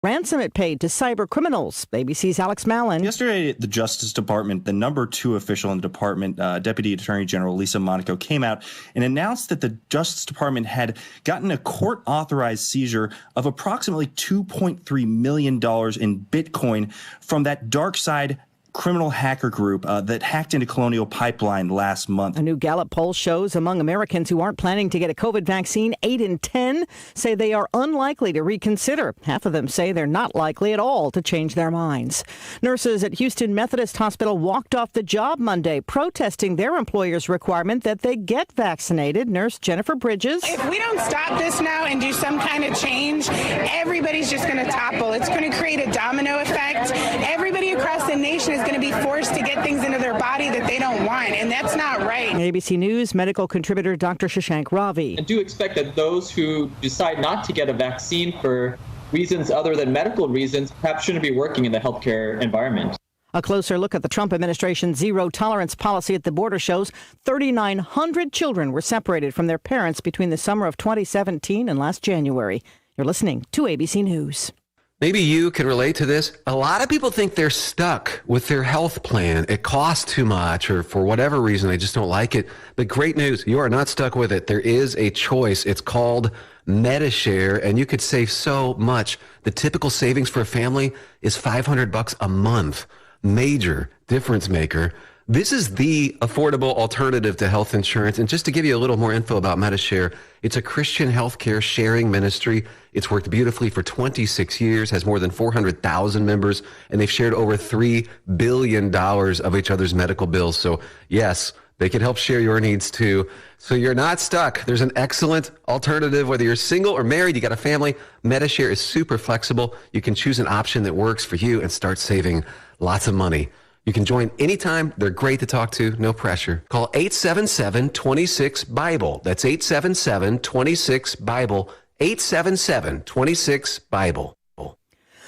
ransom it paid to cyber criminals. ABC's Alex Mallon. Yesterday, the Justice Department, the number 2 official in the department, Deputy Attorney General Lisa Monaco, came out and announced that the Justice Department had gotten a court-authorized seizure of approximately $2.3 million in Bitcoin from that dark side criminal hacker group that hacked into Colonial Pipeline last month. A new Gallup poll shows among Americans who aren't planning to get a COVID vaccine, 8 in 10 say they are unlikely to reconsider. Half of them say they're not likely at all to change their minds. Nurses at Houston Methodist Hospital walked off the job Monday, protesting their employer's requirement that they get vaccinated. Nurse Jennifer Bridges. If we don't stop this now and do some kind of change, everybody's just going to topple. It's going to create a domino effect. Everybody across the nation is going to be forced to get things into their body that they don't want, and that's not right. ABC News medical contributor Dr. Shashank Ravi. I do expect that those who decide not to get a vaccine for reasons other than medical reasons perhaps shouldn't be working in the healthcare environment. A closer look at the Trump administration's zero-tolerance policy at the border shows 3,900 children were separated from their parents between the summer of 2017 and last January. You're listening to ABC News. Maybe you can relate to this. A lot of people think they're stuck with their health plan. It costs too much, or for whatever reason, they just don't like it. But great news, you are not stuck with it. There is a choice. It's called MediShare, and you could save so much. The typical savings for a family is $500 a month. Major difference maker. This is the affordable alternative to health insurance. And just to give you a little more info about MediShare, it's a Christian healthcare sharing ministry. It's worked beautifully for 26 years, has more than 400,000 members, and they've shared over $3 billion of each other's medical bills. So yes, they can help share your needs too. So you're not stuck. There's an excellent alternative, whether you're single or married, you got a family. MediShare is super flexible. You can choose an option that works for you and start saving lots of money. You can join anytime. They're great to talk to. No pressure. Call 877-26-BIBLE. That's 877-26-BIBLE. 877-26-BIBLE.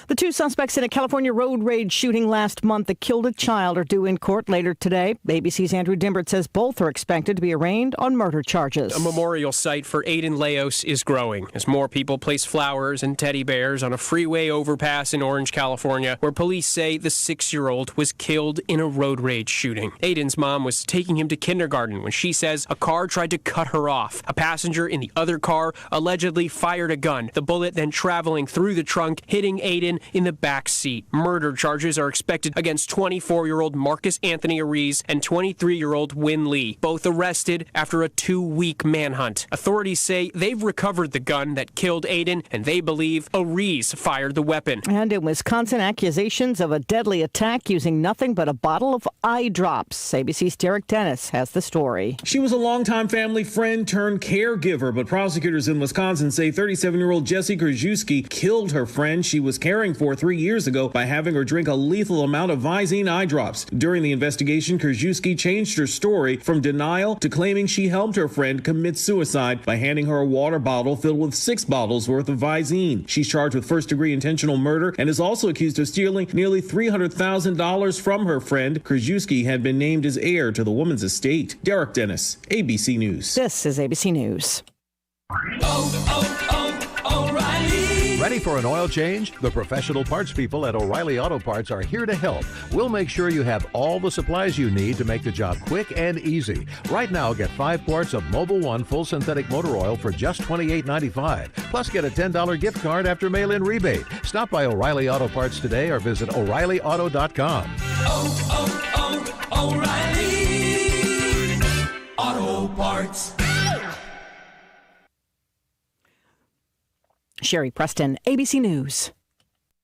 The 2 suspects in a California road rage shooting last month that killed a child are due in court later today. ABC's Andrew Dimbert says both are expected to be arraigned on murder charges. A memorial site for Aiden Leos is growing as more people place flowers and teddy bears on a freeway overpass in Orange, California, where police say the 6-year-old was killed in a road rage shooting. Aiden's mom was taking him to kindergarten when she says a car tried to cut her off. A passenger in the other car allegedly fired a gun, the bullet then traveling through the trunk, hitting Aiden in the back seat. Murder charges are expected against 24-year-old Marcus Anthony Ariz and 23-year-old Win Lee, both arrested after a 2-week manhunt. Authorities say they've recovered the gun that killed Aiden, and they believe Ariz fired the weapon. And in Wisconsin, accusations of a deadly attack using nothing but a bottle of eye drops. ABC's Derek Dennis has the story. She was a longtime family friend turned caregiver, but prosecutors in Wisconsin say 37-year-old Jessie Krajewski killed her friend she was caring for 3 years ago by having her drink a lethal amount of Visine eye drops. During the investigation, Krajewski changed her story from denial to claiming she helped her friend commit suicide by handing her a water bottle filled with 6 bottles worth of Visine. She's charged with first-degree intentional murder and is also accused of stealing nearly $300,000 from her friend. Krajewski had been named as heir to the woman's estate. Derek Dennis, ABC News. This is ABC News. O'Reilly. Ready for an oil change? The professional parts people at O'Reilly Auto Parts are here to help. We'll make sure you have all the supplies you need to make the job quick and easy. Right now, get 5 quarts of Mobil 1 full synthetic motor oil for just $28.95. Plus, get a $10 gift card after mail-in rebate. Stop by O'Reilly Auto Parts today or visit O'ReillyAuto.com. O'Reilly Auto Parts. Sherry Preston, ABC News.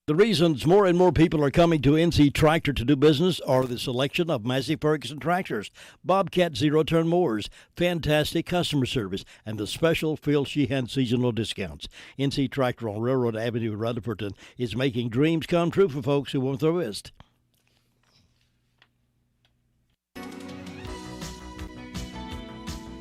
The reasons more and more people are coming to NC Tractor to do business are the selection of Massey Ferguson tractors, Bobcat zero-turn mowers, fantastic customer service, and the special Phil Sheehan seasonal discounts. NC Tractor on Railroad Avenue in Rutherford is making dreams come true for folks who want the wrist.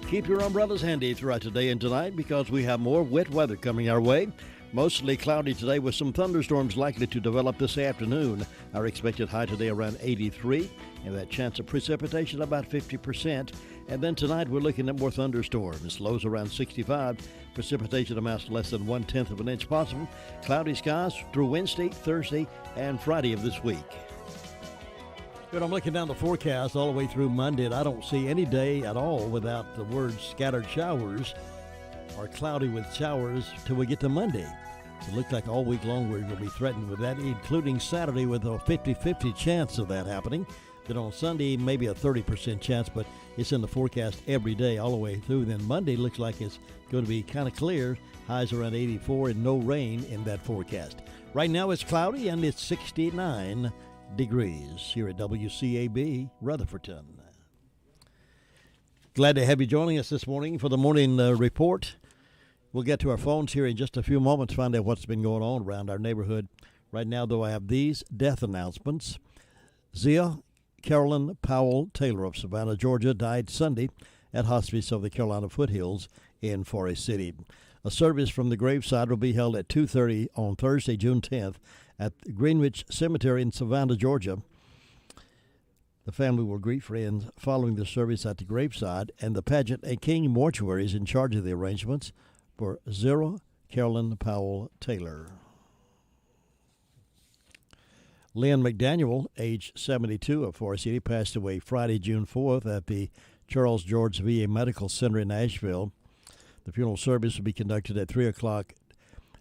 Keep your umbrellas handy throughout today and tonight because we have more wet weather coming our way. Mostly cloudy today with some thunderstorms likely to develop this afternoon. Our expected high today around 83, and that chance of precipitation about 50%. And then tonight we're looking at more thunderstorms. Lows around 65. Precipitation amounts to less than 1/10 of an inch possible. Cloudy skies through Wednesday, Thursday, and Friday of this week. Good, I'm looking down the forecast all the way through Monday, and I don't see any day at all without the words scattered showers or cloudy with showers till we get to Monday. It looks like all week long we're going to be threatened with that, including Saturday with a 50-50 chance of that happening. Then on Sunday, maybe a 30% chance, but it's in the forecast every day all the way through. Then Monday looks like it's going to be kind of clear, highs around 84 and no rain in that forecast. Right now it's cloudy and it's 69 degrees here at WCAB Rutherfordton. Glad to have you joining us this morning for the morning report. We'll get to our phones here in just a few moments, find out what's been going on around our neighborhood. Right now, though, I have these death announcements. Zia Carolyn Powell Taylor of Savannah, Georgia, died Sunday at Hospice of the Carolina Foothills in Forest City. A service from the graveside will be held at 2:30 on Thursday, June 10th, at Greenwich Cemetery in Savannah, Georgia. The family will greet friends following the service at the graveside, and the pageant and King Mortuary is in charge of the arrangements for Zia Carolyn Powell Taylor. Lynn McDaniel, age 72 of Forest City, passed away Friday, June 4th at the Charles George VA Medical Center in Nashville. The funeral service will be conducted at 3 o'clock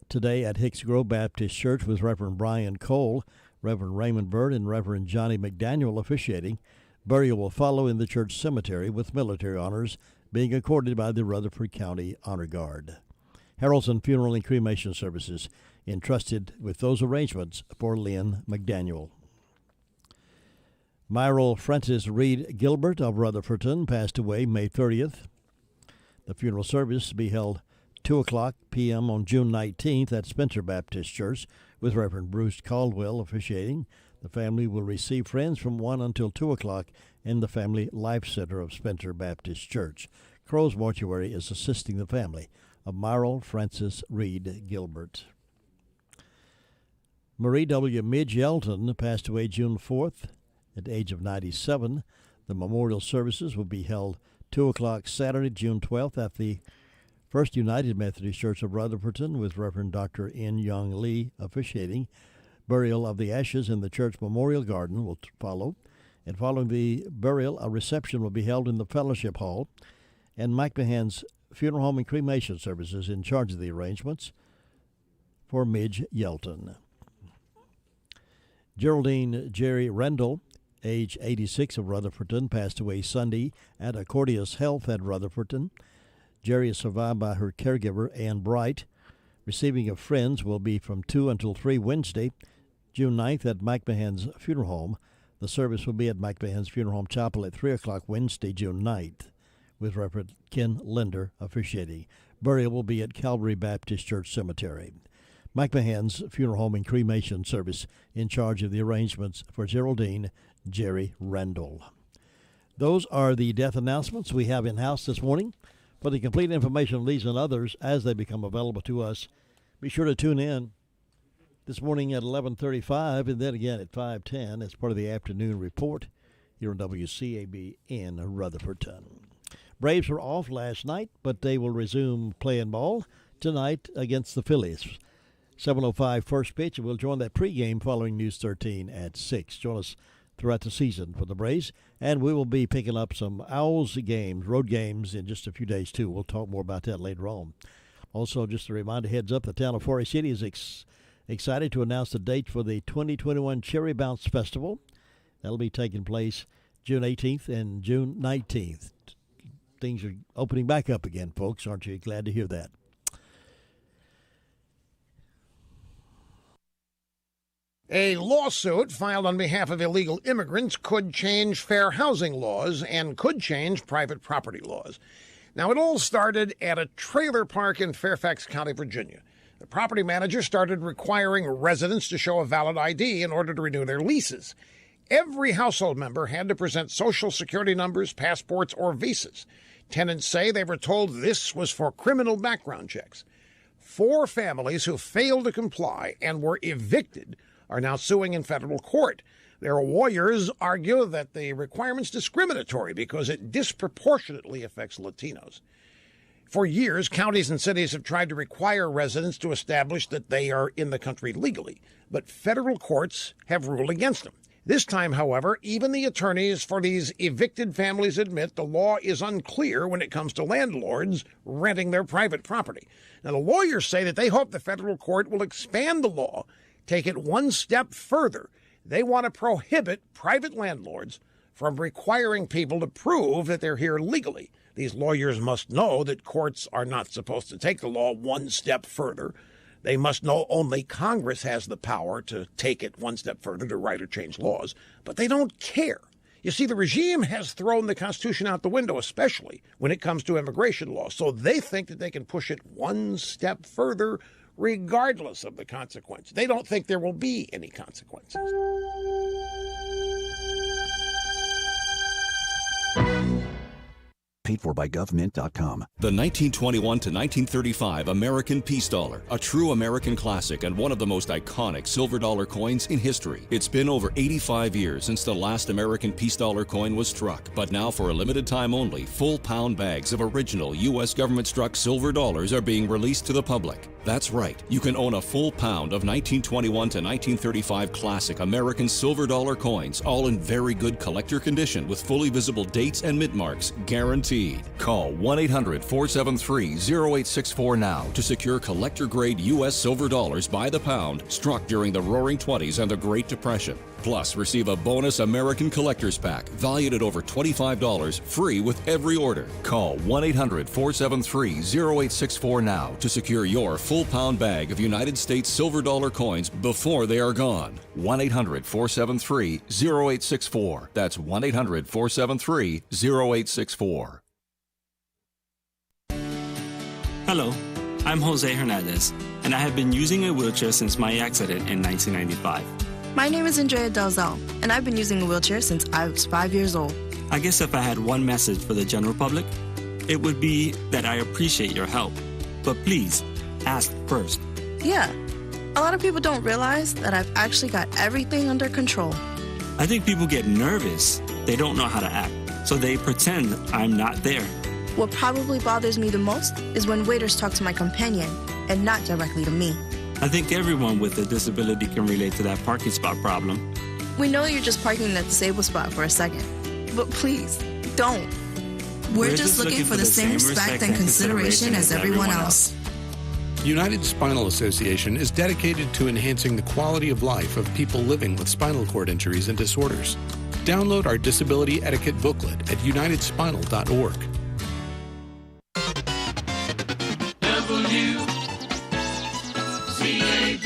today at Hicks Grove Baptist Church with Reverend Brian Cole, Reverend Raymond Bird, and Reverend Johnny McDaniel officiating. Burial will follow in the church cemetery with military honors being accorded by the Rutherford County Honor Guard. Harrelson Funeral and Cremation Services entrusted with those arrangements for Lynn McDaniel. Myral Francis Reed Gilbert of Rutherfordton passed away May 30th. The funeral service will be held 2 o'clock p.m. on June 19th at Spencer Baptist Church with Reverend Bruce Caldwell officiating. The family will receive friends from 1 until 2 o'clock in the Family Life Center of Spencer Baptist Church. Crow's Mortuary is assisting the family of Myral Francis Reed Gilbert. Marie W. Midge Yelton passed away June 4th at the age of 97. The memorial services will be held 2 o'clock Saturday, June 12th at the First United Methodist Church of Rutherfordton with Reverend Dr. N. Young Lee officiating. Burial of the ashes in the church memorial garden will follow. And following the burial, a reception will be held in the fellowship hall. And Mike Mahan's funeral home and cremation services in charge of the arrangements for Midge Yelton. Geraldine Jerry Rendell, age 86 of Rutherfordton, passed away Sunday at Accordius Health at Rutherfordton. Jerry is survived by her caregiver, Ann Bright. Receiving of friends will be from 2 until 3 Wednesday, June 9th at Mike Mahan's funeral home. The service will be at Mike Mahan's funeral home chapel at 3 o'clock Wednesday, June 9th, with Reverend Ken Linder officiating. Burial will be at Calvary Baptist Church Cemetery. Mike Mahan's funeral home and cremation service in charge of the arrangements for Geraldine Jerry Randall. Those are the death announcements we have in-house this morning. For the complete information on these and others as they become available to us, be sure to tune in this morning at 11:35 and then again at 5:10 as part of the afternoon report here on WCAB in Rutherfordton. Braves were off last night, but they will resume playing ball tonight against the Phillies. 7:05 first pitch, and we'll join that pregame following News 13 at 6. Join us throughout the season for the Braves, and we will be picking up some Owls games, road games, in just a few days, too. We'll talk more about that later on. Also, just a reminder, heads up, the town of Forest City is excited to announce the date for the 2021 Cherry Bounce Festival. That'll be taking place June 18th and June 19th. Things are opening back up again, folks. Aren't you glad to hear that? A lawsuit filed on behalf of illegal immigrants could change fair housing laws and could change private property laws. Now, it all started at a trailer park in Fairfax County, Virginia. The property manager started requiring residents to show a valid ID in order to renew their leases. Every household member had to present Social Security numbers, passports, or visas. Tenants say they were told this was for criminal background checks. 4 families who failed to comply and were evicted are now suing in federal court. Their lawyers argue that the requirement's discriminatory because it disproportionately affects Latinos. For years, counties and cities have tried to require residents to establish that they are in the country legally, but federal courts have ruled against them. This time, however, even the attorneys for these evicted families admit the law is unclear when it comes to landlords renting their private property. Now, the lawyers say that they hope the federal court will expand the law, take it one step further. They want to prohibit private landlords from requiring people to prove that they're here legally. These lawyers must know that courts are not supposed to take the law one step further. They must know only Congress has the power to take it one step further to write or change laws, but they don't care. You see, the regime has thrown the Constitution out the window, especially when it comes to immigration law, so they think that they can push it one step further regardless of the consequence. They don't think there will be any consequences. Paid for by government.com. The 1921 to 1935 American Peace Dollar, a true American classic and one of the most iconic silver dollar coins in history. It's been over 85 years since the last American Peace Dollar coin was struck, but now for a limited time only, full pound bags of original U.S. government-struck silver dollars are being released to the public. That's right, you can own a full pound of 1921 to 1935 classic American silver dollar coins, all in very good collector condition with fully visible dates and mint marks, guaranteed. Call 1-800-473-0864 now to secure collector-grade U.S. silver dollars by the pound struck during the Roaring '20s and the Great Depression. Plus, receive a bonus American Collector's Pack valued at over $25, free with every order. Call 1-800-473-0864 now to secure your full pound bag of United States silver dollar coins before they are gone. 1-800-473-0864. That's 1-800-473-0864. Hello, I'm Jose Hernandez, and I have been using a wheelchair since my accident in 1995. My name is Andrea Dalzell, and I've been using a wheelchair since I was 5 years old. I guess if I had one message for the general public, it would be that I appreciate your help. But please, ask first. Yeah, a lot of people don't realize that I've actually got everything under control. I think people get nervous. They don't know how to act, so they pretend I'm not there. What probably bothers me the most is when waiters talk to my companion and not directly to me. I think everyone with a disability can relate to that parking spot problem. We know you're just parking in that disabled spot for a second, but please, don't. We're just looking for the same respect and consideration as everyone else. United Spinal Association is dedicated to enhancing the quality of life of people living with spinal cord injuries and disorders. Download our disability etiquette booklet at unitedspinal.org. WCAB,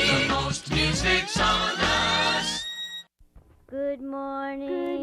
the most music's on us. Good morning. Good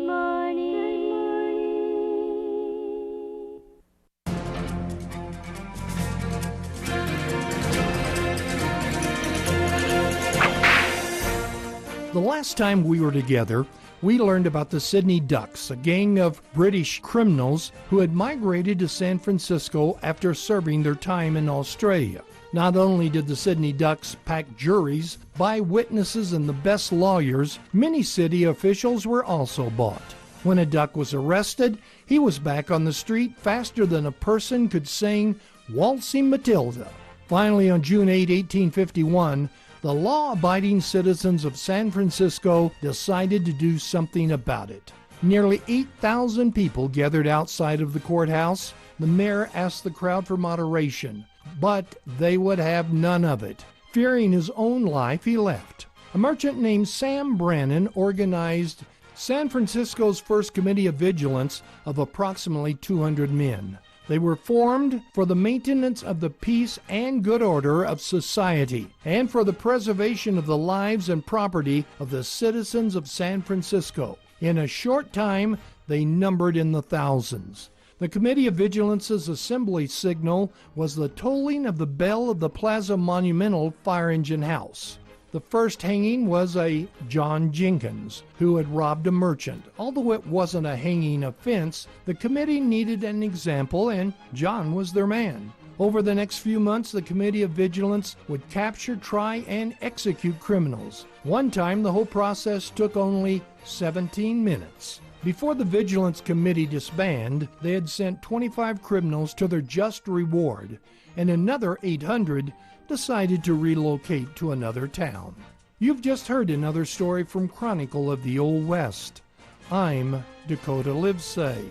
The last time we were together, we learned about the Sydney Ducks, a gang of British criminals who had migrated to San Francisco after serving their time in Australia. Not only did the Sydney Ducks pack juries, buy witnesses, and the best lawyers, many city officials were also bought. When a duck was arrested, he was back on the street faster than a person could sing Waltzing Matilda. Finally, on June 8, 1851, the law-abiding citizens of San Francisco decided to do something about it. Nearly 8,000 people gathered outside of the courthouse. The mayor asked the crowd for moderation, but they would have none of it. Fearing his own life, he left. A merchant named Sam Brannan organized San Francisco's first committee of vigilance of approximately 200 men. They were formed for the maintenance of the peace and good order of society and for the preservation of the lives and property of the citizens of San Francisco. In a short time, they numbered in the thousands. The Committee of Vigilance's assembly signal was the tolling of the bell of the Plaza Monumental Fire Engine House. The first hanging was a John Jenkins, who had robbed a merchant. Although it wasn't a hanging offense, the committee needed an example, and John was their man. Over the next few months, the Committee of Vigilance would capture, try, and execute criminals. One time, the whole process took only 17 minutes. Before the Vigilance Committee disbanded, they had sent 25 criminals to their just reward, and another 800 decided to relocate to another town. You've just heard another story from Chronicle of the Old West. I'm Dakota Livesay.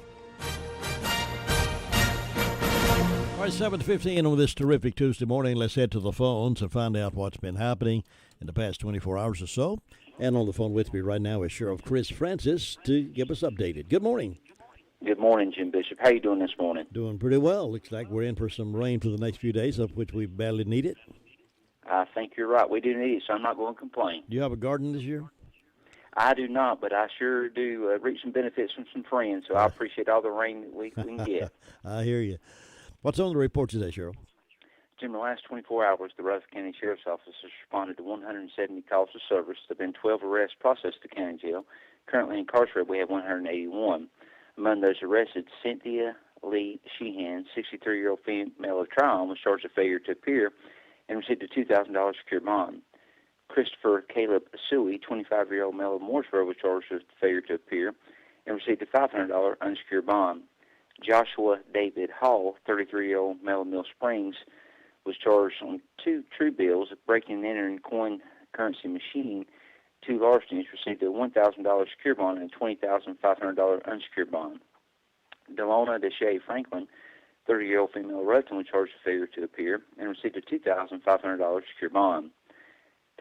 All right, 7:15 on this terrific Tuesday morning. Let's head to the phones and find out what's been happening in the past 24 hours or so. And on the phone with me right now is Sheriff Chris Francis to give us updated. Good morning. Good morning, Jim Bishop. How you doing this morning? Doing pretty well. Looks like we're in for some rain for the next few days, of which we badly need it. I think you're right. We do need it, so I'm not going to complain. Do you have a garden this year? I do not, but I sure do reap some benefits from some friends, so I appreciate all the rain that we can get. I hear you. What's on the report today, Sheriff? Jim, the last 24 hours, the Rutherford County Sheriff's Office has responded to 170 calls of service. There have been 12 arrests processed to county jail. Currently incarcerated, we have 181. Among those arrested, Cynthia Lee Sheehan, 63-year-old female of trial, was charged with failure to appear and received a $2,000 secure bond. Christopher Caleb Suey, 25-year-old male of Mooresboro, was charged with failure to appear and received a $500 unsecured bond. Joshua David Hall, 33-year-old male of Mill Springs, was charged on 2 true bills of breaking and entering coin currency machine. 2 larcenies, received a $1,000 secure bond and a $20,500 unsecured bond. Delona Deshae Franklin, 30-year-old female of Ruston, was charged with failure to appear and received a $2,500 secure bond.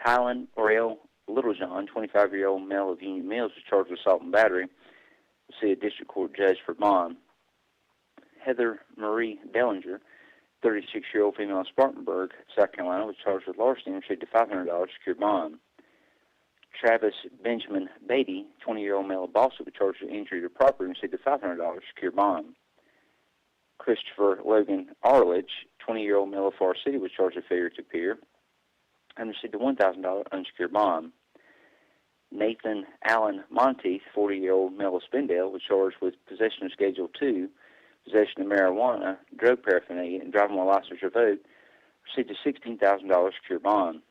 Tylen Orell Littlejohn, 25-year-old male of Union Mills, was charged with assault and battery. We'll see a district court judge for bond. Heather Marie Dellinger, 36-year-old female of Spartanburg, South Carolina, was charged with larceny and received a $500 secure bond. Travis Benjamin Beatty, 20-year-old male of Boston, was charged with injury to property and received a $500 secure bond. Christopher Logan Arledge, 20-year-old male of Forest City, was charged with failure to appear and received a $1,000 unsecured bond. Nathan Allen Monteith, 40-year-old male of Spindale, was charged with possession of Schedule 2, possession of marijuana, drug paraphernalia, and driving while license revoked, received a $16,000 secure bond.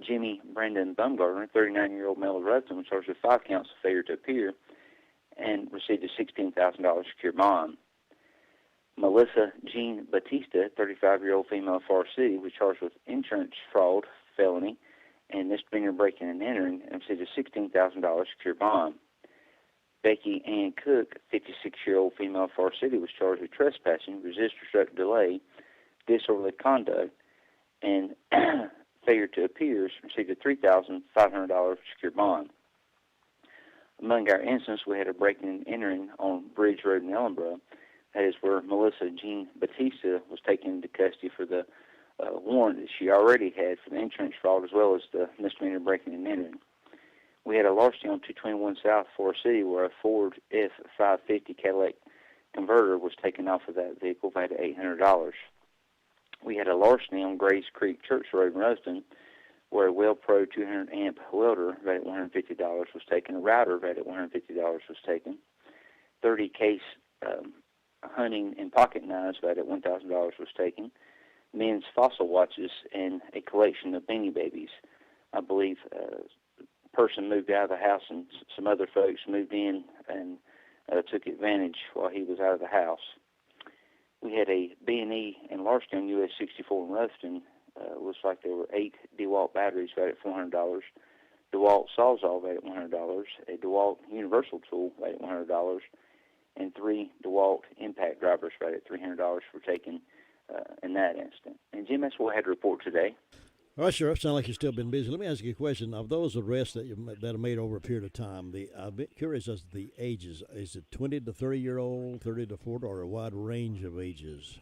Jimmy Brandon Bumgarner, 39-year-old male of Ruston, was charged with 5 counts of failure to appear and received a $16,000 secure bond. Melissa Jean Batista, 35-year-old female of Forest City, was charged with insurance fraud felony and misdemeanor breaking and entering and received a $16,000 secure bond. Becky Ann Cook, 56-year-old female of Forest City, was charged with trespassing, resist, obstruct, delay, disorderly conduct, and failure to appear, received a $3,500 secure bond. Among our incidents, we had a breaking and entering on Bridge Road in Ellenboro. That is where Melissa Jean Batista was taken into custody for the warrant that she already had for the insurance fraud as well as the misdemeanor breaking and entering. We had a larceny on 221 South Forest City where a Ford F550 Cadillac converter was taken off of that vehicle valued at $800. We had a larceny on Grays Creek Church Road in Ruston where a WellPro 200-amp welder valued at $150 was taken. A router valued at $150 was taken. 30 case hunting and pocket knives valued at $1,000 was taken. Men's fossil watches and a collection of Beanie Babies. I believe person moved out of the house and some other folks moved in and took advantage while he was out of the house. We had a B&E and larceny on US 64 in Ruston. Looks like there were 8 DeWalt batteries valued at $400, DeWalt Sawzall valued at $100, a DeWalt Universal Tool valued at $100, and 3 DeWalt impact drivers valued at $300 were taken in that instant. And Jim, that's what I had to report today. All right, Sheriff, sound like you've still been busy. Let me ask you a question. Of those arrests that are made over a period of time, I'm a bit curious as to the ages. Is it 20 to 30-year-old, 30 to 40, or a wide range of ages?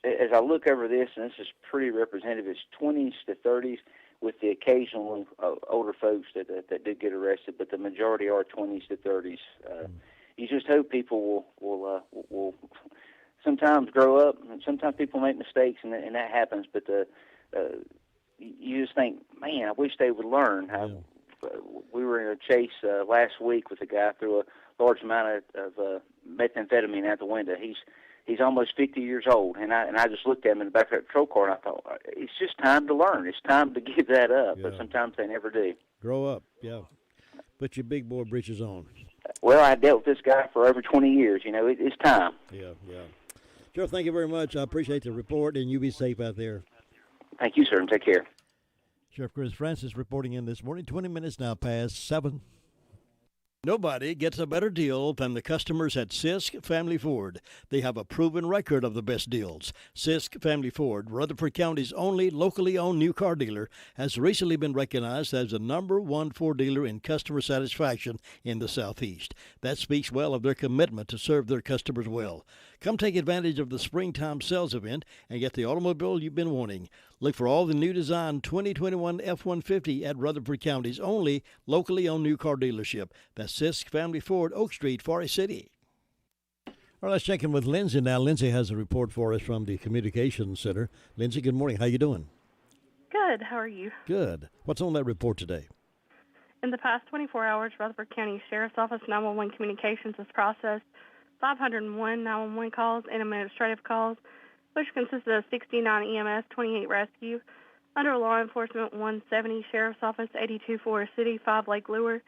As I look over this, and this is pretty representative, it's 20s to 30s with the occasional older folks that did get arrested, but the majority are 20s to 30s. You just hope people will sometimes grow up, and sometimes people make mistakes, and that happens, but you just think, man, I wish they would learn. We were in a chase last week with a guy threw a large amount of methamphetamine out the window. He's He's almost 50 years old, and I just looked at him in the back of that patrol car, and I thought, it's just time to learn. It's time to give that up, but sometimes they never do. Grow up, yeah. Put your big boy britches on. Well, I dealt with this guy for over 20 years. It's time. Yeah. Sure, thank you very much. I appreciate the report, and you be safe out there. Thank you, sir, and take care. Sheriff Chris Francis reporting in this morning, 20 minutes now past 7. Nobody gets a better deal than the customers at Sisk Family Ford. They have a proven record of the best deals. Sisk Family Ford, Rutherford County's only locally owned new car dealer, has recently been recognized as the #1 Ford dealer in customer satisfaction in the Southeast. That speaks well of their commitment to serve their customers well. Come take advantage of the springtime sales event and get the automobile you've been wanting. Look for all the new design 2021 F-150 at Rutherford County's only locally owned new car dealership. That's Sisk Family Ford, Oak Street, Forest City. All right, let's check in with Lindsay now. Lindsay has a report for us from the Communications Center. Lindsay, good morning. How you doing? Good. How are you? Good. What's on that report today? In the past 24 hours, Rutherford County Sheriff's Office 911 Communications has processed 501 911 calls and administrative calls, which consisted of 69 EMS, 28 rescue. Under law enforcement, 170 Sheriff's Office, 82 Forest City, 5 Lake Lure,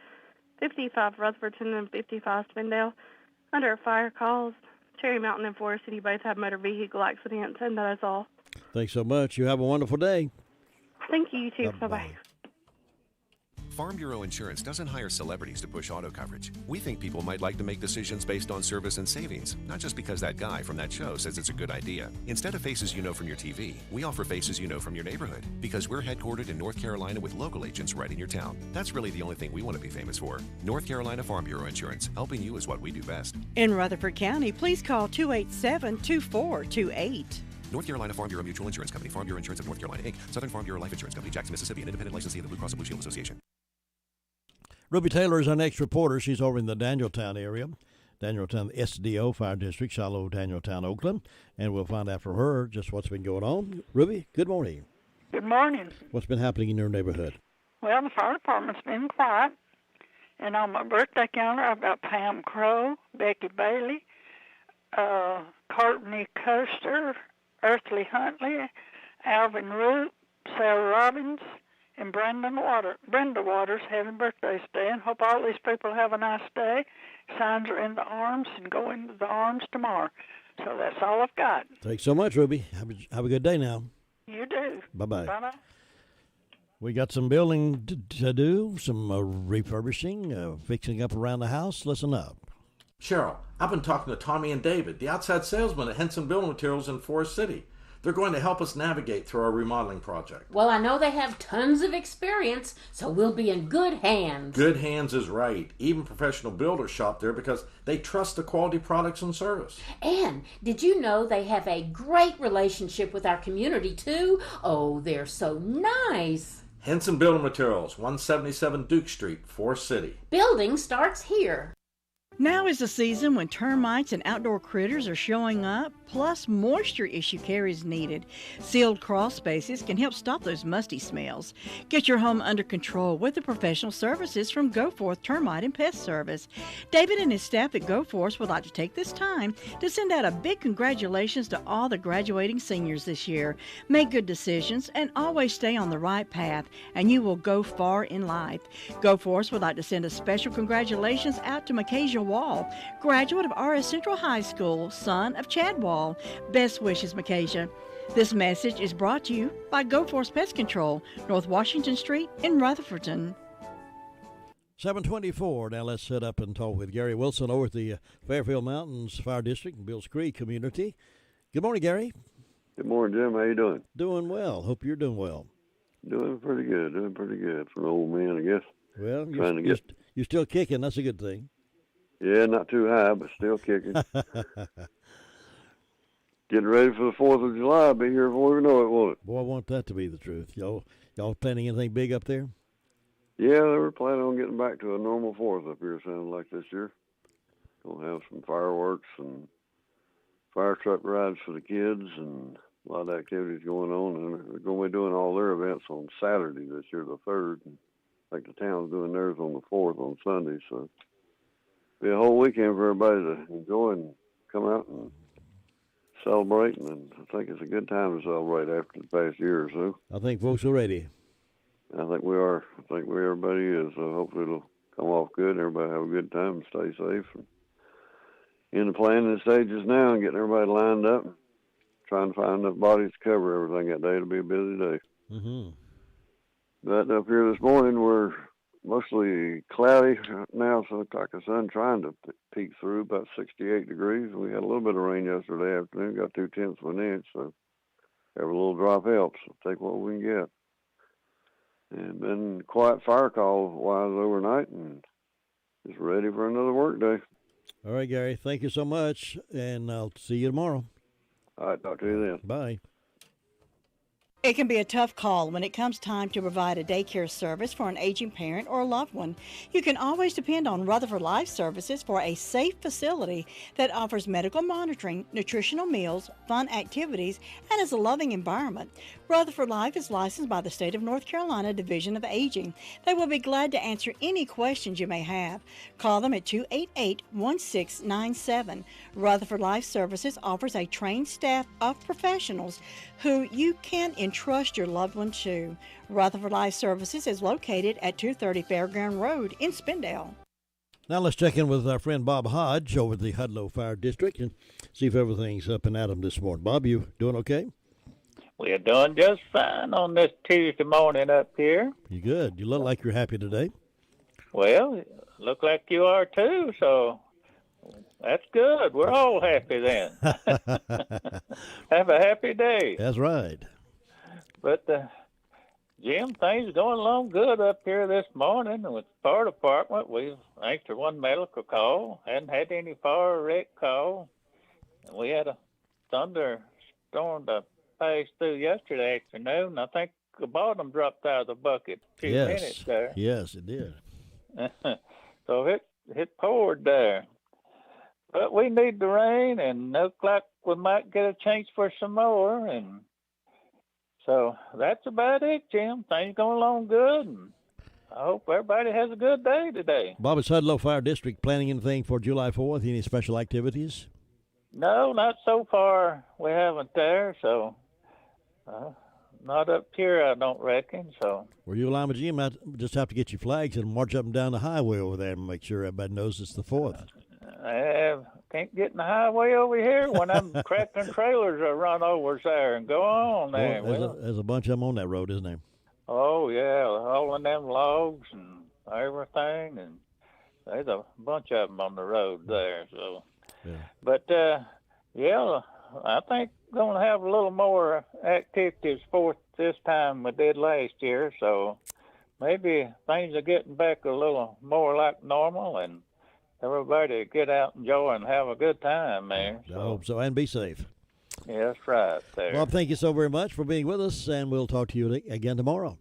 55 Rutherfordton, and 55 Spindale. Under fire calls, Cherry Mountain and Forest City both have motor vehicle accidents, and that is all. Thanks so much. You have a wonderful day. Thank you, you too. Bye-bye. Farm Bureau Insurance doesn't hire celebrities to push auto coverage. We think people might like to make decisions based on service and savings, not just because that guy from that show says it's a good idea. Instead of faces you know from your TV, we offer faces you know from your neighborhood, because we're headquartered in North Carolina with local agents right in your town. That's really the only thing we want to be famous for. North Carolina Farm Bureau Insurance, helping you is what we do best. In Rutherford County, please call 287-2428. North Carolina Farm Bureau Mutual Insurance Company, Farm Bureau Insurance of North Carolina, Inc., Southern Farm Bureau Life Insurance Company, Jackson, Mississippi, an independent licensee of the Blue Cross and Blue Shield Association. Ruby Taylor is our next reporter. She's over in the Danieltown area. Danieltown SDO Fire District, Shiloh, Danieltown, Oakland. And we'll find out from her just what's been going on. Ruby, good morning. Good morning. What's been happening in your neighborhood? Well, the fire department's been quiet. And on my birthday calendar, I've got Pam Crow, Becky Bailey, Courtney Coaster, Earthly Huntley, Alvin Root, Sarah Robbins, and Brenda Waters having birthdays today, and hope all these people have a nice day. Signs are in the arms and go into the arms tomorrow. So that's all I've got. Thanks so much, Ruby. Have a good day now. You do. Bye-bye. Bye-bye. We got some building to do, some refurbishing, fixing up around the house. Listen up. Cheryl, I've been talking to Tommy and David, the outside salesmen at Henson Building Materials in Forest City. They're going to help us navigate through our remodeling project. Well, I know they have tons of experience, so we'll be in good hands. Good hands is right. Even professional builders shop there because they trust the quality products and service. And did you know they have a great relationship with our community, too? Oh, they're so nice. Henson Building Materials, 177 Duke Street, Forest City. Building starts here. Now is the season when termites and outdoor critters are showing up, plus moisture issue care is needed. Sealed crawl spaces can help stop those musty smells. Get your home under control with the professional services from Go Forth Termite and Pest Service. David and his staff at Go Forth would like to take this time to send out a big congratulations to all the graduating seniors this year. Make good decisions and always stay on the right path, and you will go far in life. Go Forth would like to send a special congratulations out to Micaiah Wall, graduate of RS Central High School, son of Chad Wall. Best wishes, Micaiah. This message is brought to you by Go Force Pest Control, North Washington Street in Rutherfordton. 724. Now let's sit up and talk with Gary Wilson over at the Fairfield Mountains Fire District and Bills Creek community. Good morning, Gary. Good morning, Jim. How you doing? Doing well. Hope you're doing well. Doing pretty good. For an old man, I guess. Well, you're still kicking. That's a good thing. Yeah, not too high, but still kicking. Getting ready for the 4th of July. I'll be here before we know it, won't it? Boy, I want that to be the truth. Y'all planning anything big up there? Yeah, they were planning on getting back to a normal 4th up here, sounding like this year. Gonna have some fireworks and fire truck rides for the kids and a lot of activities going on. And they're going to be doing all their events on Saturday this year, the 3rd. And I think the town's doing theirs on the 4th on Sunday, so be a whole weekend for everybody to enjoy and come out and celebrating, and I think it's a good time to celebrate after the past year or so. I think folks are ready. I think we are. I think everybody is. So hopefully it'll come off good and everybody have a good time and stay safe. And in the planning stages now and getting everybody lined up, trying to find enough bodies to cover everything that day. It'll be a busy day. Mm-hmm. But up here this morning, we're mostly cloudy now, so it's like the sun trying to peek through, about 68 degrees. We had a little bit of rain yesterday afternoon, got 0.2 of an inch, so every little drop helps. Take what we can get. And been quiet fire call-wise overnight, and just ready for another work day. All right, Gary, thank you so much, and I'll see you tomorrow. All right, talk to you then. Bye. It can be a tough call when it comes time to provide a daycare service for an aging parent or a loved one. You can always depend on Rutherford Life Services for a safe facility that offers medical monitoring, nutritional meals, fun activities, and is a loving environment. Rutherford Life is licensed by the State of North Carolina Division of Aging. They will be glad to answer any questions you may have. Call them at 288-1697. Rutherford Life Services offers a trained staff of professionals who you can entrust your loved one to. Rutherford Life Services is located at 230 Fairground Road in Spindale. Now let's check in with our friend Bob Hodge over at the Hudlow Fire District and see if everything's up and at 'em this morning. Bob, you doing okay? We're doing just fine on this Tuesday morning up here. You good? You look like you're happy today. Well, look like you are too, so that's good. We're all happy then. Have a happy day. That's right. But, Jim, things are going along good up here this morning with the fire department. We've answered one medical call, hadn't had any fire wreck call. And we had a thunderstorm to pass through yesterday afternoon. I think the bottom dropped out of the bucket a few minutes there. Yes, it did. So it poured there. But we need the rain, and looks like we might get a chance for some more. And so that's about it, Jim. Things going along good. And I hope everybody has a good day today. Bob, is Hudlow Fire District planning anything for July 4th? Any special activities? No, not so far. We haven't there, so not up here, I don't reckon. So. Well, you Lima Jim, I just have to get your flags and march up and down the highway over there and make sure everybody knows it's the 4th. Can't get in the highway over here when them cracking trailers are run over there and go on there. Well, there's a bunch of them on that road, isn't there? Oh, yeah, hauling them logs and everything, and there's a bunch of them on the road there. So, yeah. But, yeah, I think we're going to have a little more activities for this time we did last year, so maybe things are getting back a little more like normal, and everybody get out, enjoy, and have a good time, man. I hope so, and be safe. Yeah, that's right there. Bob, thank you so very much for being with us, and we'll talk to you again tomorrow.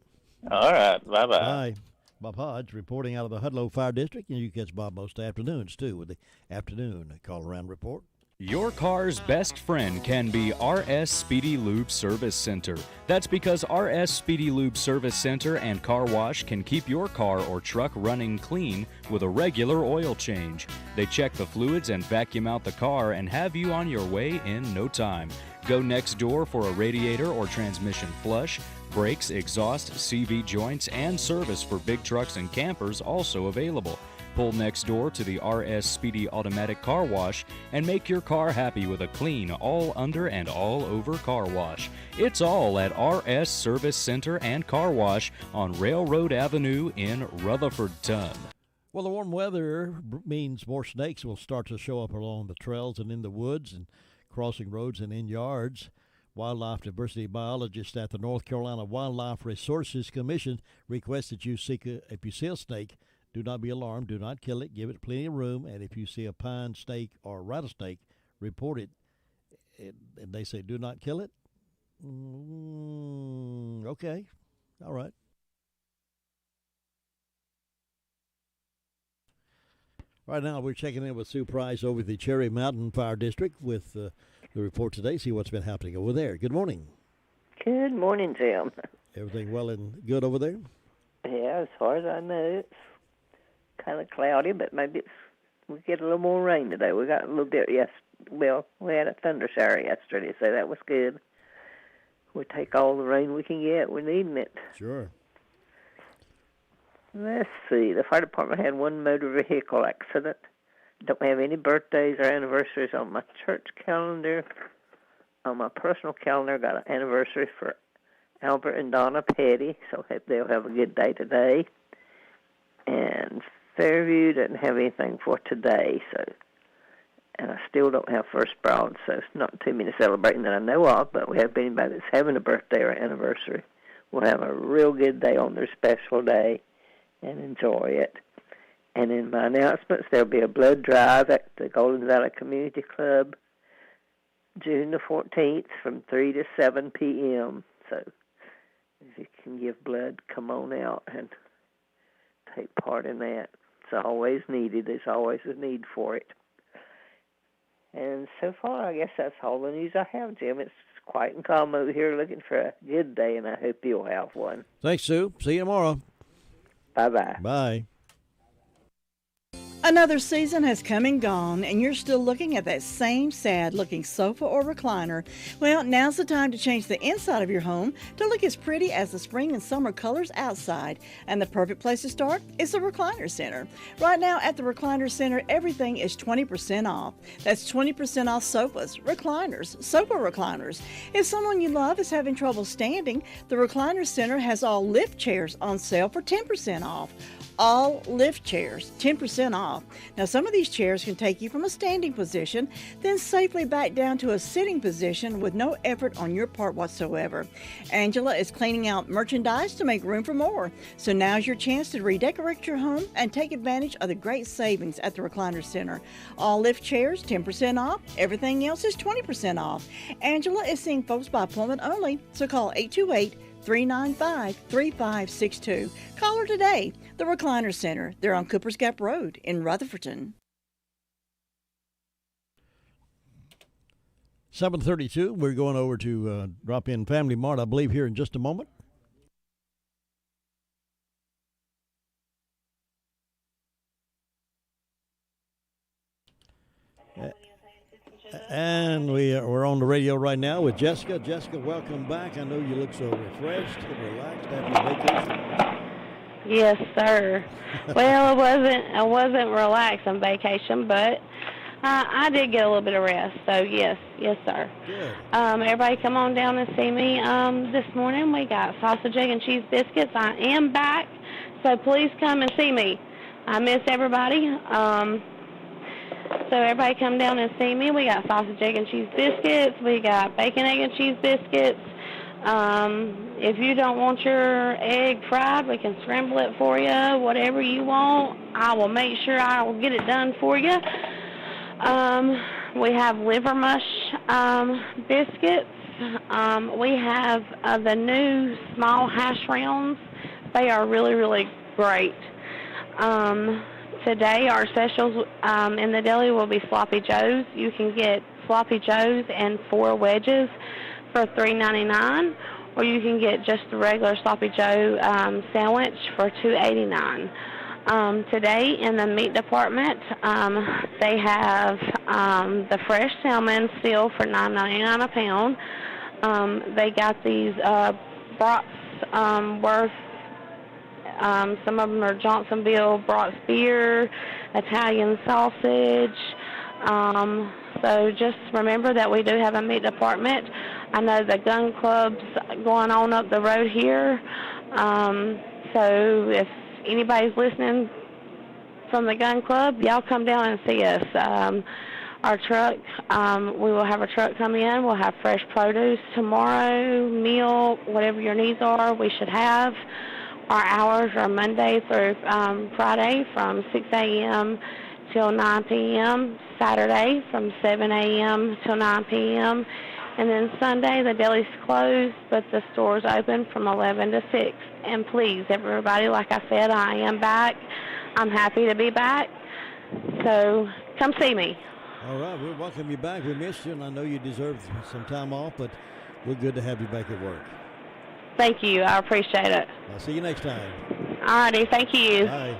All right, bye-bye. Bye. Bob Hodge reporting out of the Hudlow Fire District, and you catch Bob most afternoons, too, with the afternoon call-around report. Your car's best friend can be RS Speedy Lube Service Center. That's because RS Speedy Lube Service Center and Car Wash can keep your car or truck running clean with a regular oil change. They check the fluids and vacuum out the car and have you on your way in no time. Go next door for a radiator or transmission flush. Brakes, exhaust, CV joints, and service for big trucks and campers also available. Pull next door to the RS Speedy Automatic Car Wash and make your car happy with a clean, all under and all over car wash. It's all at RS Service Center and Car Wash on Railroad Avenue in Rutherfordton. Well, the warm weather means more snakes will start to show up along the trails and in the woods and crossing roads and in yards. Wildlife diversity biologist at the North Carolina Wildlife Resources Commission requests that you if you see a snake, do not be alarmed. Do not kill it. Give it plenty of room. And if you see a pine snake or rattlesnake, report it. And they say, do not kill it. Okay. All right. Right now, we're checking in with Sue Price over the Cherry Mountain Fire District with the report today. See what's been happening over there. Good morning. Good morning, Jim. Everything well and good over there? Yeah, as far as I know, it's kind of cloudy, but maybe we get a little more rain today. We got a little bit well, we had a thunder shower yesterday, so that was good. We take all the rain we can get. We're needing it. Sure. Let's see. The fire department had one motor vehicle accident. Don't have any birthdays or anniversaries on my church calendar. On my personal calendar, got an anniversary for Albert and Donna Petty, so they'll have a good day today. And Fairview doesn't have anything for today, so, and I still don't have First Broad, so it's not too many celebrating that I know of, but we have anybody that's having a birthday or anniversary. We'll have a real good day on their special day and enjoy it. And in my announcements, there'll be a blood drive at the Golden Valley Community Club June the 14th from 3 to 7 p.m. So if you can give blood, come on out and take part in that. It's always needed. There's always a need for it. And so far, I guess that's all the news I have, Jim. It's quiet and calm over here looking for a good day, and I hope you'll have one. Thanks, Sue. See you tomorrow. Bye-bye. Bye. Another season has come and gone, and you're still looking at that same sad-looking sofa or recliner. Well, now's the time to change the inside of your home to look as pretty as the spring and summer colors outside. And the perfect place to start is the Recliner Center. Right now at the Recliner Center, everything is 20% off. That's 20% off sofas, recliners, sofa recliners. If someone you love is having trouble standing, the Recliner Center has all lift chairs on sale for 10% off. All lift chairs, 10% off. Now, some of these chairs can take you from a standing position, then safely back down to a sitting position with no effort on your part whatsoever. Angela is cleaning out merchandise to make room for more. So now's your chance to redecorate your home and take advantage of the great savings at the Recliner Center. All lift chairs, 10% off. Everything else is 20% off. Angela is seeing folks by appointment only, so call 828-395-3562. Call her today. The Recliner Center. They're on Cooper's Gap Road in Rutherfordton. 7:32. We're going over to Drop-In Family Mart, I believe, here in just a moment. And we're on the radio right now with Jessica. Jessica, welcome back. I know you look so refreshed and relaxed after your vacation. Yes, sir. Well, I wasn't relaxed on vacation, but I did get a little bit of rest. So yes, sir. Good. Everybody, come on down and see me. This morning we got sausage, egg, and cheese biscuits. I am back, so please come and see me. I miss everybody. So everybody come down and see me. We got sausage, egg, and cheese biscuits. We got bacon, egg, and cheese biscuits. If you don't want your egg fried, we can scramble it for you. Whatever you want, I will make sure I will get it done for you. We have liver mush biscuits. We have the new small hash rounds. They are really, really great. Today, our specials in the deli will be Sloppy Joes. You can get Sloppy Joes and 4 wedges for $3.99, or you can get just the regular Sloppy Joe sandwich for $2.89. Today, in the meat department, they have the fresh salmon still for $9.99 a pound. They got these brats worth. Some of them are Johnsonville Brats beer, Italian sausage. So just remember that we do have a meat department. I know the gun club's going on up the road here. So if anybody's listening from the gun club, y'all come down and see us. Our truck, we will have a truck come in. We'll have fresh produce tomorrow, meal, whatever your needs are, we should have. Our hours are Monday through Friday from 6 a.m. till 9 p.m., Saturday from 7 a.m. till 9 p.m., and then Sunday the deli's closed, but the store's open from 11 to 6. And please, everybody, like I said, I am back. I'm happy to be back, so come see me. All right, we'll welcome you back. We missed you, and I know you deserve some time off, but we're good to have you back at work. Thank you. I appreciate it. I'll see you next time. All righty. Thank you. Bye.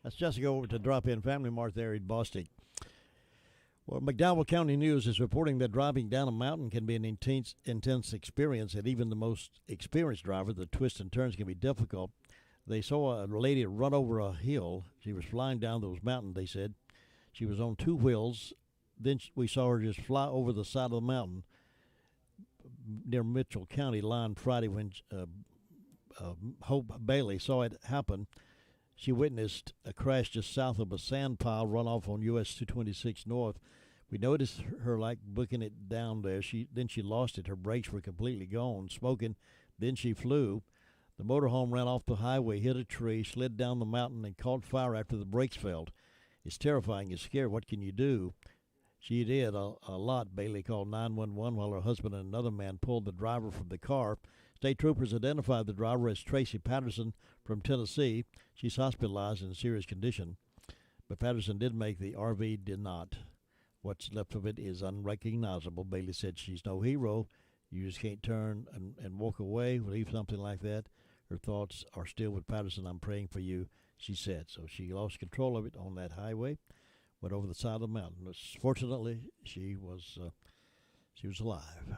Let's just go over to Drop-In Family Mart there in Boston. Well, McDowell County News is reporting that driving down a mountain can be an intense experience, and even the most experienced driver, the twists and turns can be difficult. They saw a lady run over a hill. She was flying down those mountains, they said. She was on two wheels. Then we saw her just fly over the side of the mountain near Mitchell County line Friday when Hope Bailey saw it happen. She witnessed a crash just south of a sand pile run off on US 226 North. We noticed her like booking it down there. Then she lost it. Her brakes were completely gone, smoking. Then she flew. The motorhome ran off the highway, hit a tree, slid down the mountain, and caught fire after the brakes failed. It's terrifying. It's scary. What can you do? She did a lot. Bailey called 911 while her husband and another man pulled the driver from the car. State troopers identified the driver as Tracy Patterson from Tennessee. She's hospitalized in serious condition. But Patterson did make the RV, did not. What's left of it is unrecognizable. Bailey said she's no hero. You just can't turn and walk away, leave something like that. Her thoughts are still with Patterson. I'm praying for you, she said. So she lost control of it on that highway, went over the side of the mountain. Fortunately, she was alive.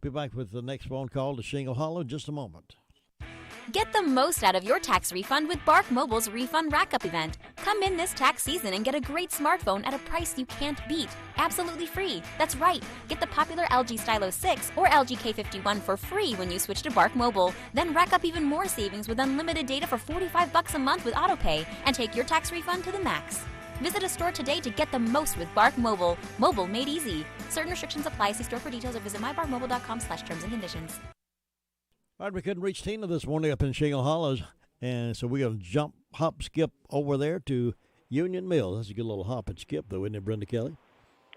Be back with the next phone call to Shingle Hollow in just a moment. Get the most out of your tax refund with Bark Mobile's Refund Rack-Up event. Come in this tax season and get a great smartphone at a price you can't beat. Absolutely free. That's right. Get the popular LG Stylo 6 or LG K51 for free when you switch to Bark Mobile. Then rack up even more savings with unlimited data for $45 a month with AutoPay and take your tax refund to the max. Visit a store today to get the most with Bark Mobile. Mobile made easy. Certain restrictions apply. See store for details or visit mybarkmobile.com/terms and conditions. All right, we couldn't reach Tina this morning up in Shingle Hollows, and so we're going to hop, skip over there to Union Mill. That's a good little hop and skip, though, isn't it, Brenda Kelly?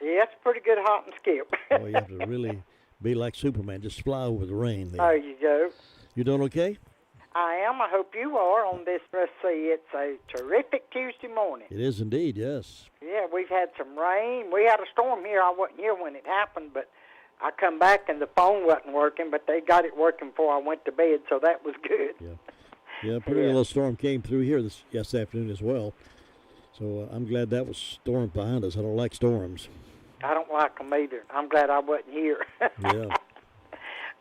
Yeah, it's a pretty good hop and skip. Oh, you have to really be like Superman, just fly over the rain there. There you go. You doing okay? I am. I hope you are on this. Let's see, it's a terrific Tuesday morning. It is indeed, yes. Yeah, we've had some rain. We had a storm here. I wasn't here when it happened, but I come back and the phone wasn't working, but they got it working before I went to bed, so that was good. Yeah, pretty little storm came through here this afternoon as well. So I'm glad that was storm behind us. I don't like storms. I don't like them either. I'm glad I wasn't here. Yeah.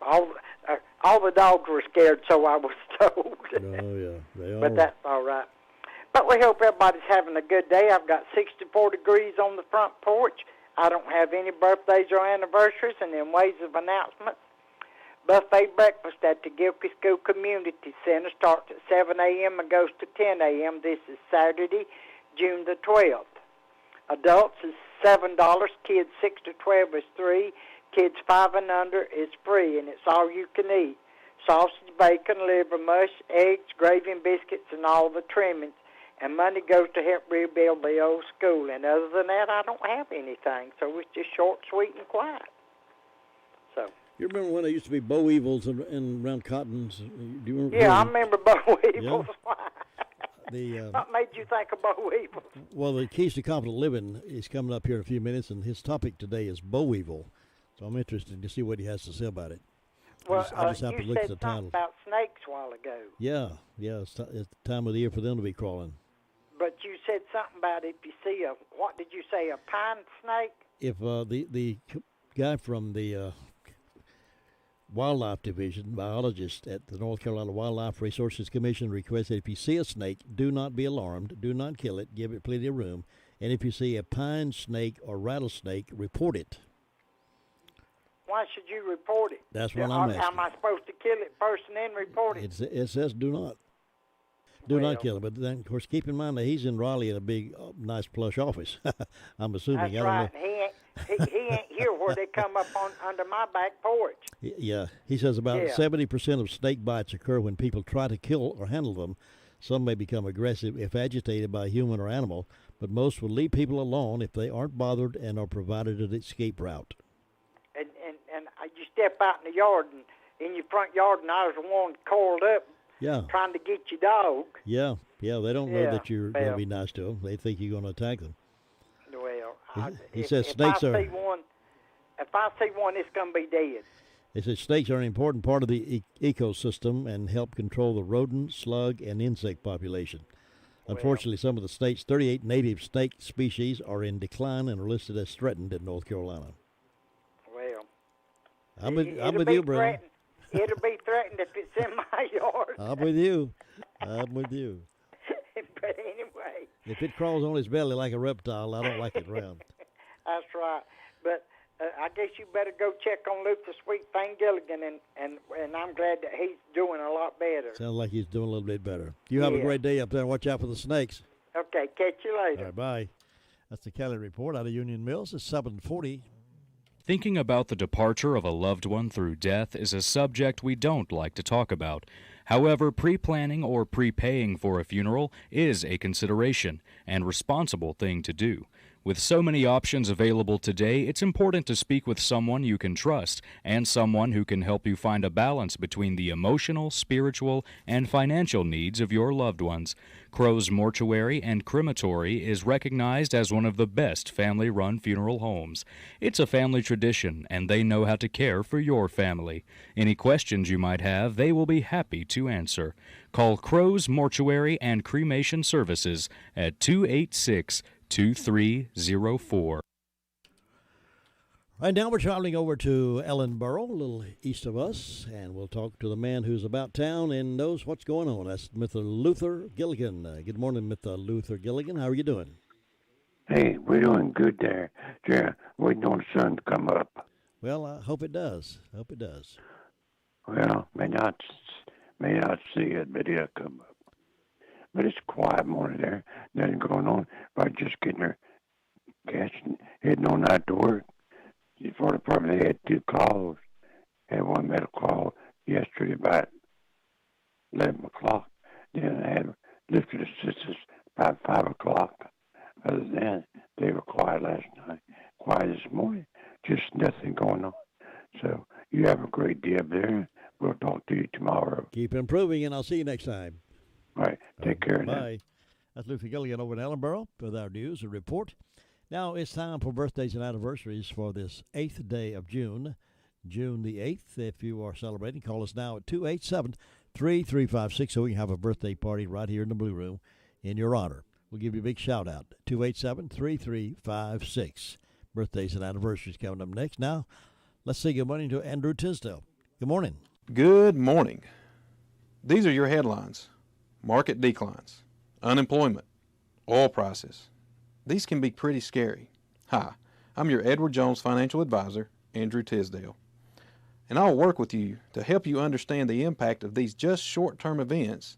All the dogs were scared, so I was told. Oh, yeah. They are. But that's all right. But we hope everybody's having a good day. I've got 64 degrees on the front porch. I don't have any birthdays or anniversaries, and in ways of announcements, buffet breakfast at the Gilkey School Community Center starts at 7 a.m. and goes to 10 a.m. This is Saturday, June the 12th. Adults is $7. Kids 6 to 12 is $3. Kids 5 and under is free, and it's all you can eat. Sausage, bacon, liver mush, eggs, gravy, and biscuits, and all the trimmings. And money goes to help rebuild the old school. And other than that, I don't have anything. So it's just short, sweet, and quiet. So. You remember when there used to be boll weevils and around cottons? Do you remember? Yeah, I remember boll weevils. Yeah. What made you think of boll weevils? Well, the Keys to Confident Living is coming up here in a few minutes, and his topic today is boll weevil. So I'm interested to see what he has to say about it. Well, I just have to look at the you said something about snakes a while ago. Yeah, it's the time of the year for them to be crawling. But you said something about if you see what did you say, a pine snake? If the guy from the Wildlife Division, biologist at the North Carolina Wildlife Resources Commission, requested if you see a snake, do not be alarmed, do not kill it, give it plenty of room, and if you see a pine snake or rattlesnake, report it. Why should you report it? That's what I'm asking. Am I supposed to kill it first and then report it? It says do not. Do not kill it. But then, of course, keep in mind that he's in Raleigh in a big, nice plush office. I'm assuming. That's right. He ain't here where they come up under my back porch. Yeah. He says about 70% of snake bites occur when people try to kill or handle them. Some may become aggressive if agitated by a human or animal, but most will leave people alone if they aren't bothered and are provided an escape route. And you step out in the yard, and in your front yard, and I was one coiled up trying to get your dog. Yeah, they don't know that you're going to be nice to them. They think you're going to attack them. Well, he says snakes are... If I see one, it's going to be dead. He says snakes are an important part of the ecosystem and help control the rodent, slug, and insect population. Unfortunately, some of the state's 38 native snake species are in decline and are listed as threatened in North Carolina. Well, I'm with you, brother. It'll be threatened if it's in my yard. I'm with you. I'm with you. But anyway. If it crawls on its belly like a reptile, I don't like it round. That's right. But I guess you better go check on Luke the Sweet Thing Gilligan, and I'm glad that he's doing a lot better. Sounds like he's doing a little bit better. You have a great day up there, and watch out for the snakes. Okay, catch you later. All right, bye. That's the Kelly Report out of Union Mills. It's 7:40. Thinking about the departure of a loved one through death is a subject we don't like to talk about. However, pre-planning or prepaying for a funeral is a consideration and responsible thing to do. With so many options available today, it's important to speak with someone you can trust and someone who can help you find a balance between the emotional, spiritual, and financial needs of your loved ones. Crow's Mortuary and Crematory is recognized as one of the best family-run funeral homes. It's a family tradition, and they know how to care for your family. Any questions you might have, they will be happy to answer. Call Crow's Mortuary and Cremation Services at 286-2304. Right now we're traveling over to Ellenboro, a little east of us, and we'll talk to the man who's about town and knows what's going on. That's Mr. Luther Gilligan. Good morning, Mr. Luther Gilligan. How are you doing? Hey, we're doing good there. Yeah, waiting on the sun to come up. Well, I hope it does. Hope it does. Well, may not see it, but it'll come up. But it's a quiet morning there. Nothing going on. But just getting her heading on out to work. The fire department, they had 2 calls. Had one medical call yesterday about 11 o'clock. Then I had lifted assistants about 5 o'clock. Other than that, they were quiet last night. Quiet this morning. Just nothing going on. So you have a great day up there. We'll talk to you tomorrow. Keep improving, and I'll see you next time. All right. Take care now. Bye. That's Luther Gilligan over in Ellenboro with our news and report. Now it's time for birthdays and anniversaries for this 8th day of June, June the 8th. If you are celebrating, call us now at 287-3356 so we can have a birthday party right here in the Blue Room in your honor. We'll give you a big shout-out, 287-3356. Birthdays and anniversaries coming up next. Now, let's say good morning to Andrew Tisdale. Good morning. Good morning. These are your headlines. Market declines, unemployment, oil prices. These can be pretty scary. Hi, I'm your Edward Jones financial advisor, Andrew Tisdale, and I'll work with you to help you understand the impact of these just short-term events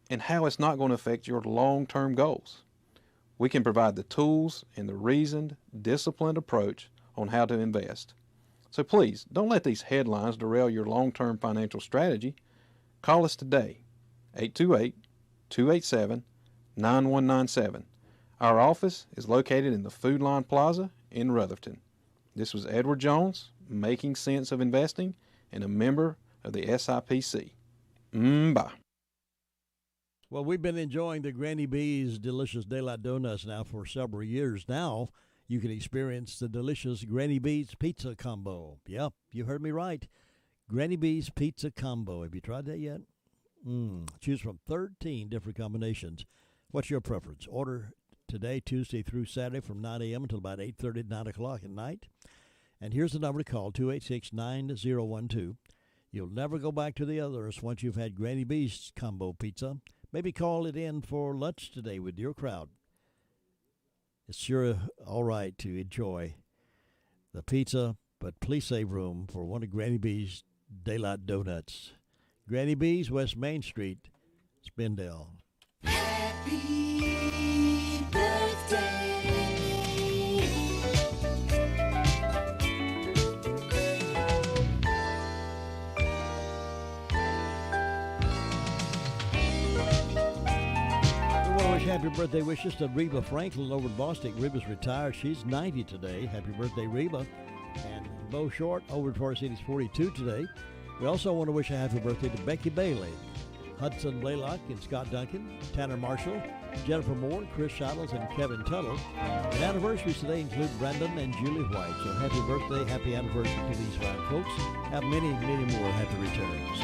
and how it's not going to affect your long-term goals. We can provide the tools and the reasoned, disciplined approach on how to invest. So please, don't let these headlines derail your long-term financial strategy. Call us today, 828-287-9197. Our office is located in the Food Line Plaza in Rutherford. This was Edward Jones, Making Sense of Investing, and a member of the SIPC. Bye. Well, we've been enjoying the Granny B's delicious daylight donuts now for several years. Now you can experience the delicious Granny B's pizza combo. Yep, you heard me right. Granny B's pizza combo. Have you tried that yet? Choose from 13 different combinations. What's your preference? Order today, Tuesday through Saturday from 9 a.m. until about 8:30, 9 o'clock at night. And here's the number to call, 286-9012. You'll never go back to the others once you've had Granny B's combo pizza. Maybe call it in for lunch today with your crowd. It's sure all right to enjoy the pizza, but please save room for one of Granny B's daylight donuts. Granny B's, West Main Street, Spindale. Happy birthday. We want to wish happy birthday wishes to Reba Franklin over in Boston. Reba's retired. She's 90 today. Happy birthday, Reba. And Bo Short over in Forest City is 42 today. We also want to wish a happy birthday to Becky Bailey, Hudson Blaylock and Scott Duncan, Tanner Marshall, Jennifer Moore, Chris Shadows, and Kevin Tuttle. And anniversaries today include Brandon and Julie White. So happy birthday, happy anniversary to these fine folks. Have many, many more happy returns.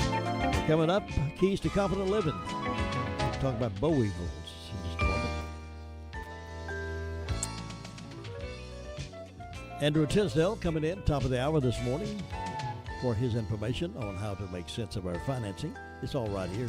Coming up, Keys to Confident Living. Talk talk about boll weevils in just a moment. Andrew Tisdale coming in, top of the hour this morning, for his information on how to make sense of our financing. It's all right here.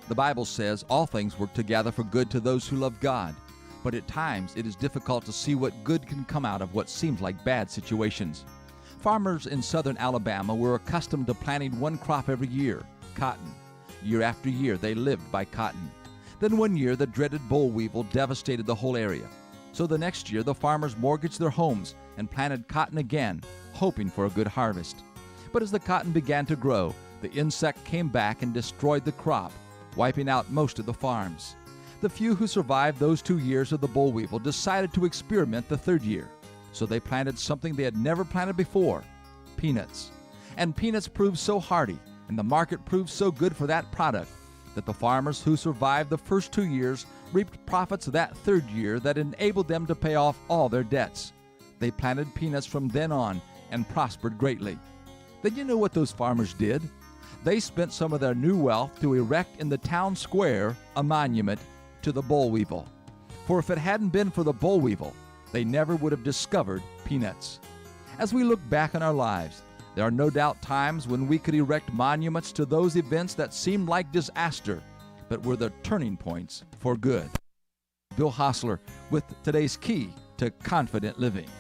The Bible says all things work together for good to those who love God, but at times it is difficult to see what good can come out of what seems like bad situations. Farmers in southern Alabama were accustomed to planting one crop every year, cotton. Year after year they lived by cotton. Then one year the dreaded boll weevil devastated the whole area. So the next year the farmers mortgaged their homes and planted cotton again, hoping for a good harvest. But as the cotton began to grow, the insect came back and destroyed the crop, wiping out most of the farms. The few who survived those 2 years of the boll weevil decided to experiment the third year. So they planted something they had never planted before, peanuts. And peanuts proved so hardy, and the market proved so good for that product, that the farmers who survived the first 2 years reaped profits that third year that enabled them to pay off all their debts. They planted peanuts from then on and prospered greatly. Then you know what those farmers did? They spent some of their new wealth to erect in the town square a monument to the boll weevil. For if it hadn't been for the boll weevil, they never would have discovered peanuts. As we look back on our lives, there are no doubt times when we could erect monuments to those events that seemed like disaster, but were the turning points for good. Bill Hostler with today's key to confident living.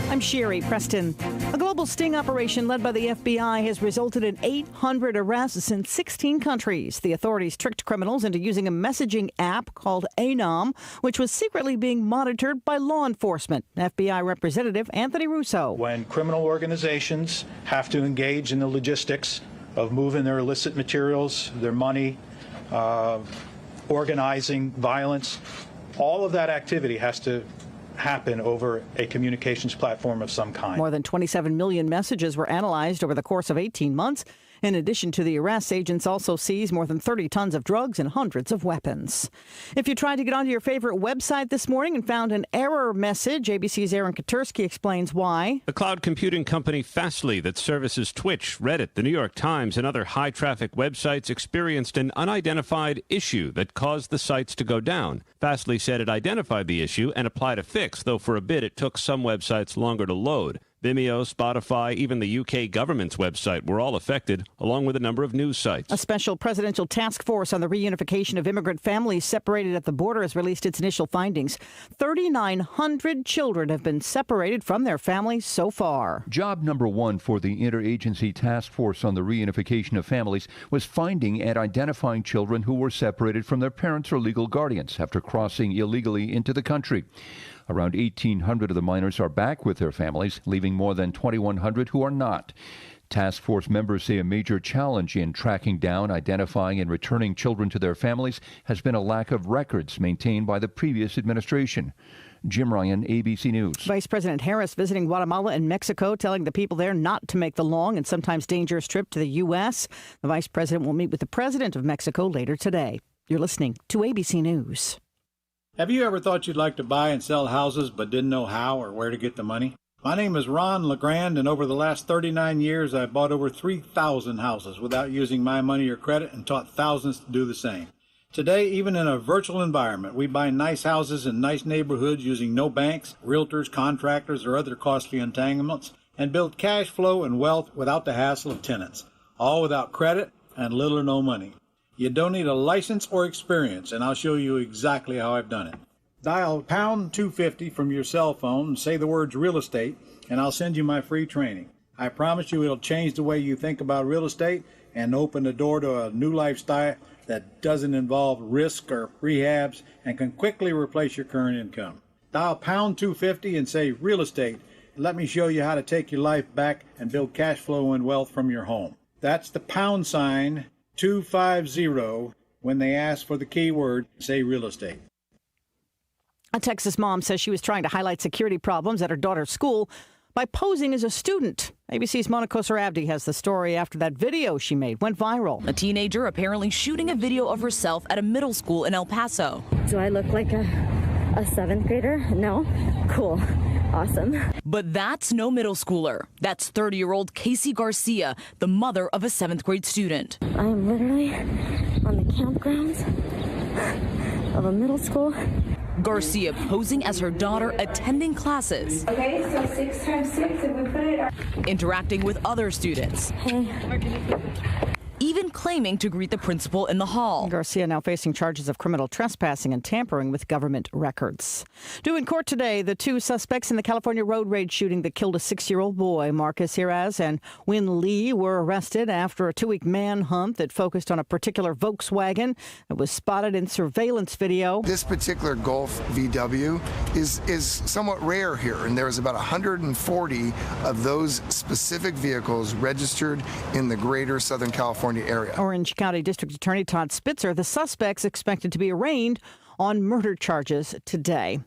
I'm Sherry Preston. A global sting operation led by the FBI has resulted in 800 arrests in 16 countries. The authorities tricked criminals into using a messaging app called Anom, which was secretly being monitored by law enforcement. FBI Representative Anthony Russo. When criminal organizations have to engage in the logistics of moving their illicit materials, their money, organizing violence, all of that activity has to happen over a communications platform of some kind. More than 27 million messages were analyzed over the course of 18 months. In addition to the arrests, agents also seized more than 30 tons of drugs and hundreds of weapons. If you tried to get onto your favorite website this morning and found an error message, ABC's Aaron Katursky explains why. The cloud computing company Fastly that services Twitch, Reddit, the New York Times, and other high-traffic websites experienced an unidentified issue that caused the sites to go down. Fastly said it identified the issue and applied a fix, though for a bit it took some websites longer to load. Vimeo, Spotify, even the UK government's website were all affected, along with a number of news sites. A special presidential task force on the reunification of immigrant families separated at the border has released its initial findings. 3,900 children have been separated from their families so far. Job number one for the Interagency Task Force on the Reunification of Families was finding and identifying children who were separated from their parents or legal guardians after crossing illegally into the country. Around 1,800 of the minors are back with their families, leaving more than 2,100 who are not. Task force members say a major challenge in tracking down, identifying, and returning children to their families has been a lack of records maintained by the previous administration. Jim Ryan, ABC News. Vice President Harris visiting Guatemala and Mexico, telling the people there not to make the long and sometimes dangerous trip to the U.S. The vice president will meet with the president of Mexico later today. You're listening to ABC News. Have you ever thought you'd like to buy and sell houses but didn't know how or where to get the money? My name is Ron LeGrand, and over the last 39 years, I've bought over 3,000 houses without using my money or credit and taught thousands to do the same. Today, even in a virtual environment, we buy nice houses in nice neighborhoods using no banks, realtors, contractors, or other costly entanglements, and build cash flow and wealth without the hassle of tenants, all without credit and little or no money. You don't need a license or experience, and I'll show you exactly how I've done it. Dial pound 250 from your cell phone and say the words real estate, and I'll send you my free training. I promise you it'll change the way you think about real estate and open the door to a new lifestyle that doesn't involve risk or rehabs and can quickly replace your current income. Dial pound 250 and say real estate. Let me show you how to take your life back and build cash flow and wealth from your home. That's the pound sign 250 when they ask for the keyword, say real estate. A Texas mom says she was trying to highlight security problems at her daughter's school by posing as a student. ABC's Mona Kosar-Abdi has the story after that video she made went viral. A teenager apparently shooting a video of herself at a middle school in El Paso. Do I look like a seventh grader? No? Cool. Awesome. But that's no middle schooler. That's 30-year-old Casey Garcia, the mother of a 7th grade student. I'm literally on the campgrounds of a middle school. Garcia posing as her daughter attending classes. Okay, so 6 times 6, if we put it... Interacting with other students. Hey. Even claiming to greet the principal in the hall. Garcia now facing charges of criminal trespassing and tampering with government records. Due in court today, the 2 suspects in the California road rage shooting that killed a 6-year-old boy, Marcus Hiraz and Win Lee, were arrested after a 2-week manhunt that focused on a particular Volkswagen that was spotted in surveillance video. This particular Golf VW is somewhat rare here, and there was about 140 of those specific vehicles registered in the greater Southern California area. Orange County District Attorney Todd Spitzer, the suspects expected to be arraigned on murder charges today.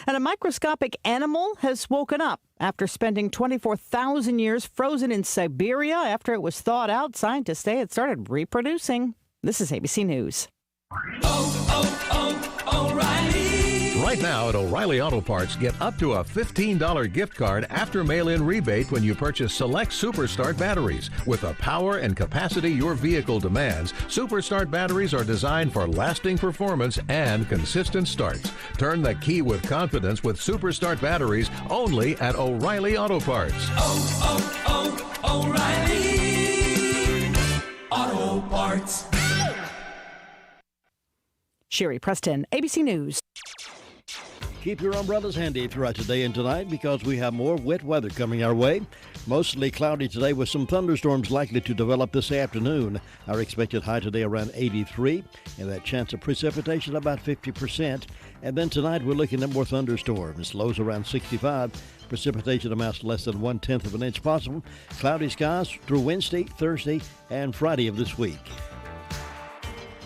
And a microscopic animal has woken up after spending 24,000 years frozen in Siberia. After it was thawed out, scientists say it started reproducing. This is ABC News. O'Reilly. Right now at O'Reilly Auto Parts, get up to a $15 gift card after mail-in rebate when you purchase select Superstart batteries. With the power and capacity your vehicle demands, Superstart batteries are designed for lasting performance and consistent starts. Turn the key with confidence with Superstart batteries only at O'Reilly Auto Parts. O'Reilly Auto Parts. Sherry Preston, ABC News. Keep your umbrellas handy throughout today and tonight because we have more wet weather coming our way. Mostly cloudy today with some thunderstorms likely to develop this afternoon. Our expected high today around 83 and that chance of precipitation about 50%. And then tonight we're looking at more thunderstorms. Lows around 65. Precipitation amounts to less than 1/10 of an inch possible. Cloudy skies through Wednesday, Thursday, and Friday of this week.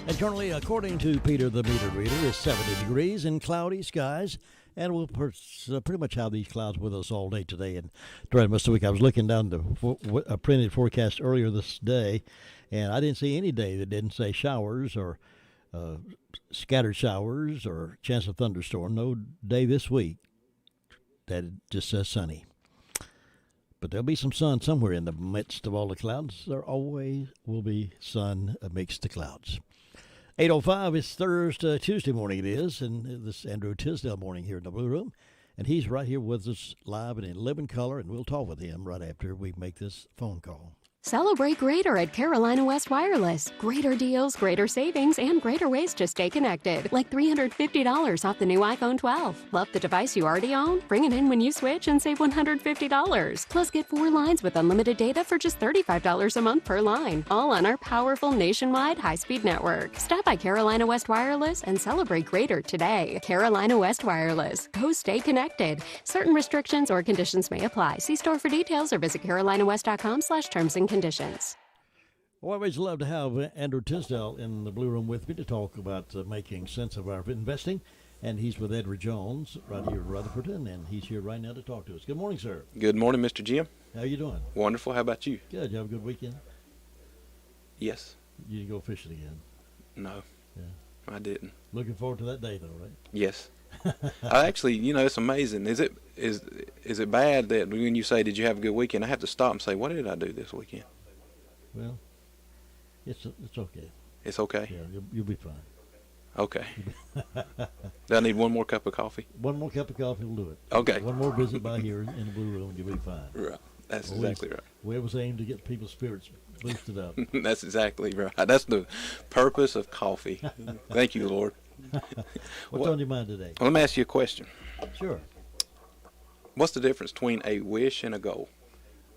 And currently, according to Peter the meter reader, it's 70 degrees and cloudy skies. And we'll pretty much have these clouds with us all day today and during most of the week. I was looking down the printed forecast earlier this day, and I didn't see any day that didn't say showers or scattered showers or chance of thunderstorm. No day this week that it just says sunny. But there'll be some sun somewhere in the midst of all the clouds. There always will be sun amidst the clouds. 8:05, it's Tuesday morning it is, and this is Andrew Tisdale morning here in the Blue Room. And he's right here with us live and in living color, and we'll talk with him right after we make this phone call. Celebrate greater at Carolina West Wireless. Greater deals, greater savings, and greater ways to stay connected. Like $350 off the new iPhone 12. Love the device you already own? Bring it in when you switch and save $150. Plus, get 4 lines with unlimited data for just $35 a month per line. All on our powerful nationwide high-speed network. Stop by Carolina West Wireless and celebrate greater today. Carolina West Wireless. Go stay connected. Certain restrictions or conditions may apply. See store for details or visit carolinawest.com/terms and conditions. Well, I always love to have Andrew Tisdale in the Blue Room with me to talk about making sense of our investing. And he's with Edward Jones right here in Rutherford, and he's here right now to talk to us. Good morning, sir. Good morning, Mr. Jim. How you doing? Wonderful. How about you? Good. You have a good weekend? Yes. You didn't go fishing again? No. Yeah. I didn't. Looking forward to that day, though, right? Yes. I actually, it's amazing. Is it bad that when you say, "Did you have a good weekend?" I have to stop and say, "What did I do this weekend?" Well, it's okay. It's okay. Yeah, you'll be fine. Okay. Do I need one more cup of coffee? One more cup of coffee will do it. Okay. One more visit by here in the Blue Room, you'll be fine. Right. That's exactly right. We always aim to get people's spirits boosted up. That's exactly right. That's the purpose of coffee. Thank you, Lord. What's on your mind today? Let me ask you a question. Sure. What's the difference between a wish and a goal?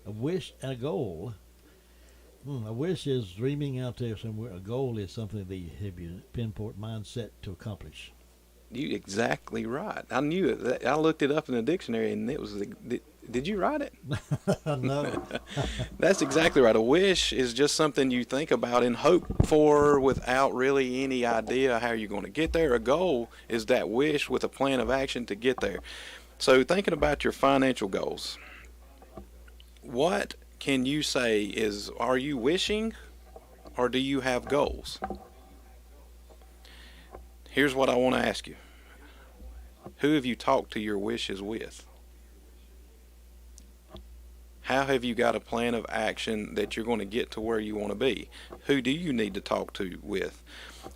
A wish and a goal? A wish is dreaming out there somewhere. A goal is something that you have your pinpoint mindset to accomplish. You exactly right. I knew it. I looked it up in the dictionary, and it was. Did you write it? No. That's exactly right. A wish is just something you think about and hope for without really any idea how you're going to get there. A goal is that wish with a plan of action to get there. So thinking about your financial goals, what can you say is, are you wishing or do you have goals? Here's what I want to ask you. Who have you talked to your wishes with? How have you got a plan of action that you're going to get to where you want to be? Who do you need to talk to with?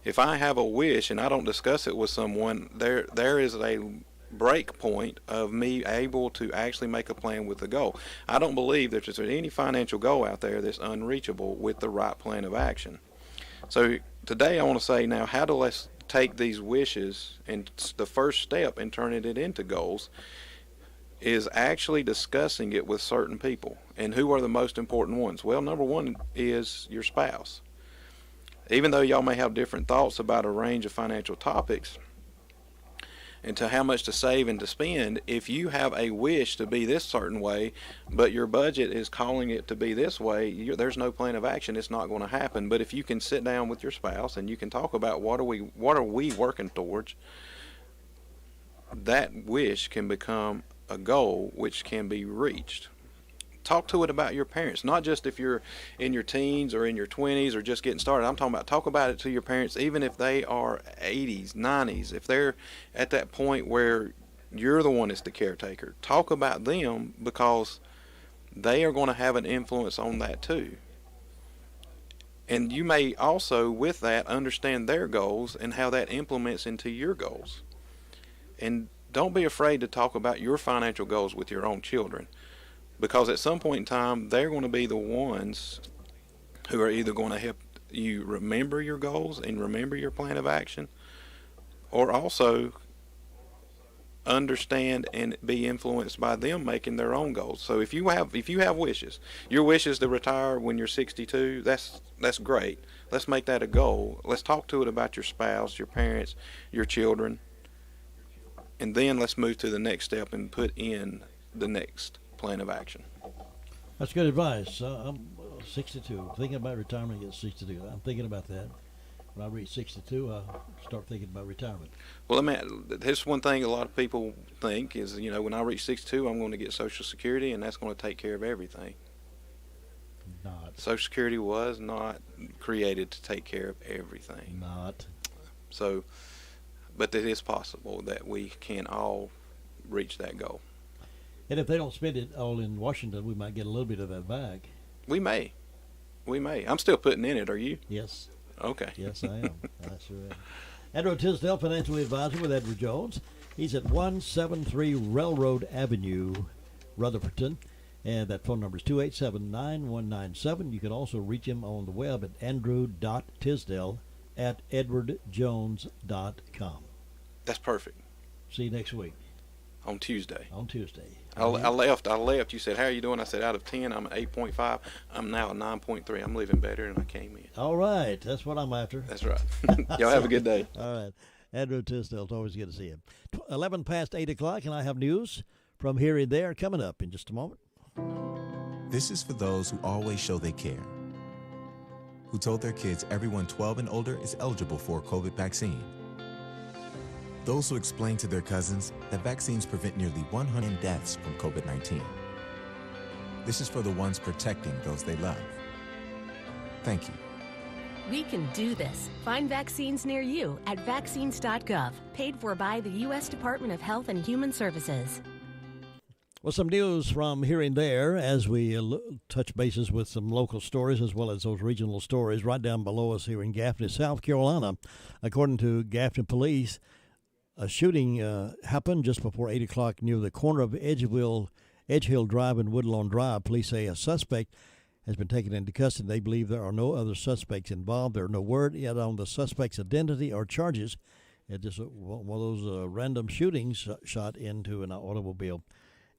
If I have a wish and I don't discuss it with someone, there is a break point of me able to actually make a plan with the goal. I don't believe that there's any financial goal out there that's unreachable with the right plan of action. So today I want to say now, how do let's take these wishes, and the first step in turning it into goals is actually discussing it with certain people. And who are the most important ones? Well, number one is your spouse. Even though y'all may have different thoughts about a range of financial topics and to how much to save and to spend, if you have a wish to be this certain way, but your budget is calling it to be this way, there's no plan of action. It's not going to happen. But if you can sit down with your spouse and you can talk about what are we working towards, that wish can become a goal which can be reached. Talk to it about your parents, not just if you're in your teens or in your 20s or just getting started. I'm talking about talk about it to your parents, even if they are 80s, 90s, if they're at that point where you're the one that's the caretaker. Talk about them because they are going to have an influence on that too. And you may also, with that, understand their goals and how that implements into your goals. And don't be afraid to talk about your financial goals with your own children, because at some point in time, they're going to be the ones who are either going to help you remember your goals and remember your plan of action, or also understand and be influenced by them making their own goals. So if you have wishes, your wish is to retire when you're 62, that's great. Let's make that a goal. Let's talk to it about your spouse, your parents, your children, and then let's move to the next step and put in the next plan of action. That's good advice. I'm 62, thinking about retirement at 62. I'm thinking about that. When I reach 62, I'll start thinking about retirement. Well, I mean, here's one thing a lot of people think is, when I reach 62, I'm going to get Social Security, and that's going to take care of everything. Not. Social Security was not created to take care of everything. Not. So, but it is possible that we can all reach that goal. And if they don't spend it all in Washington, we might get a little bit of that back. We may. I'm still putting in it. Are you? Yes. Okay. Yes, I am. I sure am. Andrew Tisdale, financial advisor with Edward Jones. He's at 173 Railroad Avenue, Rutherfordton. And that phone number is 287-9197. You can also reach him on the web at andrew.tisdale@edwardjones.com. That's perfect. See you next week. On Tuesday. I left. You said, how are you doing? I said, out of 10, I'm at 8.5. I'm now at 9.3. I'm living better than I came in. All right. That's what I'm after. That's right. Y'all have a good day. All right. Andrew Tisdale, it's always good to see him. 11 past 8 o'clock, and I have news from here and there coming up in just a moment. This is for those who always show they care, who told their kids everyone 12 and older is eligible for a COVID vaccine. Those who explain to their cousins that vaccines prevent nearly 100 deaths from COVID-19. This is for the ones protecting those they love. Thank you. We can do this. Find vaccines near you at vaccines.gov, paid for by the U.S. Department of Health and Human Services. Well, some news from here and there as we touch bases with some local stories as well as those regional stories right down below us here in Gaffney, South Carolina. According to Gaffney Police, a shooting happened just before 8 o'clock near the corner of Edge Hill Drive and Woodlawn Drive. Police say a suspect has been taken into custody. They believe there are no other suspects involved. There are no word yet on the suspect's identity or charges. It's just one of those random shootings shot into an automobile,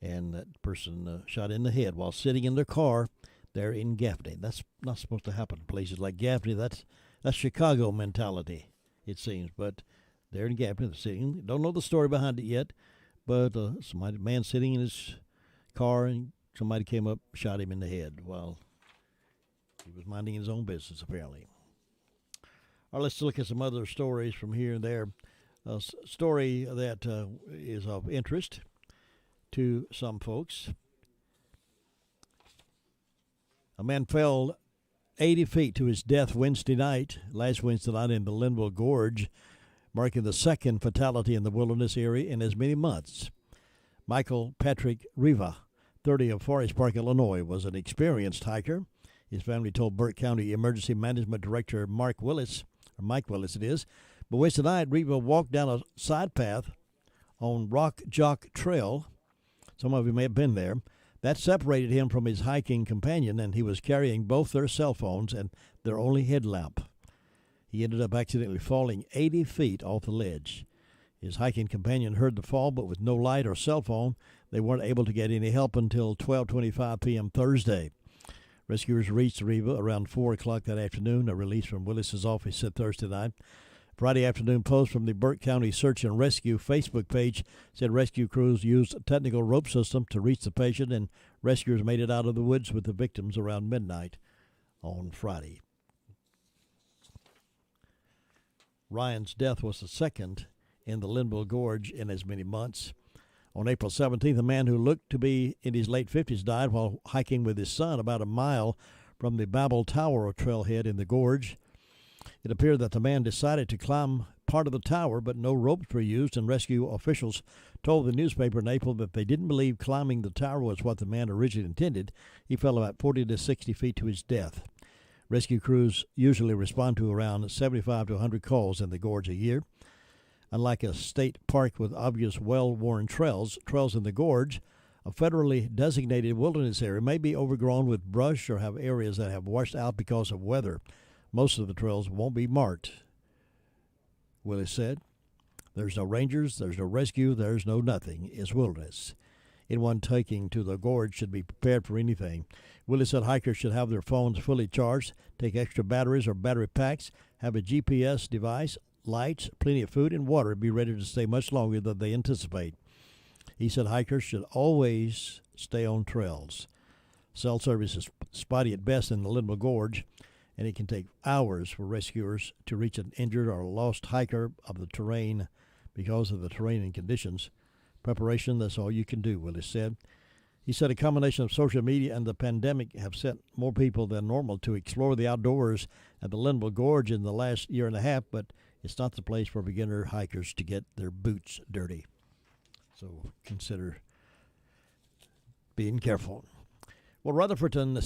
and that person shot in the head while sitting in their car there in Gaffney. That's not supposed to happen in places like Gaffney. That's Chicago mentality, it seems, but there in Gaffney, sitting. Don't know the story behind it yet, but man sitting in his car and somebody came up, shot him in the head while he was minding his own business, apparently. All right, let's look at some other stories from here and there. A story that is of interest to some folks. A man fell 80 feet to his death last Wednesday night in the Linville Gorge, marking the second fatality in the wilderness area in as many months. Michael Patrick Riva, 30 of Forest Park, Illinois, was an experienced hiker. His family told Burke County Emergency Management Director Mike Willis it is. But Wednesday night, Riva walked down a side path on Rock Jock Trail. Some of you may have been there. That separated him from his hiking companion, and he was carrying both their cell phones and their only headlamp. He ended up accidentally falling 80 feet off the ledge. His hiking companion heard the fall, but with no light or cell phone, they weren't able to get any help until 12:25 p.m. Thursday. Rescuers reached Riva around 4 o'clock that afternoon. A release from Willis's office said Thursday night. Friday afternoon post from the Burke County Search and Rescue Facebook page said rescue crews used a technical rope system to reach the patient, and rescuers made it out of the woods with the victims around midnight on Friday. Ryan's death was the second in the Linville Gorge in as many months. On April 17th, a man who looked to be in his late 50s died while hiking with his son about a mile from the Babel Tower trailhead in the gorge. It appeared that the man decided to climb part of the tower, but no ropes were used, and rescue officials told the newspaper in April that they didn't believe climbing the tower was what the man originally intended. He fell about 40 to 60 feet to his death. Rescue crews usually respond to around 75 to 100 calls in the gorge a year. Unlike a state park with obvious well-worn trails in the gorge, a federally designated wilderness area may be overgrown with brush or have areas that have washed out because of weather. Most of the trails won't be marked, Willis said. There's no rangers, there's no rescue, there's no nothing. It's wilderness. Anyone taking to the gorge should be prepared for anything. Willis said hikers should have their phones fully charged, take extra batteries or battery packs, have a GPS device, lights, plenty of food, and water, and be ready to stay much longer than they anticipate. He said hikers should always stay on trails. Cell service is spotty at best in the Linville Gorge, and it can take hours for rescuers to reach an injured or lost hiker of the terrain because of the terrain and conditions. Preparation, that's all you can do, Willis said. He said a combination of social media and the pandemic have sent more people than normal to explore the outdoors at the Linville Gorge in the last year and a half, but it's not the place for beginner hikers to get their boots dirty. So consider being careful. Well, Rutherfordton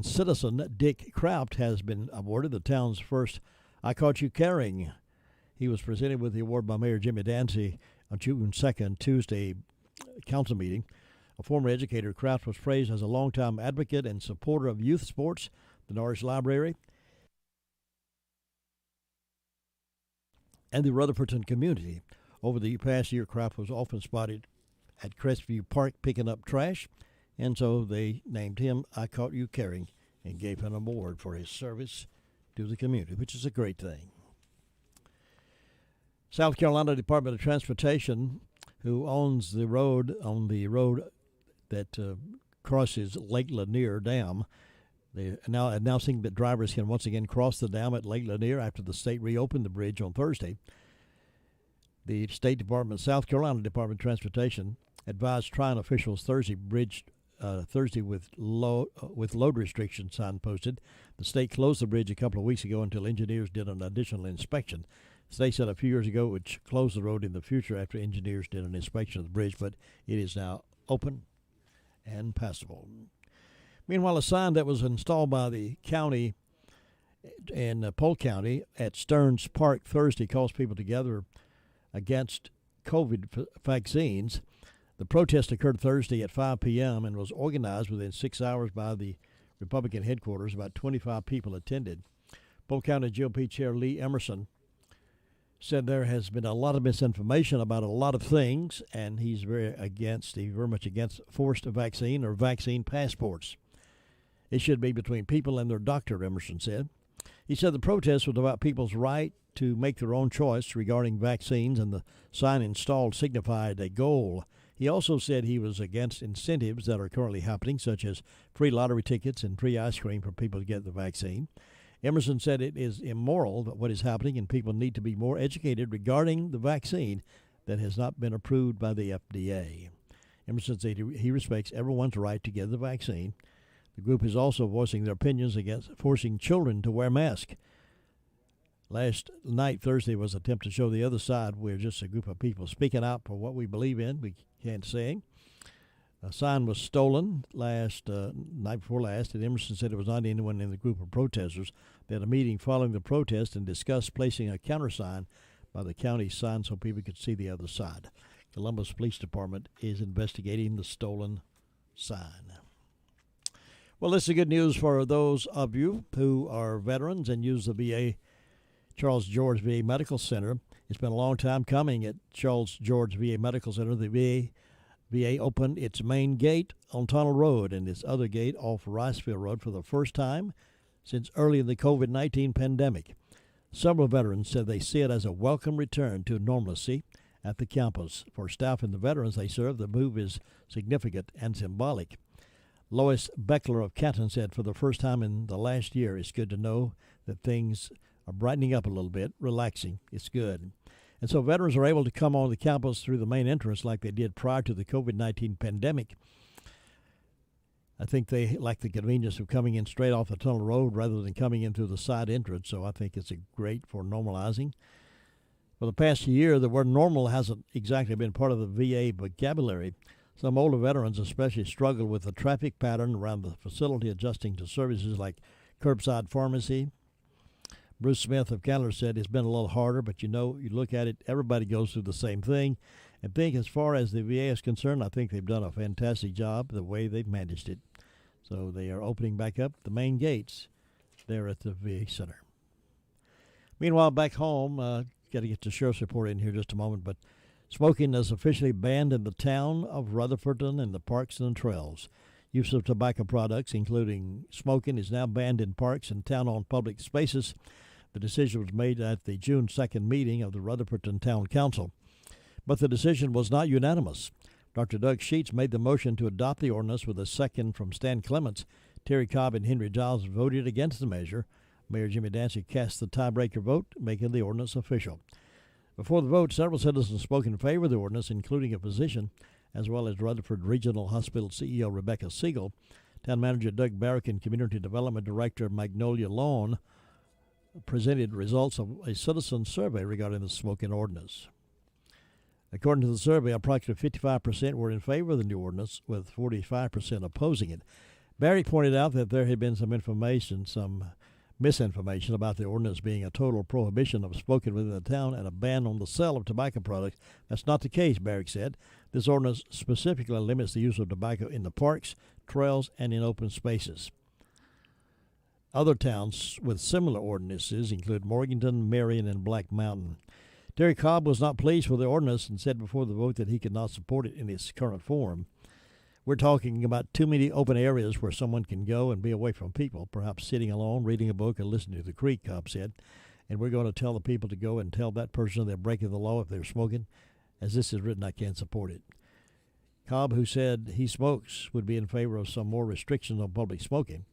citizen Dick Kraft has been awarded the town's first I Caught You Caring. He was presented with the award by Mayor Jimmy Dancy on June 2nd, Tuesday council meeting. A former educator, Kraft was praised as a longtime advocate and supporter of youth sports, the Norris Library, and the Rutherfordton community. Over the past year, Kraft was often spotted at Crestview Park picking up trash, and so they named him I Caught You Caring and gave him an award for his service to the community, which is a great thing. South Carolina Department of Transportation, who owns the road that crosses Lake Lanier Dam, they are now announcing that drivers can once again cross the dam at Lake Lanier after the state reopened the bridge on Thursday. The State Department, South Carolina Department of Transportation, advised trying officials Thursday with load restriction sign posted. The state closed the bridge a couple of weeks ago until engineers did an additional inspection. The state said a few years ago it would close the road in the future after engineers did an inspection of the bridge, but it is now open and passable. Meanwhile, a sign that was installed by the county in Polk County at Stearns Park Thursday calls people together against COVID vaccines. The protest occurred Thursday at 5 p.m. and was organized within 6 hours by the Republican headquarters. About 25 people attended. Polk County GOP Chair Lee Emerson said there has been a lot of misinformation about a lot of things, and he's very much against forced vaccine or vaccine passports. It should be between people and their doctor, Emerson said. He said the protest was about people's right to make their own choice regarding vaccines, and the sign installed signified a goal. He also said he was against incentives that are currently happening, such as free lottery tickets and free ice cream for people to get the vaccine. Emerson said it is immoral what is happening, and people need to be more educated regarding the vaccine that has not been approved by the FDA. Emerson said he respects everyone's right to get the vaccine. The group is also voicing their opinions against forcing children to wear masks. Last night, Thursday, was an attempt to show the other side we're just a group of people speaking out for what we believe in. We can't say. A sign was stolen night before last, and Emerson said it was not anyone in the group of protesters. They had a meeting following the protest and discussed placing a countersign by the county sign so people could see the other side. Columbus Police Department is investigating the stolen sign. Well, this is good news for those of you who are veterans and use the VA Charles George VA Medical Center. It's been a long time coming at Charles George VA Medical Center. The VA opened its main gate on Tunnel Road and its other gate off Ricefield Road for the first time since early in the COVID-19 pandemic. Several veterans said they see it as a welcome return to normalcy at the campus. For staff and the veterans they serve, the move is significant and symbolic. Lois Beckler of Canton said, for the first time in the last year, it's good to know that things are brightening up a little bit, relaxing. It's good. And so veterans are able to come on the campus through the main entrance like they did prior to the COVID-19 pandemic. I think they like the convenience of coming in straight off the tunnel road rather than coming in through the side entrance, so I think it's great for normalizing. For the past year, the word normal hasn't exactly been part of the VA vocabulary. Some older veterans especially struggle with the traffic pattern around the facility, adjusting to services like curbside pharmacy. Bruce Smith of Candler said it's been a little harder, but you look at it, everybody goes through the same thing. And think as far as the VA is concerned, I think they've done a fantastic job the way they've managed it. So they are opening back up the main gates there at the VA Center. Meanwhile, back home, got to get the sheriff's report in here in just a moment, but smoking is officially banned in the town of Rutherfordton and the parks and trails. Use of tobacco products, including smoking, is now banned in parks and town-owned public spaces. The decision was made at the June 2nd meeting of the Rutherfordton Town Council. But the decision was not unanimous. Dr. Doug Sheets made the motion to adopt the ordinance with a second from Stan Clements. Terry Cobb and Henry Giles voted against the measure. Mayor Jimmy Dancy cast the tiebreaker vote, making the ordinance official. Before the vote, several citizens spoke in favor of the ordinance, including a physician, as well as Rutherford Regional Hospital CEO Rebecca Siegel. Town Manager Doug Barrick and Community Development Director Magnolia Lawn presented results of a citizen survey regarding the smoking ordinance. According to the survey, approximately 55% were in favor of the new ordinance, with 45% opposing it. Barrick pointed out that there had been some misinformation about the ordinance being a total prohibition of smoking within the town and a ban on the sale of tobacco products. That's not the case, Barrick said. This ordinance specifically limits the use of tobacco in the parks, trails, and in open spaces. Other towns with similar ordinances include Morganton, Marion, and Black Mountain. Terry Cobb was not pleased with the ordinance and said before the vote that he could not support it in its current form. We're talking about too many open areas where someone can go and be away from people, perhaps sitting alone, reading a book, or listening to the creek, Cobb said. And we're going to tell the people to go and tell that person they're breaking the law if they're smoking. As this is written, I can't support it. Cobb, who said he smokes, would be in favor of some more restrictions on public smoking.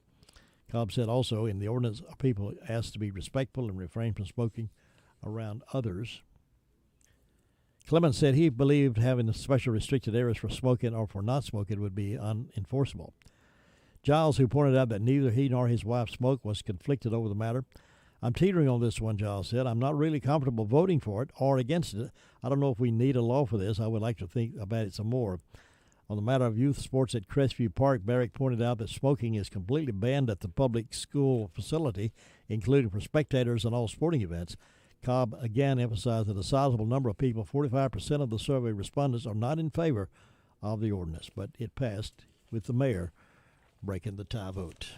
Cobb said also in the ordinance, people asked to be respectful and refrain from smoking around others. Clemens said he believed having special restricted areas for smoking or for not smoking would be unenforceable. Giles, who pointed out that neither he nor his wife smoked, was conflicted over the matter. I'm teetering on this one, Giles said. I'm not really comfortable voting for it or against it. I don't know if we need a law for this. I would like to think about it some more. On the matter of youth sports at Crestview Park, Barrick pointed out that smoking is completely banned at the public school facility, including for spectators and all sporting events. Cobb again emphasized that a sizable number of people, 45% of the survey respondents, are not in favor of the ordinance, but it passed with the mayor breaking the tie vote.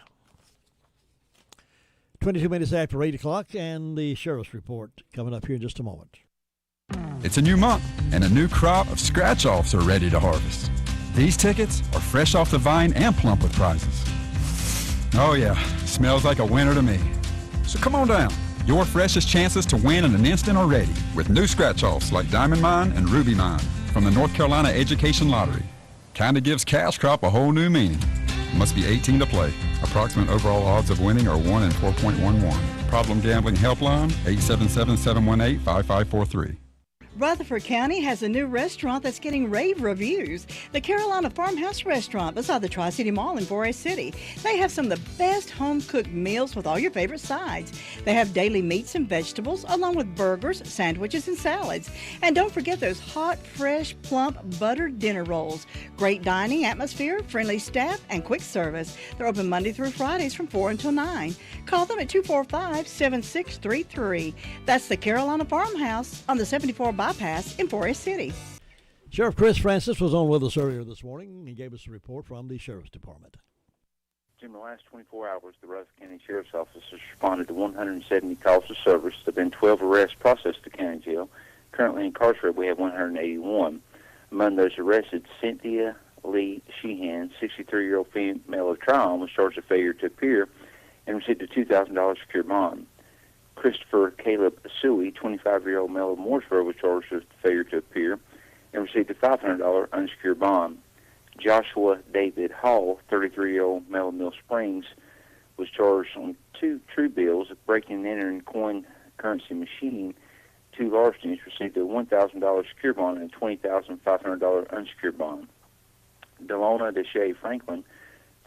22 minutes after 8 o'clock, and the sheriff's report coming up here in just a moment. It's a new month, and a new crop of scratch-offs are ready to harvest. These tickets are fresh off the vine and plump with prizes. Oh yeah, smells like a winner to me. So come on down. Your freshest chances to win in an instant are ready with new scratch-offs like Diamond Mine and Ruby Mine from the North Carolina Education Lottery. Kinda gives cash crop a whole new meaning. Must be 18 to play. Approximate overall odds of winning are 1 in 4.11. Problem Gambling Helpline, 877-718-5543. Rutherford County has a new restaurant that's getting rave reviews. The Carolina Farmhouse Restaurant beside the Tri-City Mall in Forest City. They have some of the best home-cooked meals with all your favorite sides. They have daily meats and vegetables along with burgers, sandwiches, and salads. And don't forget those hot, fresh, plump, buttered dinner rolls. Great dining atmosphere, friendly staff, and quick service. They're open Monday through Fridays from 4 until 9. Call them at 245-7633. That's the Carolina Farmhouse on the 74 bypass in Forest City. Sheriff Chris Francis was on with us earlier this morning. He gave us a report from the Sheriff's Department. In the last 24 hours, the Rutherford County Sheriff's Office has responded to 170 calls for service. There have been 12 arrests processed to county jail. Currently incarcerated, we have 181. Among those arrested, Cynthia Lee Sheehan, 63-year-old female of Tryon, was charged with failure to appear and received a $2,000 secure bond. Christopher Caleb Suey, 25-year-old male of Mooresboro, was charged with failure to appear and received a $500 unsecured bond. Joshua David Hall, 33-year-old male of Mill Springs, was charged on 2 true bills of breaking and entering coin currency machine. 2 larcenies, received a $1,000 secure bond and a $20,500 unsecured bond. Delona Deshae Franklin,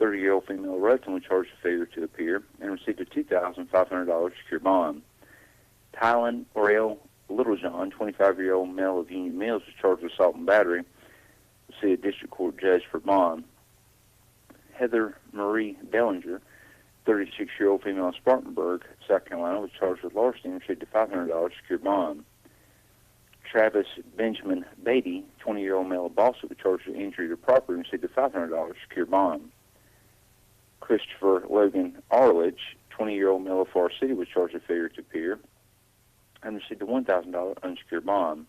30-year-old female of Rutherford, was charged with failure to appear and received a $2,500 secure bond. Tylen Orell Littlejohn, 25-year-old male of Union Mills, was charged with assault and battery. We'll see a district court judge for bond. Heather Marie Bellinger, 36-year-old female of Spartanburg, South Carolina, was charged with larceny and received a $500 secure bond. Travis Benjamin Beatty, 20-year-old male of Boston, was charged with injury to property and received a $500 secure bond. Christopher Logan Arledge, 20-year-old male of Forest City, was charged with failure to appear and received a $1,000 unsecured bond.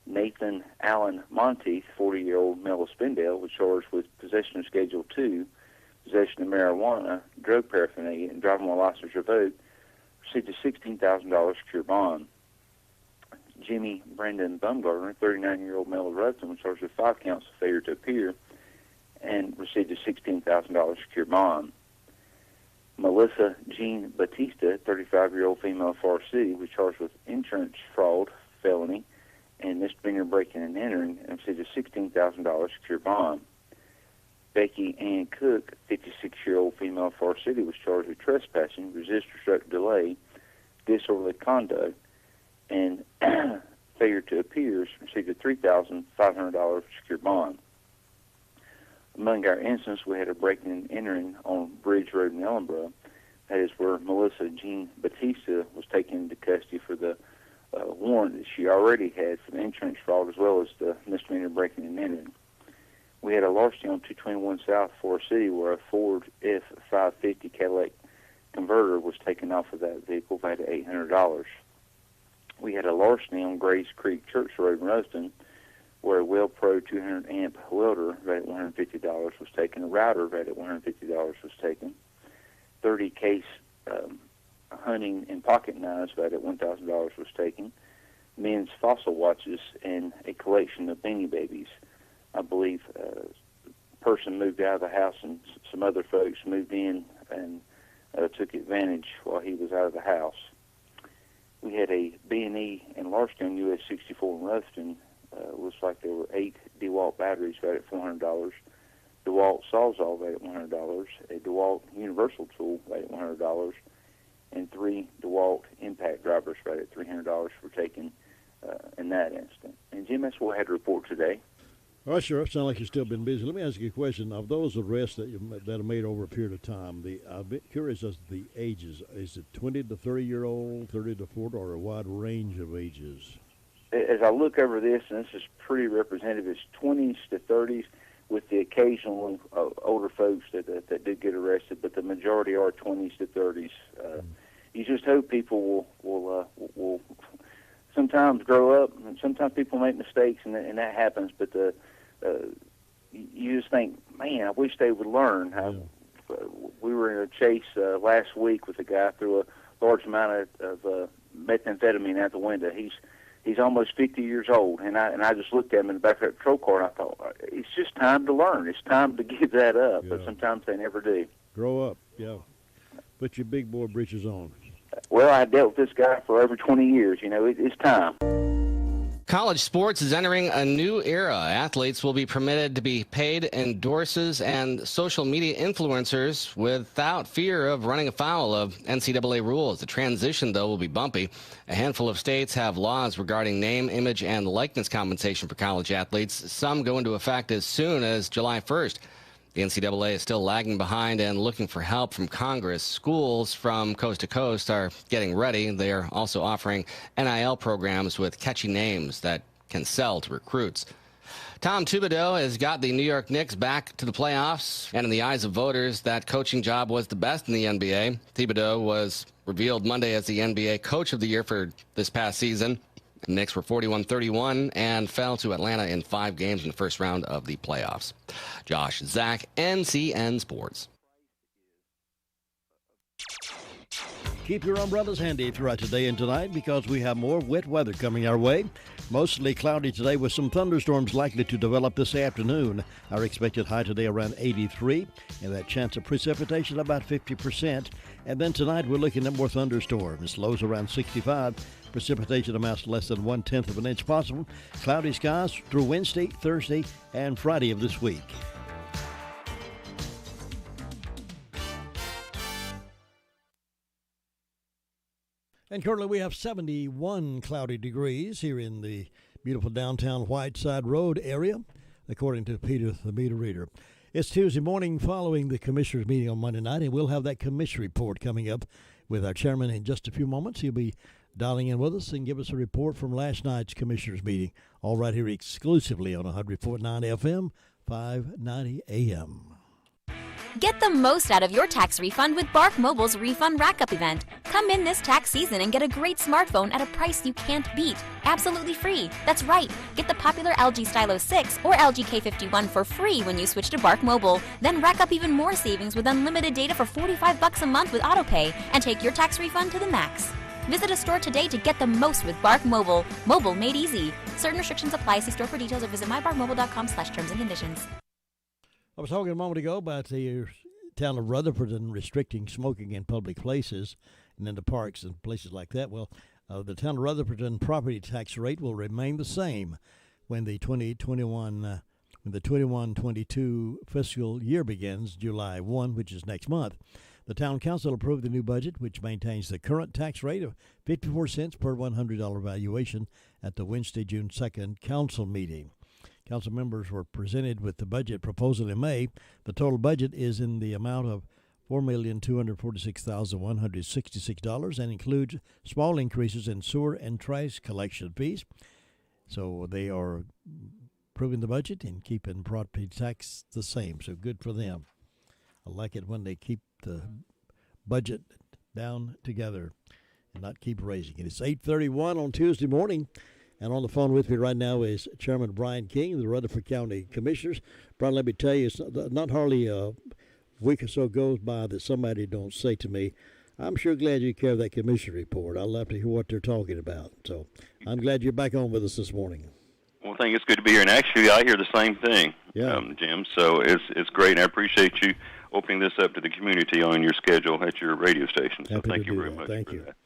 Nathan Allen Monteith, 40-year-old male of Spindale, was charged with possession of Schedule 2, possession of marijuana, drug paraphernalia, and driving while license revoked, received a $16,000 secured bond. Jimmy Brandon Bumgarner, 39-year-old male of Ruston, was charged with 5 counts of failure to appear and received a $16,000 secured bond. Melissa Jean Batista, 35-year-old female of Forest City, was charged with insurance fraud, felony, and misdemeanor breaking and entering, and received a $16,000 secured bond. Becky Ann Cook, 56-year-old female of Forest City, was charged with trespassing, resist, obstruct, delay, disorderly conduct, and failure to appear, received a $3,500 secured bond. Among our incidents, we had a breaking and entering on Bridge Road in Ellenborough. That is where Melissa Jean Batista was taken into custody for the warrant that she already had for the insurance fraud, as well as the misdemeanor breaking and entering. We had a larceny on 221 South Forest City, where a Ford F550 Cadillac converter was taken off of that vehicle, valued at $800. We had a larceny on Grays Creek Church Road in Ruston, where a WellPro 200 amp welder valued at $150 was taken. A router valued at $150 was taken. 30 case hunting and pocket knives valued at $1,000 was taken. Men's fossil watches and a collection of Beanie Babies. I believe a person moved out of the house and some other folks moved in and took advantage while he was out of the house. We had a B&E and larceny on US 64 in Ruston. Looks like there were 8 DeWalt batteries valued at $400, DeWalt Sawzall valued at $100, a DeWalt Universal Tool valued at $100, and 3 DeWalt impact drivers valued at $300 were taken in that instant. And Jim, that's what I had to report today. All right, Sheriff, sound like you've still been busy. Let me ask you a question. Of those arrests that are made over a period of time, I'm a bit curious as to the ages. Is it 20 to 30-year-old, 30 to 40, or a wide range of ages? As I look over this, and this is pretty representative, it's 20s to 30s with the occasional older folks that did get arrested, but the majority are 20s to 30s. You just hope people will sometimes grow up, and sometimes people make mistakes, and that happens, but you just think, man, I wish they would learn. We were in a chase last week with a guy threw a large amount of methamphetamine out the window. He's almost 50 years old, and I just looked at him in the back of that patrol car, and I thought, it's just time to learn. It's time to give that up, but sometimes they never do. Grow up, yeah. Put your big boy breeches on. Well, I dealt with this guy for over 20 years. You know, it's time. College sports is entering a new era. Athletes will be permitted to be paid endorsers and social media influencers without fear of running afoul of NCAA rules. The transition, though, will be bumpy. A handful of states have laws regarding name, image, and likeness compensation for college athletes. Some go into effect as soon as July 1st. The NCAA is still lagging behind and looking for help from Congress. Schools from coast to coast are getting ready. They are also offering NIL programs with catchy names that can sell to recruits. Tom Thibodeau has got the New York Knicks back to the playoffs, and in the eyes of voters, that coaching job was the best in the NBA. Thibodeau was revealed Monday as the NBA Coach of the Year for this past season. The Knicks were 41-31 and fell to Atlanta in 5 games in the first round of the playoffs. Josh Zach, NCN Sports. Keep your umbrellas handy throughout today and tonight because we have more wet weather coming our way. Mostly cloudy today with some thunderstorms likely to develop this afternoon. Our expected high today around 83 and that chance of precipitation about 50%. And then tonight we're looking at more thunderstorms. Lows around 65. Precipitation amounts to less than 1/10 of an inch possible. Cloudy skies through Wednesday, Thursday, and Friday of this week. And currently we have 71 cloudy degrees here in the beautiful downtown Whiteside Road area, according to Peter the meter reader. It's Tuesday morning following the commissioners' meeting on Monday night, and we'll have that commission report coming up with our chairman in just a few moments. He'll be dialing in with us and give us a report from last night's commissioners' meeting, all right here exclusively on 100.9 FM, 590 AM. Get the most out of your tax refund with Bark Mobile's Refund Rack-Up event. Come in this tax season and get a great smartphone at a price you can't beat. Absolutely free. That's right. Get the popular LG Stylo 6 or LG K51 for free when you switch to Bark Mobile. Then rack up even more savings with unlimited data for $45 a month with AutoPay and take your tax refund to the max. Visit a store today to get the most with Bark Mobile. Mobile made easy. Certain restrictions apply. See store for details or visit mybarkmobile.com/terms and conditions. I was talking a moment ago about the town of Rutherford and restricting smoking in public places and in the parks and places like that. Well, the town of Rutherford property tax rate will remain the same when the 21-22 fiscal year begins July 1, which is next month. The town council approved the new budget, which maintains the current tax rate of 54 cents per $100 valuation at the Wednesday, June 2nd council meeting. Council members were presented with the budget proposal in May. The total budget is in the amount of $4,246,166 and includes small increases in sewer and trash collection fees. So they are approving the budget and keeping property tax the same. So good for them. I like it when they keep the budget down together and not keep raising it. It's 8:31 on Tuesday morning. And on the phone with me right now is Chairman Brian King of the Rutherford County Commissioners. Brian, let me tell you, it's not hardly a week or so goes by that somebody don't say to me, I'm sure glad you carry that commission report. I love to hear what they're talking about. So I'm glad you're back on with us this morning. Well, I think it's good to be here. And actually, I hear the same thing, Jim. So it's great, and I appreciate you opening this up to the community on your schedule at your radio station. So thank you very much. Thank you. That.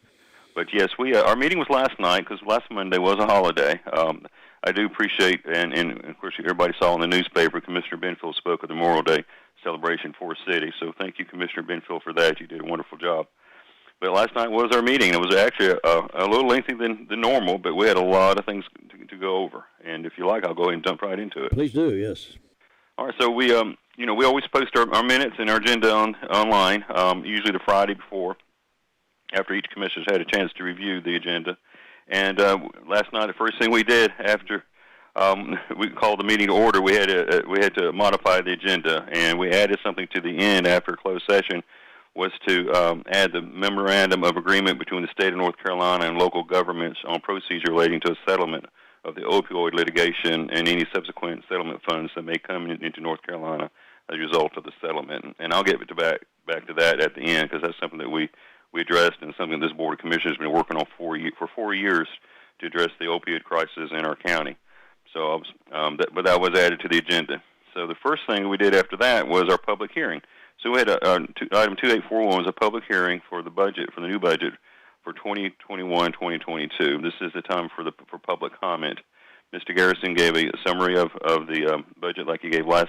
But yes, our meeting was last night because last Monday was a holiday. I do appreciate, and of course everybody saw in the newspaper, Commissioner Benfield spoke at the Memorial Day celebration for the city. So thank you, Commissioner Benfield, for that. You did a wonderful job. But last night was our meeting. It was actually a little lengthy than normal, but we had a lot of things to go over. And if you like, I'll go ahead and jump right into it. Please do, yes. All right, so we always post our minutes and our agenda online, usually the Friday before, after each commissioner's had a chance to review the agenda. And last night, the first thing we did after we called the meeting to order, we had to modify the agenda, and we added something to the end after closed session, was to add the memorandum of agreement between the state of North Carolina and local governments on procedure relating to a settlement of the opioid litigation and any subsequent settlement funds that may come into North Carolina as a result of the settlement. And I'll get back to that at the end, because that's something that we addressed and something this Board of Commissioners has been working on for 4 years to address the opioid crisis in our county. So, but that was added to the agenda. So the first thing we did after that was our public hearing. So we had item 2841 was a public hearing for the budget, for the new budget for 2021-2022. This is the time for public comment. Mr. Garrison gave a summary of the budget, like he gave of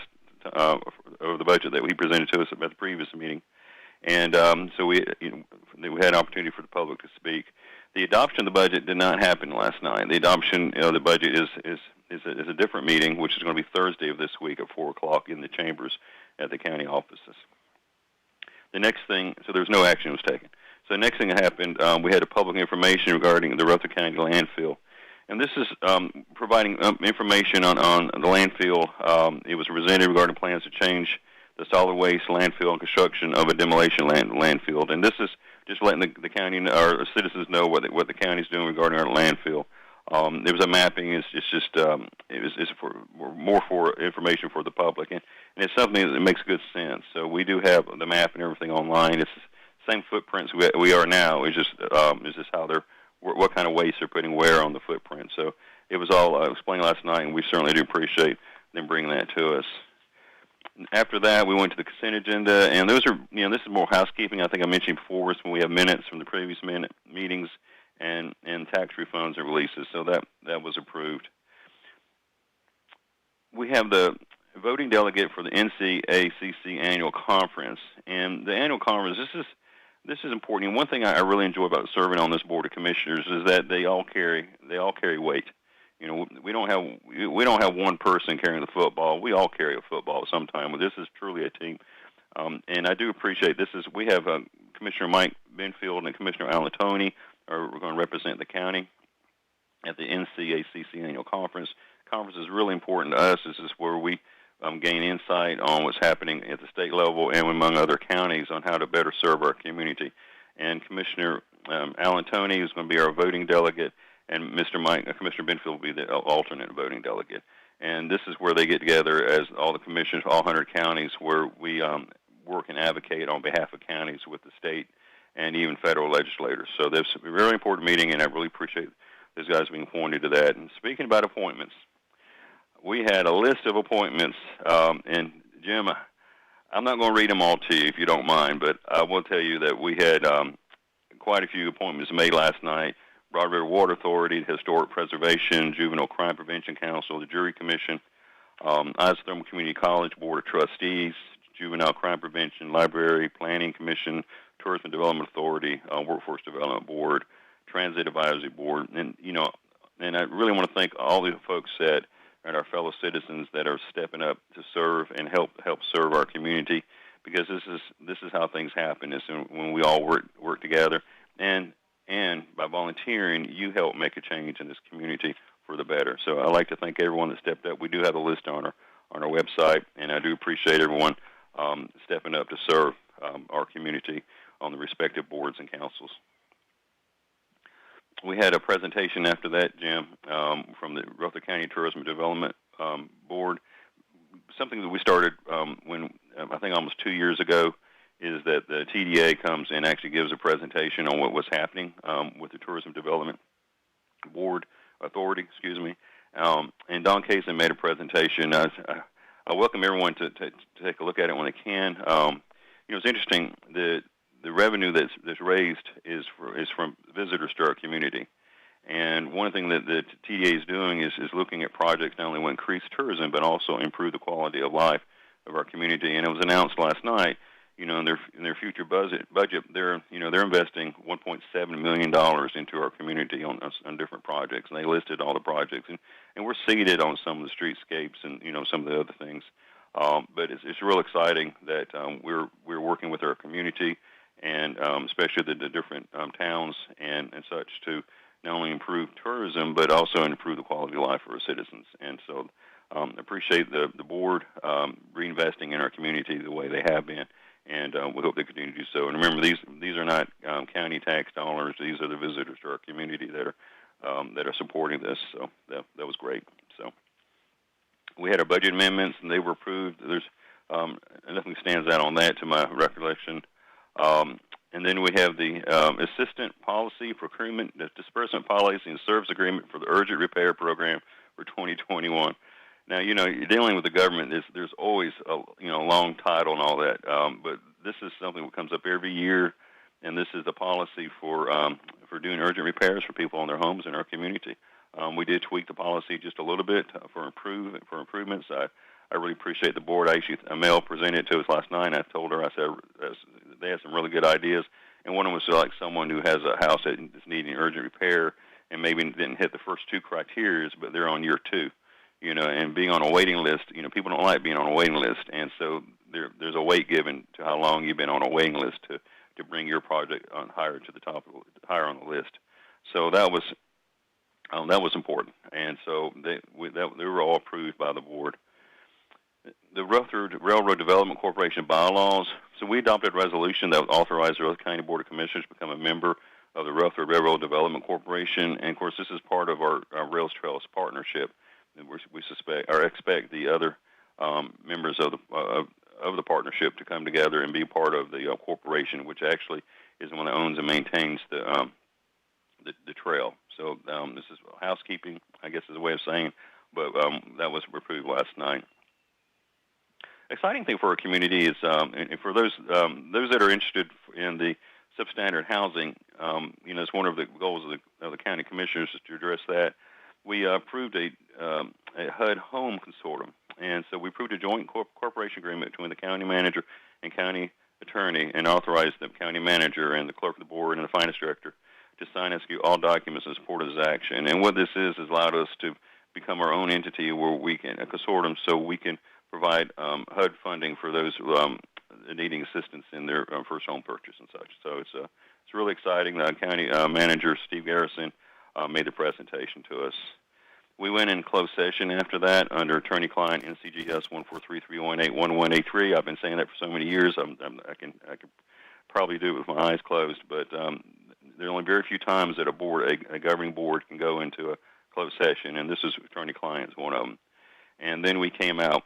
the budget that we presented to us at the previous meeting. And so we had an opportunity for the public to speak. The adoption of the budget did not happen last night. The adoption of the budget is a different meeting, which is going to be Thursday of this week at 4 o'clock in the chambers at the county offices. The next thing, so there's no action was taken. So the next thing that happened, we had a public information regarding the Rutherford County landfill. And this is providing information on the landfill. It was presented regarding plans to change the solid waste landfill and construction of a demolition landfill. And this is just letting the county, our citizens know what the county's doing regarding our landfill. There was a mapping. It's more for information for the public, and it's something that makes good sense. So we do have the map and everything online. It's the same footprints we are now. It's just how what kind of waste they're putting where on the footprint. So it was all explained last night, and we certainly do appreciate them bringing that to us. After that, we went to the consent agenda, and those are, this is more housekeeping. I think I mentioned before, it's when we have minutes from the previous meetings and tax refunds and releases. So that was approved. We have the voting delegate for the NCACC annual conference, and the annual conference. This is important. And one thing I really enjoy about serving on this board of commissioners is that they all carry weight. We don't have one person carrying the football. We all carry a football at some time. This is truly a team, and I do appreciate this. We have Commissioner Mike Benfield and Commissioner Alan Toney are going to represent the county at the NCACC annual conference. Conference is really important to us. This is where we gain insight on what's happening at the state level and among other counties on how to better serve our community. And Commissioner Alan Toney is going to be our voting delegate, and Commissioner Benfield will be the alternate voting delegate. And this is where they get together as all the commissioners, all 100 counties, where we work and advocate on behalf of counties with the state and even federal legislators. So this is a really important meeting, and I really appreciate those guys being appointed to that. And speaking about appointments, we had a list of appointments, and Jim, I'm not going to read them all to you if you don't mind, but I will tell you that we had quite a few appointments made last night. Broad River Water Authority, Historic Preservation, Juvenile Crime Prevention Council, the Jury Commission, Isothermal Community College Board of Trustees, Juvenile Crime Prevention, Library, Planning Commission, Tourism Development Authority, Workforce Development Board, Transit Advisory Board, and I really want to thank all the folks that and our fellow citizens that are stepping up to serve and help serve our community, because this is how things happen. Is when we all work together, and by volunteering, you help make a change in this community for the better. So I'd like to thank everyone that stepped up. We do have a list on our website, and I do appreciate everyone stepping up to serve our community on the respective boards and councils. We had a presentation after that, Jim, from the Rutherford County Tourism Development Board. Something that we started when I think almost 2 years ago is that the TDA comes and actually gives a presentation on what was happening with the Tourism Development Board Authority, and Don Kaysen made a presentation. I welcome everyone to take a look at it when they can. It's interesting that the revenue that's raised is from visitors to our community. And one thing that the TDA is doing is looking at projects not only will increase tourism, but also improve the quality of life of our community. And it was announced last night, in their future budget, they're investing $1.7 million into our community on different projects. And they listed all the projects. And we're seated on some of the streetscapes and, some of the other things. But it's real exciting that we're working with our community, and especially the different towns and such, to not only improve tourism but also improve the quality of life for our citizens. And so appreciate the board reinvesting in our community the way they have been, and we hope they continue to do so. And remember, these are not county tax dollars. These are the visitors to our community that are supporting this. So that was great. So we had our budget amendments, and they were approved. There's nothing stands out on that to my recollection. And then we have the Assistant Policy Procurement Disbursement Policy and Service Agreement for the Urgent Repair Program for 2021. Now, you're dealing with the government. There's always a long title and all that, but this is something that comes up every year, and this is the policy for doing urgent repairs for people on their homes in our community. We did tweak the policy just a little bit for improvements. I really appreciate the board. Mel presented it to us last night, and I told her, I said, they had some really good ideas. And one of them was like someone who has a house that is needing urgent repair and maybe didn't hit the first two criteria, but they're on year 2, and being on a waiting list, people don't like being on a waiting list. And so there's a weight given to how long you've been on a waiting list to bring your project on higher to the top, higher on the list. So that was important. And so they were all approved by the board. The Rutherford Railroad Development Corporation bylaws. So we adopted a resolution that authorized the Rutherford County Board of Commissioners to become a member of the Rutherford Railroad Development Corporation. And, of course, this is part of our Rails Trails partnership. And we expect the other members of the partnership to come together and be part of the corporation, which actually is the one that owns and maintains the trail. So this is housekeeping, I guess is a way of saying, but that was approved last night. Exciting thing for our community is, and for those that are interested in the substandard housing, it's one of the goals of the county commissioners is to address that. We approved a HUD home consortium, and so we approved a joint corporation agreement between the county manager and county attorney, and authorized the county manager and the clerk of the board and the finance director to sign and execute all documents in support of this action. And what this is allowed us to become our own entity where we can, a consortium, so we can provide HUD funding for those needing assistance in their first home purchase and such. So it's really exciting. The county manager, Steve Garrison, made the presentation to us. We went in closed session after that under attorney-client NCGS 143-318-1183. I've been saying that for so many years. I can probably do it with my eyes closed, but there are only very few times that a governing board can go into a closed session, and this is attorney-client is one of them. And then we came out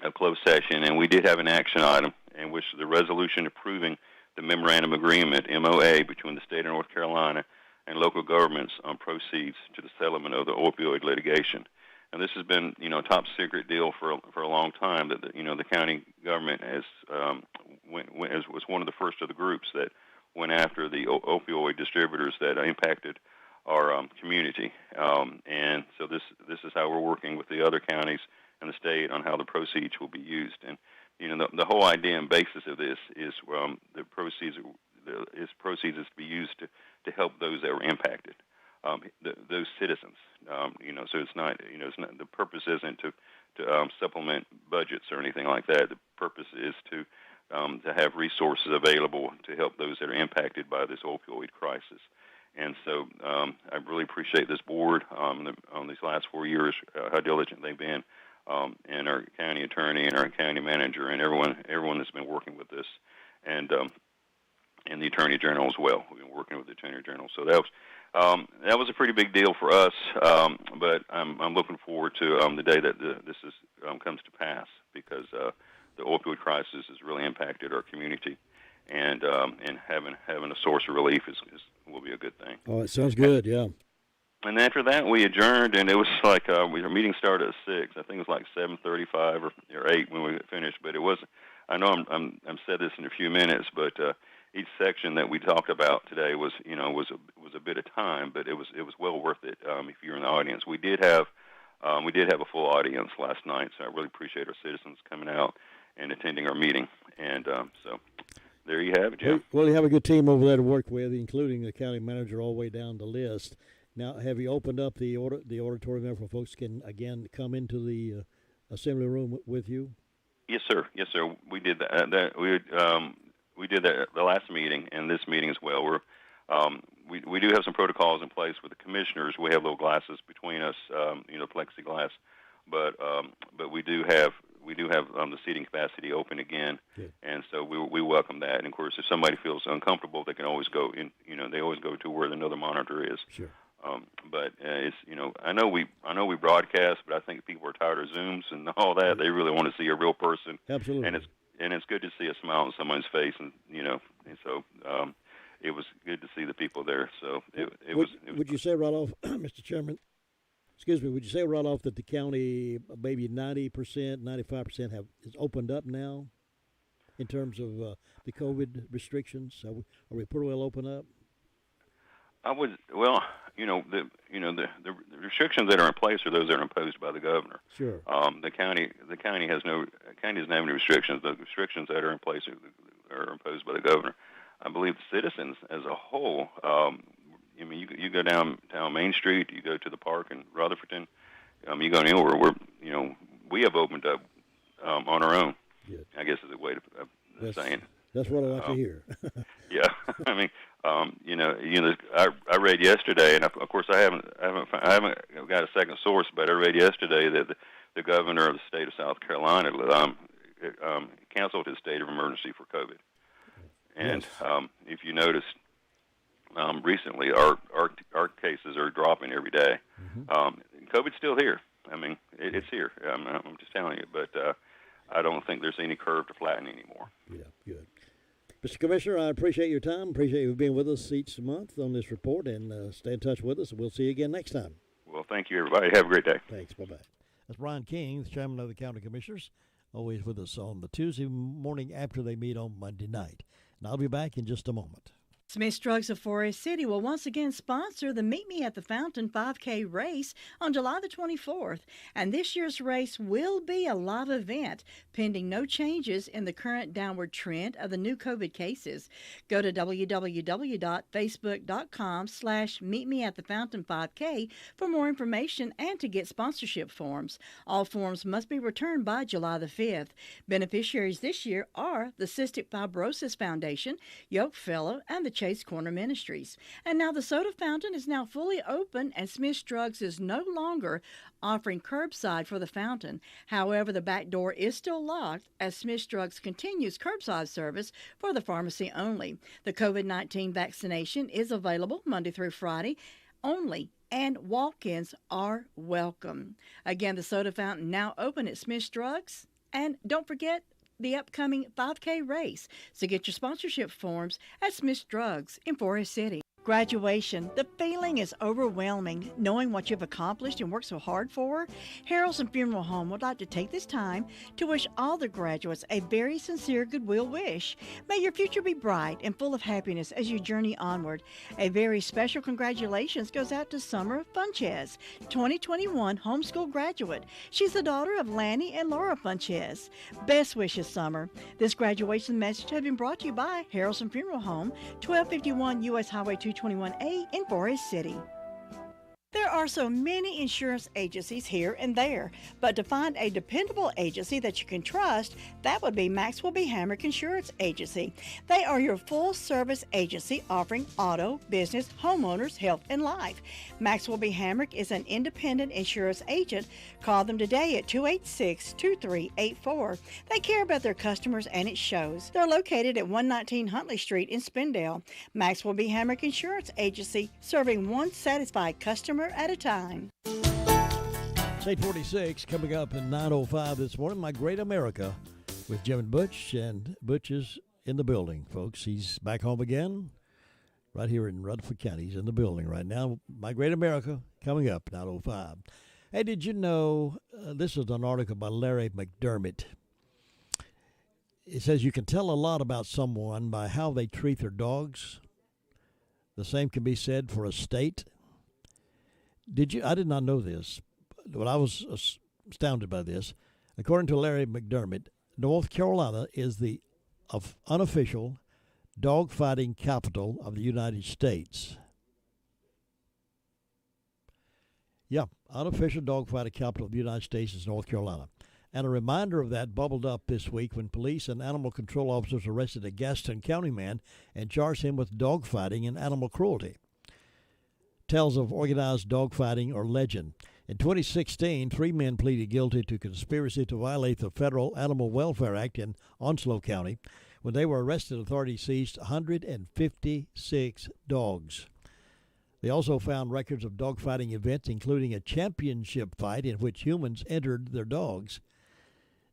of closed session, and we did have an action item in which the resolution approving the memorandum agreement, MOA, between the state of North Carolina and local governments on proceeds to the settlement of the opioid litigation. And this has been, a top secret deal for a long time. That the county government was one of the first of the groups that went after the opioid distributors that impacted our community. And so this is how we're working with the other counties and the state on how the proceeds will be used. And the whole idea and basis of this is the proceeds is to be used to help those that were impacted, those citizens. So it's not the purpose isn't to supplement budgets or anything like that. The purpose is to have resources available to help those that are impacted by this opioid crisis. And so I really appreciate this board on these last 4 years, how diligent they've been, and our county attorney and our county manager and everyone that's been working with this, and the attorney general as well. We've been working with the attorney general, so that was a pretty big deal for us. But I'm looking forward to the day that this comes to pass, because the opioid crisis has really impacted our community, and having a source of relief will be a good thing. Oh, it sounds good, yeah. And after that, we adjourned, and it was like our meeting started at 6. I think it was like 7:35 or 8 when we finished. But it was. I know I'm said this in a few minutes, but each section that we talked about today was a bit of time, but it was well worth it. If you're in the audience, we did have a full audience last night, so I really appreciate our citizens coming out and attending our meeting. And so there you have it, Jim. Well, you have a good team over there to work with, including the county manager all the way down the list. Now, have you opened up the auditorium there for folks can again come into the assembly room with you? Yes, sir. Yes, sir. We did that. We did that at the last meeting and this meeting as well. We do have some protocols in place with the commissioners. We have little glasses between us, plexiglass, but we do have the seating capacity open again. Good. And so we welcome that. And of course, if somebody feels uncomfortable, they can always go in. They always go to where another monitor is. Sure. But it's I know we broadcast, but I think people are tired of Zooms and all that. They really want to see a real person. Absolutely. And it's good to see a smile on someone's face, and so it was good to see the people there. So it was. Would you say right off, Mr. Chairman? Excuse me. Would you say right off that the county maybe 90%, 95% is opened up now, in terms of the COVID restrictions? Are we pretty well open up? I would. Well, the restrictions that are in place are those that are imposed by the governor. Sure. The county doesn't have any restrictions. The restrictions that are in place are imposed by the governor. I believe the citizens as a whole. You go down Main Street, you go to the park in Rutherfordton, you go anywhere. We have opened up on our own. Good. I guess is a way of saying. That's what I like to hear. Yeah, I read yesterday, and of course I haven't got a second source, but I read yesterday that the governor of the state of South Carolina canceled his state of emergency for COVID. And if you noticed, recently our cases are dropping every day. Mm-hmm. COVID's still here. It's here. I'm just telling you, but I don't think there's any curve to flatten anymore. Yeah, good. Mr. Commissioner, I appreciate your time. Appreciate you being with us each month on this report, and stay in touch with us. We'll see you again next time. Well, thank you, everybody. Have a great day. Thanks. Bye-bye. That's Brian King, the chairman of the County Commissioners, always with us on the Tuesday morning after they meet on Monday night. And I'll be back in just a moment. Smith's Drugs of Forest City will once again sponsor the Meet Me at the Fountain 5K race on July the 24th. And this year's race will be a live event, pending no changes in the current downward trend of the new COVID cases. Go to www.facebook.com/meetmeatthefountain5K for more information and to get sponsorship forms. All forms must be returned by July the 5th. Beneficiaries this year are the Cystic Fibrosis Foundation, Yoke Fellow, and the Chase Corner Ministries. And now the soda fountain is now fully open, and Smith's Drugs is no longer offering curbside for the fountain. However, the back door is still locked as Smith's Drugs continues curbside service for the pharmacy only. The COVID-19 vaccination is available Monday through Friday only, and walk-ins are welcome. Again, the soda fountain now open at Smith's Drugs. And don't forget the upcoming 5K race. So get your sponsorship forms at Smith's Drugs in Forest City. Graduation. The feeling is overwhelming, knowing what you've accomplished and worked so hard for. Harrelson Funeral Home would like to take this time to wish all the graduates a very sincere goodwill wish. May your future be bright and full of happiness as you journey onward. A very special congratulations goes out to Summer Funchez, 2021 homeschool graduate. She's the daughter of Lanny and Laura Funchez. Best wishes, Summer. This graduation message has been brought to you by Harrelson Funeral Home, 1251 U.S. Highway 221A in Forest City. There are so many insurance agencies here and there, but to find a dependable agency that you can trust, that would be Maxwell B. Hamrick Insurance Agency. They are your full-service agency offering auto, business, homeowners, health, and life. Maxwell B. Hamrick is an independent insurance agent. Call them today at 286-2384. They care about their customers, and it shows. They're located at 119 Huntley Street in Spindale. Maxwell B. Hamrick Insurance Agency, serving one satisfied customer at a time. It's 8:46 coming up in 9:05 this morning. My Great America with Jim and Butch is in the building, folks. He's back home again, right here in Rutherford County. He's in the building right now. My Great America coming up 9:05. Hey, did you know this is an article by Larry McDermott? It says you can tell a lot about someone by how they treat their dogs. The same can be said for a state. I did not know this, but I was astounded by this. According to Larry McDermott, North Carolina is the unofficial dog-fighting capital of the United States. Yeah, unofficial dog-fighting capital of the United States is North Carolina. And a reminder of that bubbled up this week when police and animal control officers arrested a Gaston County man and charged him with dogfighting and animal cruelty. Tales of organized dogfighting are legend. In 2016, 3 men pleaded guilty to conspiracy to violate the Federal Animal Welfare Act in Onslow County. When they were arrested, authorities seized 156 dogs. They also found records of dogfighting events, including a championship fight in which humans entered their dogs.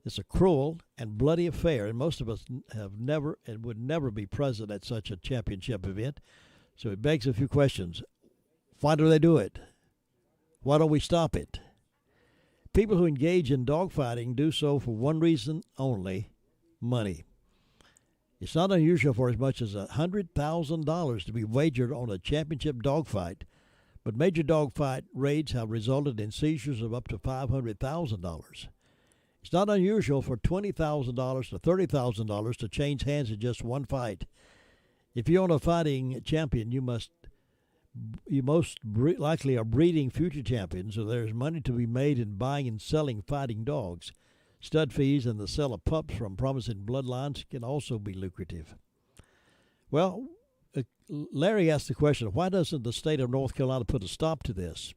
It's a cruel and bloody affair, and most of us have never and would never be present at such a championship event. So it begs a few questions. Why do they do it? Why don't we stop it? People who engage in dogfighting do so for one reason only: money. It's not unusual for as much as $100,000 to be wagered on a championship dogfight, but major dogfight raids have resulted in seizures of up to $500,000. It's not unusual for $20,000 to $30,000 to change hands in just one fight. If you own a fighting champion, you most likely are breeding future champions, so there's money to be made in buying and selling fighting dogs. Stud fees and the sale of pups from promising bloodlines can also be lucrative. Well, Larry asked the question, why doesn't the state of North Carolina put a stop to this?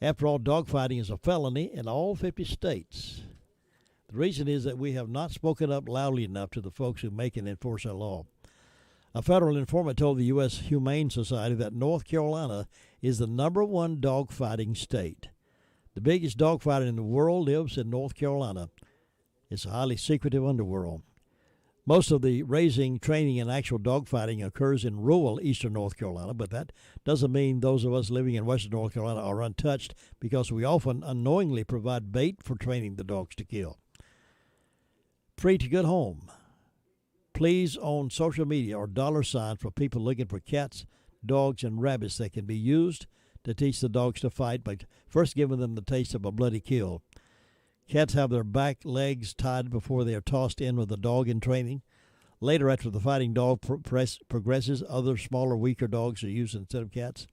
After all, dogfighting is a felony in all 50 states. The reason is that we have not spoken up loudly enough to the folks who make and enforce our law. A federal informant told the U.S. Humane Society that North Carolina is the #1 dogfighting state. The biggest dogfighter in the world lives in North Carolina. It's a highly secretive underworld. Most of the raising, training, and actual dogfighting occurs in rural eastern North Carolina, but that doesn't mean those of us living in western North Carolina are untouched, because we often unknowingly provide bait for training the dogs to kill. Free to good home. Please own social media or $ for people looking for cats, dogs, and rabbits that can be used to teach the dogs to fight by first giving them the taste of a bloody kill. Cats have their back legs tied before they are tossed in with a dog in training. Later, after the fighting dog progresses, other smaller, weaker dogs are used instead of cats.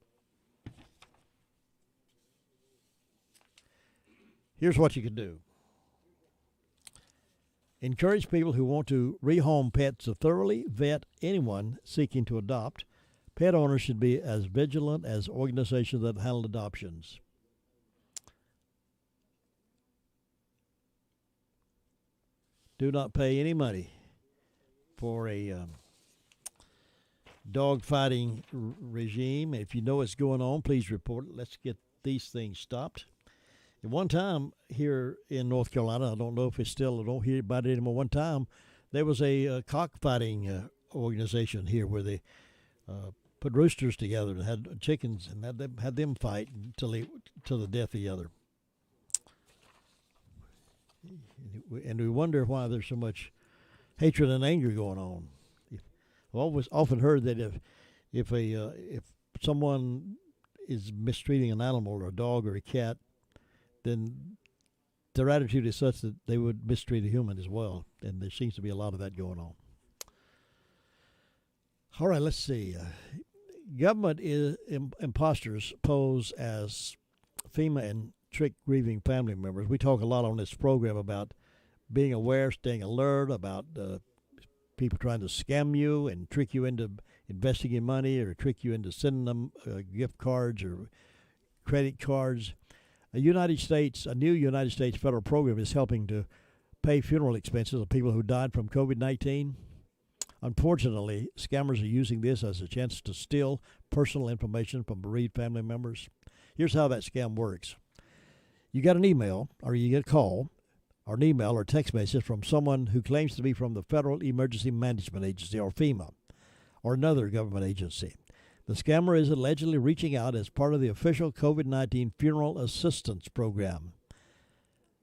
Here's what you can do. encourage people who want to rehome pets to thoroughly vet anyone seeking to adopt. Pet owners should be as vigilant as organizations that handle adoptions. Do not pay any money for a dog fighting regime. If you know what's going on, please report it. Let's get these things stopped. At one time here in North Carolina, I don't know if it's still, I don't hear about it anymore. One time there was a cockfighting organization here where they put roosters together and had chickens and had them fight till the death of the other. And we wonder why there's so much hatred and anger going on. I've often heard that if someone is mistreating an animal or a dog or a cat, then their attitude is such that they would mistreat a human as well, and there seems to be a lot of that going on. All right, let's see. Government imposters pose as FEMA and trick grieving family members. We talk a lot on this program about being aware, staying alert, about people trying to scam you and trick you into investing in money or trick you into sending them gift cards or credit cards. A new United States federal program is helping to pay funeral expenses of people who died from COVID-19. Unfortunately, scammers are using this as a chance to steal personal information from bereaved family members. Here's how that scam works. You get an email or you get a call or an email or text message from someone who claims to be from the Federal Emergency Management Agency, or FEMA, or another government agency. The scammer is allegedly reaching out as part of the official COVID-19 funeral assistance program.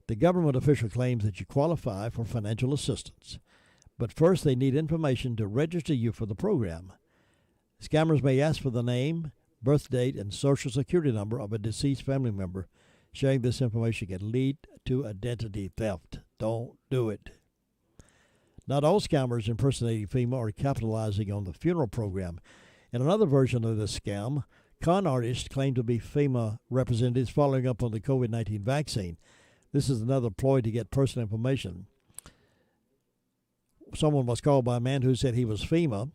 The government official claims that you qualify for financial assistance, but first they need information to register you for the program. Scammers may ask for the name, birth date, and social security number of a deceased family member. Sharing this information can lead to identity theft. Don't do it. Not all scammers impersonating FEMA are capitalizing on the funeral program. In another version of this scam, con artists claim to be FEMA representatives following up on the COVID-19 vaccine. This is another ploy to get personal information. Someone was called by a man who said he was FEMA,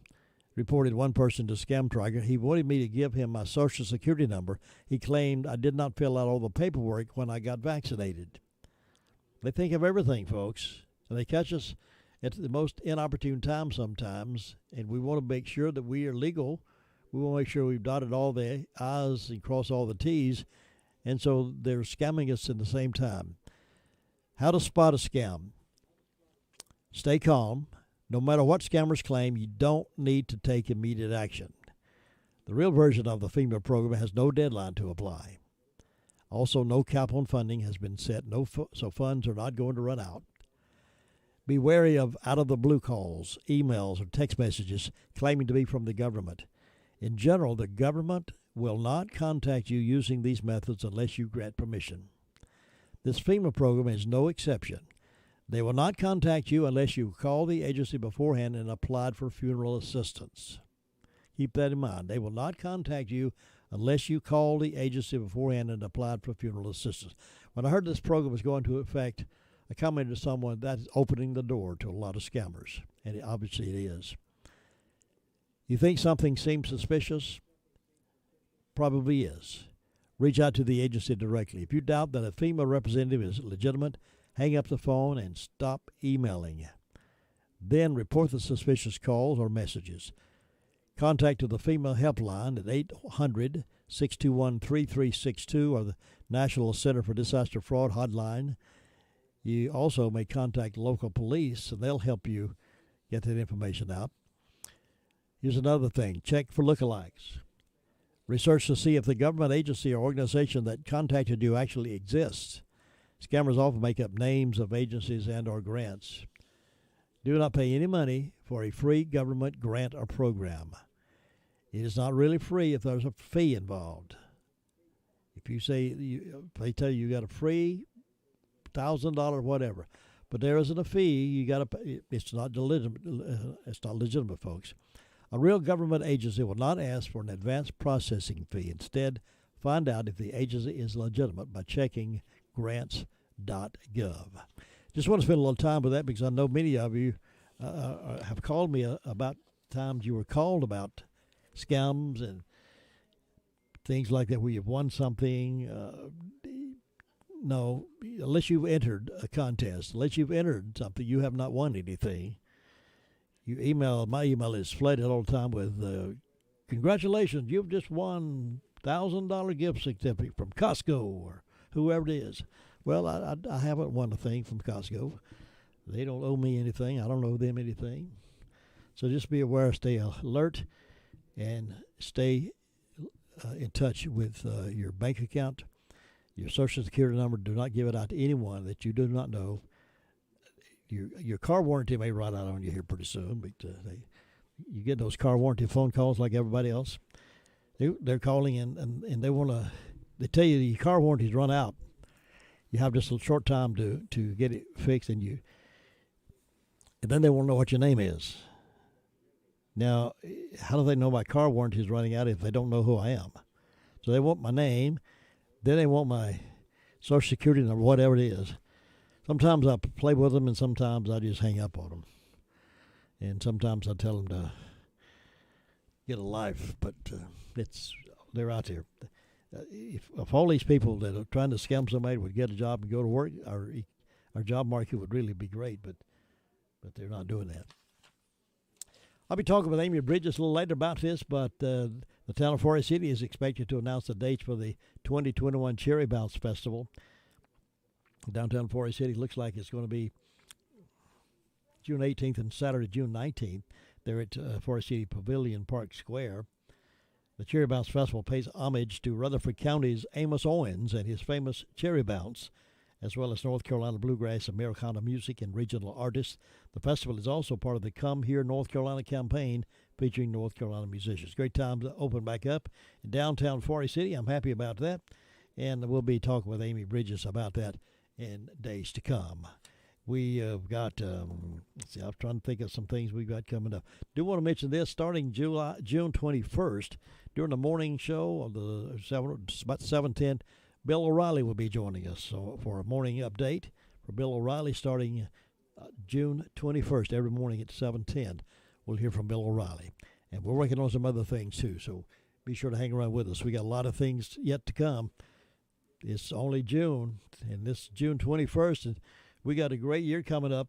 reported one person to Scam Tracker. He wanted me to give him my social security number. He claimed I did not fill out all the paperwork when I got vaccinated. They think of everything, folks, and they catch us at the most inopportune time sometimes, and we want to make sure that we are legal. We want to make sure we've dotted all the I's and crossed all the T's, and so they're scamming us at the same time. How to spot a scam. Stay calm. No matter what scammers claim, you don't need to take immediate action. The real version of the FEMA program has no deadline to apply. Also, no cap on funding has been set, so funds are not going to run out. Be wary of out-of-the-blue calls, emails, or text messages claiming to be from the government. In general, the government will not contact you using these methods unless you grant permission. This FEMA program is no exception. They will not contact you unless you call the agency beforehand and applied for funeral assistance. Keep that in mind. They will not contact you unless you call the agency beforehand and applied for funeral assistance. When I heard this program was going to effect, I commented to someone that is opening the door to a lot of scammers, and obviously it is. You think something seems suspicious? Probably is. Reach out to the agency directly. If you doubt that a FEMA representative is legitimate, hang up the phone and stop emailing. Then report the suspicious calls or messages. Contact to the FEMA helpline at 800-621-3362 or the National Center for Disaster Fraud hotline. You also may contact local police, and they'll help you get that information out. Here's another thing. Check for lookalikes. Research to see if the government agency or organization that contacted you actually exists. Scammers often make up names of agencies and or grants. Do not pay any money for a free government grant or program. It is not really free if there's a fee involved. If you say, they tell you got a free $1,000 whatever, but there isn't a fee, you got to pay. It's not legitimate, folks. A real government agency will not ask for an advanced processing fee. Instead, find out if the agency is legitimate by checking grants.gov. just want to spend a little time with that because I know many of you have called me about times you were called about scams and things like that where you've won something. No, unless you've entered a contest, unless you've entered something, you have not won anything. My email is flooded all the time with congratulations, you've just won $1,000 gift certificate from Costco or whoever it is. Well, I haven't won a thing from Costco. They don't owe me anything. I don't owe them anything. So just be aware, stay alert, and stay in touch with your bank account, your Social Security number. Do not give it out to anyone that you do not know. Your car warranty may run out on you here pretty soon, but you get those car warranty phone calls like everybody else. They're calling and they tell you your car warranty's run out. You have just a short time to get it fixed, and then they want to know what your name is. Now, how do they know my car warranty is running out if they don't know who I am? So they want my name, then they want my Social Security number, whatever it is. Sometimes I play with them, and sometimes I just hang up on them. And sometimes I tell them to get a life, but they're out there. If all these people that are trying to scam somebody would get a job and go to work, our job market would really be great, but they're not doing that. I'll be talking with Amy Bridges a little later about this, but the town of Forest City is expected to announce the dates for the 2021 Cherry Bounce Festival. Downtown Forest City looks like it's going to be June 18th and Saturday, June 19th. They're at Forest City Pavilion Park Square. The Cherry Bounce Festival pays homage to Rutherford County's Amos Owens and his famous Cherry Bounce, as well as North Carolina bluegrass, Americana music, and regional artists. The festival is also part of the Come Here North Carolina campaign featuring North Carolina musicians. Great time to open back up in downtown Forest City. I'm happy about that, and we'll be talking with Amy Bridges about that in days to come. We have got, I'm trying to think of some things we've got coming up. Do want to mention this, starting June 21st, during the morning show of about 7:10, Bill O'Reilly will be joining us for a morning update for Bill O'Reilly starting June 21st, every morning at 7:10. We'll hear from Bill O'Reilly. And we're working on some other things, too, so be sure to hang around with us. We got a lot of things yet to come. It's only June, and this June 21st, and we got a great year coming up,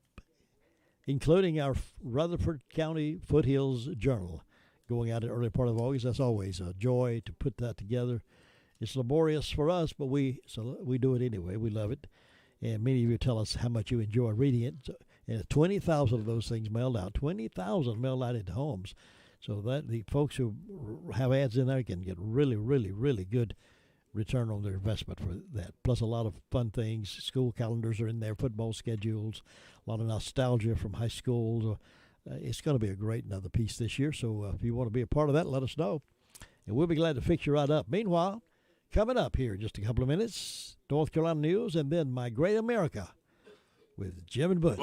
including our Rutherford County Foothills Journal going out in the early part of August. That's always a joy to put that together. It's laborious for us, but we do it anyway. We love it. And many of you tell us how much you enjoy reading it. And 20,000 of those things mailed out. 20,000 mailed out into homes. So that the folks who have ads in there can get really, really, really good return on their investment for that. Plus a lot of fun things. School calendars are in there, football schedules, a lot of nostalgia from high schools. It's going to be a great another piece this year. So if you want to be a part of that, let us know. And we'll be glad to fix you right up. Meanwhile, coming up here in just a couple of minutes, North Carolina News, and then My Great America with Jim and Butch.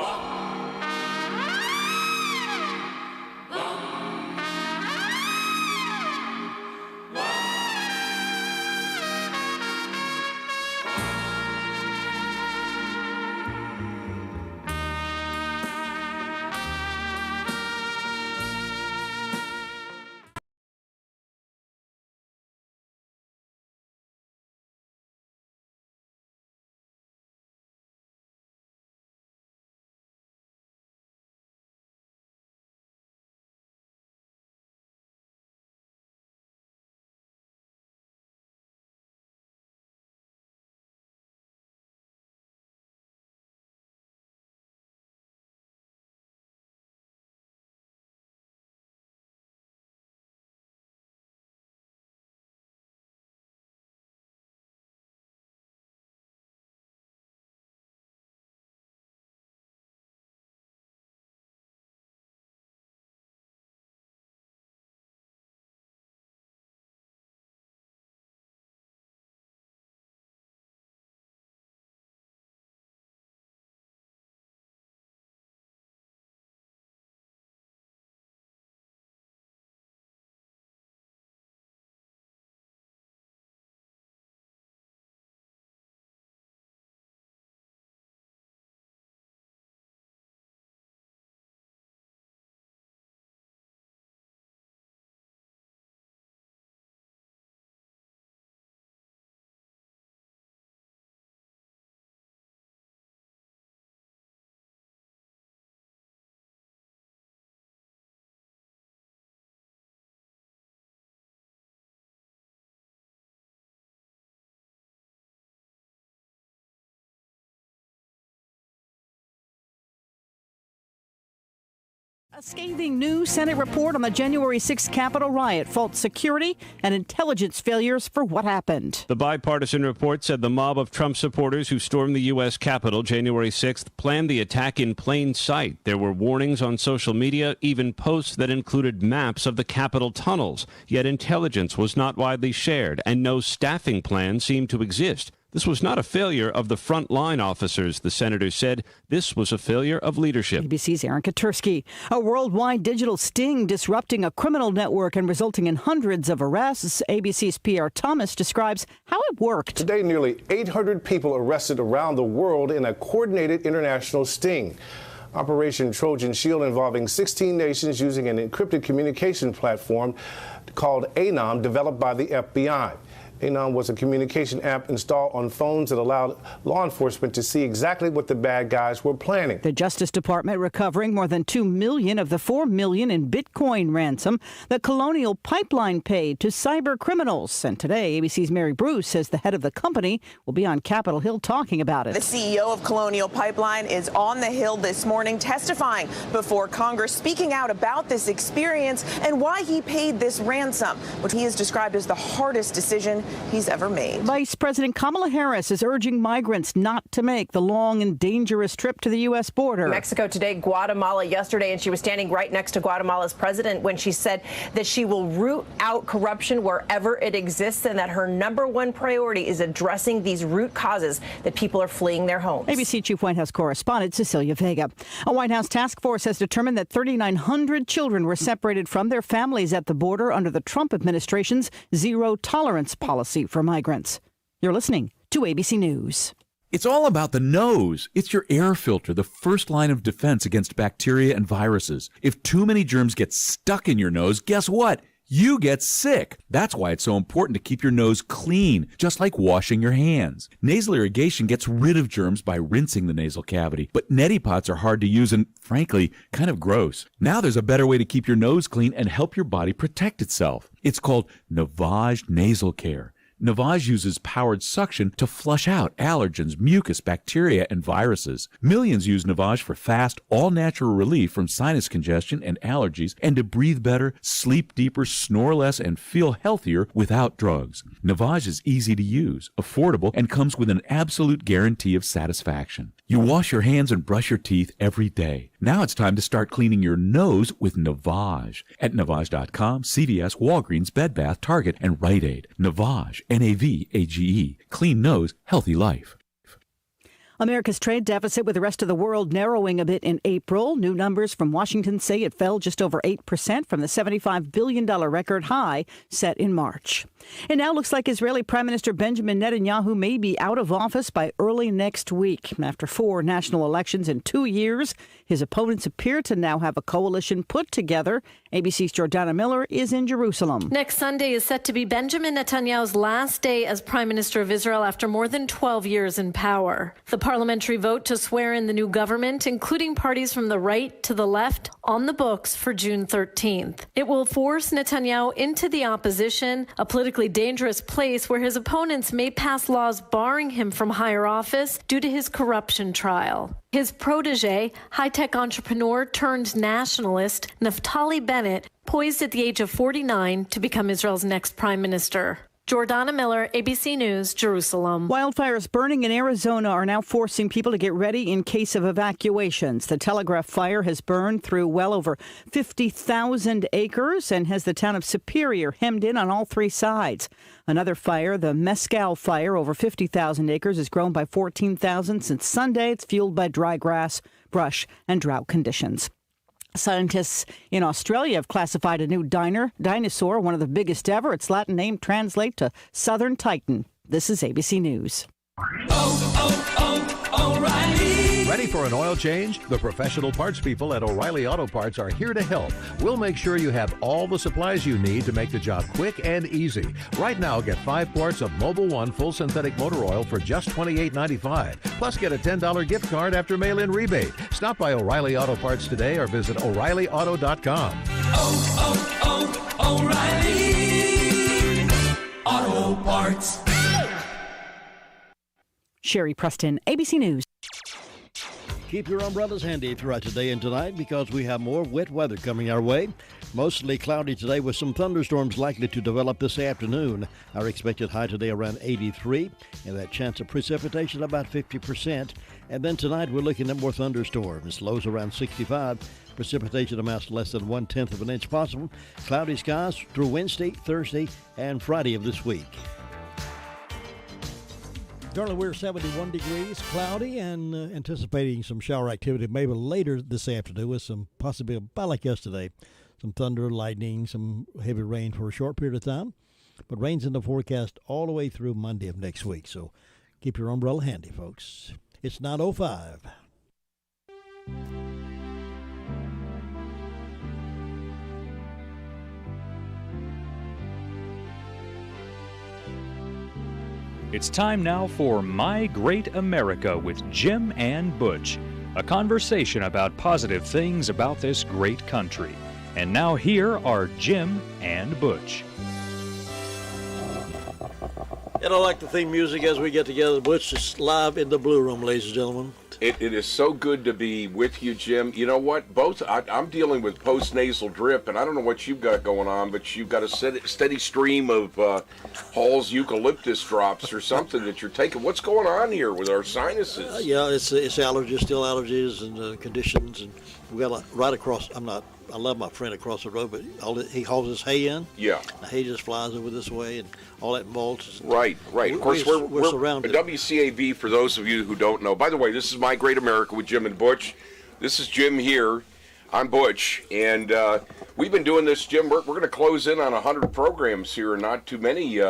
A scathing new Senate report on the January 6th Capitol riot faults security and intelligence failures for what happened. The bipartisan report said the mob of Trump supporters who stormed the U.S. Capitol January 6th planned the attack in plain sight. There were warnings on social media, even posts that included maps of the Capitol tunnels. Yet intelligence was not widely shared, and no staffing plan seemed to exist. This was not a failure of the frontline officers, the senator said. This was a failure of leadership. ABC's Aaron Katursky. A worldwide digital sting disrupting a criminal network and resulting in hundreds of arrests. ABC's Pierre Thomas describes how it worked. Today, nearly 800 people arrested around the world in a coordinated international sting. Operation Trojan Shield involving 16 nations using an encrypted communication platform called ANOM, developed by the FBI. ANOM was a communication app installed on phones that allowed law enforcement to see exactly what the bad guys were planning. The Justice Department recovering more than $2 million of the $4 million in Bitcoin ransom that Colonial Pipeline paid to cyber criminals. And today, ABC's Mary Bruce says the head of the company will be on Capitol Hill talking about it. The CEO of Colonial Pipeline is on the Hill this morning testifying before Congress, speaking out about this experience and why he paid this ransom, which he has described as the hardest decision he's ever made. Vice President Kamala Harris is urging migrants not to make the long and dangerous trip to the U.S. border. Mexico today, Guatemala yesterday, and she was standing right next to Guatemala's president when she said that she will root out corruption wherever it exists and that her #1 priority is addressing these root causes that people are fleeing their homes. ABC Chief White House correspondent Cecilia Vega. A White House task force has determined that 3,900 children were separated from their families at the border under the Trump administration's zero-tolerance policy for migrants. You're listening to ABC News. It's all about the nose. It's your air filter, the first line of defense against bacteria and viruses. If too many germs get stuck in your nose, guess what? You get sick. That's why it's so important to keep your nose clean, just like washing your hands. Nasal irrigation gets rid of germs by rinsing the nasal cavity, but neti pots are hard to use and, frankly, kind of gross. Now there's a better way to keep your nose clean and help your body protect itself. It's called Navage Nasal Care. Navage uses powered suction to flush out allergens, mucus, bacteria, and viruses. Millions use Navage for fast, all-natural relief from sinus congestion and allergies, and to breathe better, sleep deeper, snore less, and feel healthier without drugs. Navage is easy to use, affordable, and comes with an absolute guarantee of satisfaction. You wash your hands and brush your teeth every day. Now it's time to start cleaning your nose with Navage. At Navage.com, CVS, Walgreens, Bed Bath, Target, and Rite Aid. Navage, Navage. Clean nose, healthy life. America's trade deficit with the rest of the world narrowing a bit in April. New numbers from Washington say it fell just over 8% from the $75 billion record high set in March. It now looks like Israeli Prime Minister Benjamin Netanyahu may be out of office by early next week. After 4 national elections in 2 years, his opponents appear to now have a coalition put together. ABC's Jordana Miller is in Jerusalem. Next Sunday is set to be Benjamin Netanyahu's last day as Prime Minister of Israel after more than 12 years in power. The parliamentary vote to swear in the new government, including parties from the right to the left, on the books for June 13th. It will force Netanyahu into the opposition, a politically dangerous place where his opponents may pass laws barring him from higher office due to his corruption trial. His protege, high-tech entrepreneur turned nationalist, Naftali Bennett, poised at the age of 49 to become Israel's next prime minister. Jordana Miller, ABC News, Jerusalem. Wildfires burning in Arizona are now forcing people to get ready in case of evacuations. The Telegraph fire has burned through well over 50,000 acres and has the town of Superior hemmed in on all 3 sides. Another fire, the Mescal fire, over 50,000 acres, has grown by 14,000 since Sunday. It's fueled by dry grass, brush, and drought conditions. Scientists in Australia have classified a new dinosaur, one of the biggest ever. Its Latin name translates to Southern Titan. This is ABC News. O'Reilly. Ready for an oil change? The professional parts people at O'Reilly Auto Parts are here to help. We'll make sure you have all the supplies you need to make the job quick and easy. Right now, get 5 quarts of Mobil 1 full synthetic motor oil for just $28.95. Plus, get a $10 gift card after mail-in rebate. Stop by O'Reilly Auto Parts today or visit O'ReillyAuto.com. O'Reilly Auto Parts. Sherry Preston, ABC News. Keep your umbrellas handy throughout today and tonight because we have more wet weather coming our way. Mostly cloudy today with some thunderstorms likely to develop this afternoon. Our expected high today around 83 and that chance of precipitation about 50%. And then tonight we're looking at more thunderstorms. Lows around 65. Precipitation amounts less than 1/10 of an inch possible. Cloudy skies through Wednesday, Thursday, and Friday of this week. Currently, we're 71 degrees, cloudy, and anticipating some shower activity maybe later this afternoon with some possibility, about like yesterday, some thunder, lightning, some heavy rain for a short period of time. But rain's in the forecast all the way through Monday of next week, so keep your umbrella handy, folks. It's 9:05. It's time now for My Great America with Jim and Butch, a conversation about positive things about this great country. And now here are Jim and Butch. And I like the theme music as we get together. Butch is live in the Blue Room, ladies and gentlemen. It is so good to be with you, Jim. You know what? I'm dealing with post-nasal drip, and I don't know what you've got going on, but you've got a steady stream of Hall's eucalyptus drops or something that you're taking. What's going on here with our sinuses? Yeah, it's allergies, still allergies and conditions. And we got right across, I love my friend across the road, but he hauls his hay in. Yeah. The hay just flies over this way, and all that mulch. Right. Of course, we're surrounded. WCAB, for those of you who don't know. By the way, this is My Great America with Jim and Butch. This is Jim here. I'm Butch, and we've been doing this, Jim. We're going to close in on 100 programs here in not too many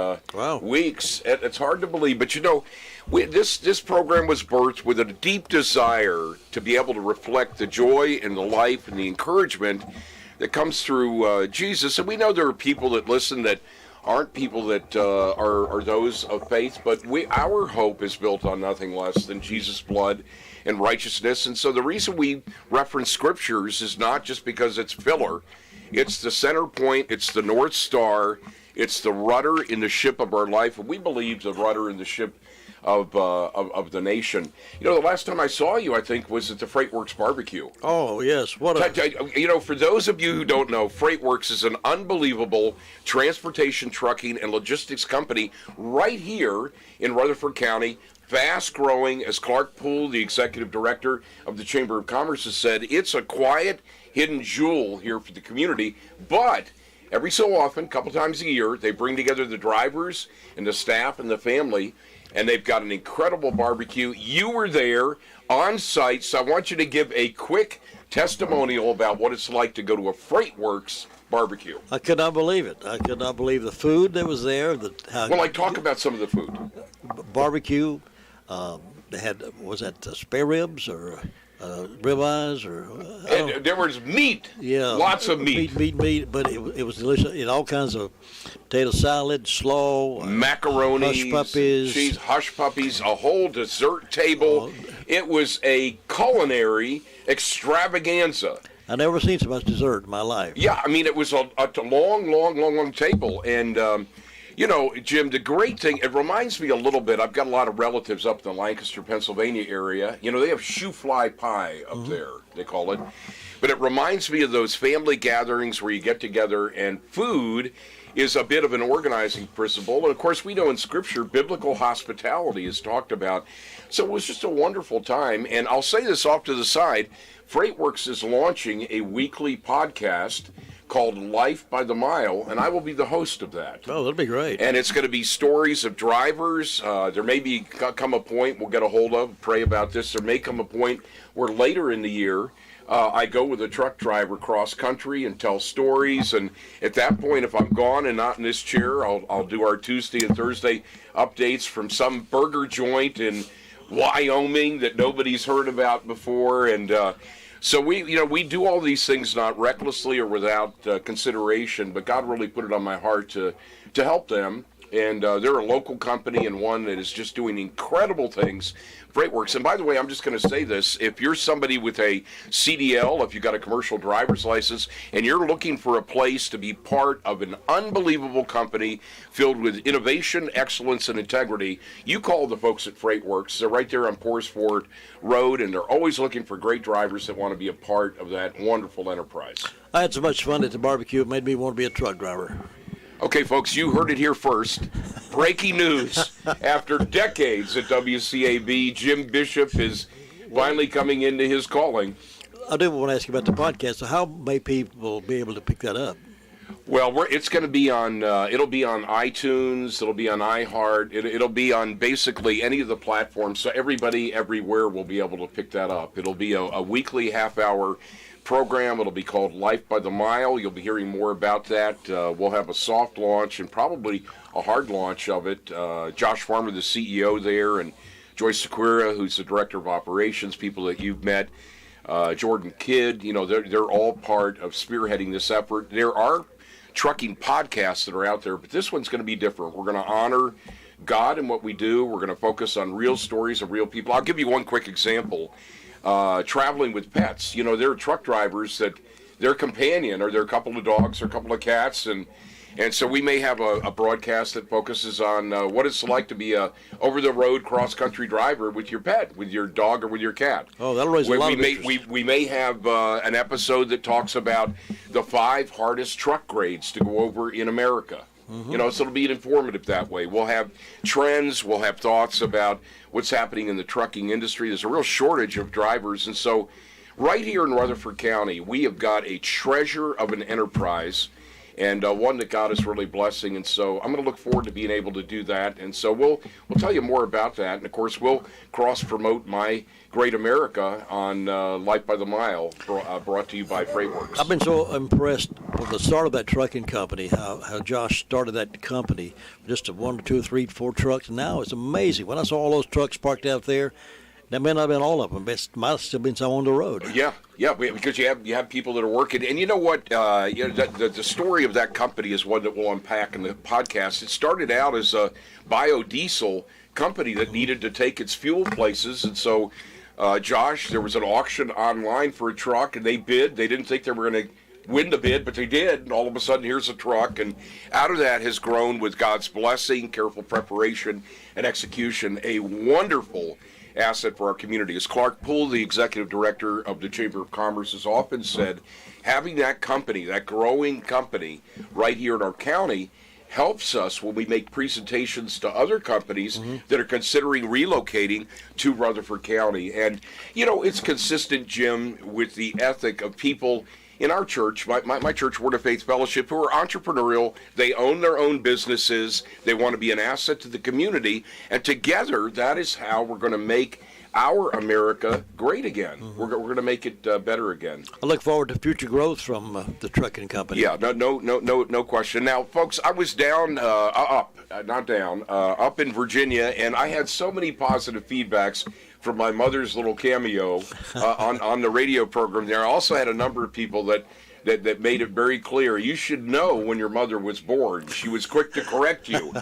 weeks. It's hard to believe, but you know, this program was birthed with a deep desire to be able to reflect the joy and the life and the encouragement that comes through Jesus. And we know there are people that listen that aren't people that are those of faith, but our hope is built on nothing less than Jesus' blood and righteousness. And so the reason we reference scriptures is not just because it's filler. It's the center point. It's the North Star. It's the rudder in the ship of our life. And we believe the rudder in the ship of the nation. You know, the last time I saw you, I think, was at the FreightWorks barbecue. Oh, yes. You know, for those of you who don't know, FreightWorks is an unbelievable transportation, trucking, and logistics company right here in Rutherford County. Fast growing, as Clark Poole, the executive director of the Chamber of Commerce, has said, it's a quiet, hidden jewel here for the community. But every so often, a couple times a year, they bring together the drivers and the staff and the family, and they've got an incredible barbecue. You were there on site, so I want you to give a quick testimonial about what it's like to go to a FreightWorks barbecue. I could not believe it. I could not believe the food that was there. Talk about some of the food. Barbecue. They had, was that spare ribs or ribeyes or? There was meat. Yeah, lots of meat. Meat. But it was delicious. In all kinds of potato salad, slaw, macaroni, hush puppies, cheese, hush puppies, a whole dessert table. It was a culinary extravaganza. I never seen so much dessert in my life. Yeah, I mean, it was a long table. And, you know, Jim, the great thing, it reminds me a little bit, I've got a lot of relatives up in the Lancaster, Pennsylvania area. You know, they have shoe fly pie up there, they call it. But it reminds me of those family gatherings where you get together and food is a bit of an organizing principle. And, of course, we know in Scripture, biblical hospitality is talked about. So it was just a wonderful time. And I'll say this off to the side. FreightWorks is launching a weekly podcast called Life by the Mile, and I will be the host of that. Oh, that'll be great. And it's going to be stories of drivers. There may come a point we'll get a hold of, pray about this. There may come a point where later in the year, I go with a truck driver cross country and tell stories. And at that point, if I'm gone and not in this chair, I'll do our Tuesday and Thursday updates from some burger joint in Wyoming that nobody's heard about before. And so we do all these things not recklessly or without consideration, but God really put it on my heart to help them And they're a local company and one that is just doing incredible things. FreightWorks. And by the way, I'm just going to say this. If you're somebody with a CDL, if you've got a commercial driver's license, and you're looking for a place to be part of an unbelievable company filled with innovation, excellence, and integrity, you call the folks at FreightWorks. They're right there on Porsford Road, and they're always looking for great drivers that want to be a part of that wonderful enterprise. I had so much fun at the barbecue, it made me want to be a truck driver. Okay, folks, you heard it here first. Breaking news. After decades at WCAB, Jim Bishop is finally coming into his calling. I do want to ask you about the podcast. So how may people be able to pick that up? Well, it's going to be on, it'll be on iTunes, it'll be on iHeart, it'll be on basically any of the platforms, so everybody everywhere will be able to pick that up. It'll be a weekly half-hour program. It'll be called Life by the Mile. You'll be hearing more about that. We'll have a soft launch and probably a hard launch of it. Josh Farmer, the CEO there, and Joyce Sequeira, who's the Director of Operations, people that you've met, Jordan Kidd, they're all part of spearheading this effort. There are trucking podcasts that are out there, but this one's going to be different. We're going to honor God in what we do. We're going to focus on real stories of real people. I'll give you one quick example. Traveling with pets. There are truck drivers that their companion or their couple of dogs or a couple of cats, and so we may have a broadcast that focuses on what it's like to be a over-the-road cross-country driver with your pet, with your dog or with your cat. Oh, that'll raise a lot of interest. We may have an episode that talks about the 5 hardest truck grades to go over in America. So it'll be informative that way. We'll have trends, we'll have thoughts about what's happening in the trucking industry. There's a real shortage of drivers, and so right here in Rutherford County, we have got a treasure of an enterprise, and one that God is really blessing, and so I'm going to look forward to being able to do that, and so we'll tell you more about that, and of course we'll cross-promote My Great America on Life by the Mile, brought to you by FreightWorks. I've been so impressed with the start of that trucking company, how Josh started that company, just 1, 2, 3, 4 trucks, and now it's amazing. When I saw all those trucks parked out there, that may not have been all of them, but it might have still been some on the road. Yeah, because you have people that are working, and you know what? The story of that company is one that we'll unpack in the podcast. It started out as a biodiesel company that needed to take its fuel places, and so Josh, there was an auction online for a truck, and they bid. They didn't think they were going to win the bid, but they did, and all of a sudden here's a truck, and out of that has grown, with God's blessing, careful preparation, and execution, a wonderful asset for our community. As Clark Poole, the executive director of the Chamber of Commerce, has often said, having that company, that growing company right here in our county, helps us when we make presentations to other companies that are considering relocating to Rutherford County. And, it's consistent, Jim, with the ethic of people in our church, my church, Word of Faith Fellowship, who are entrepreneurial. They own their own businesses. They want to be an asset to the community. And together, that is how we're going to make our America great again. We're going to make it better again. I look forward to future growth from the trucking company. Yeah, no question. Now, folks, I was up in Virginia, and I had so many positive feedbacks from my mother's little cameo on the radio program there. I also had a number of people that made it very clear, you should know when your mother was born. She was quick to correct you.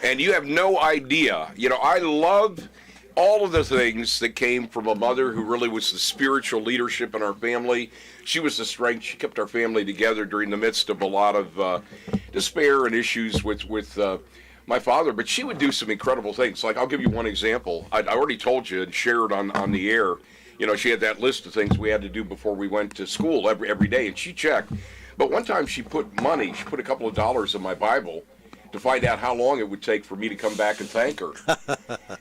And you have no idea. I love all of the things that came from a mother who really was the spiritual leadership in our family. She was the strength. She kept our family together during the midst of a lot of despair and issues with my father, but she would do some incredible things. Like, I'll give you one example. I already told you and shared on the air. She had that list of things we had to do before we went to school every day, and she checked. But one time she put a couple of dollars in my Bible to find out how long it would take for me to come back and thank her.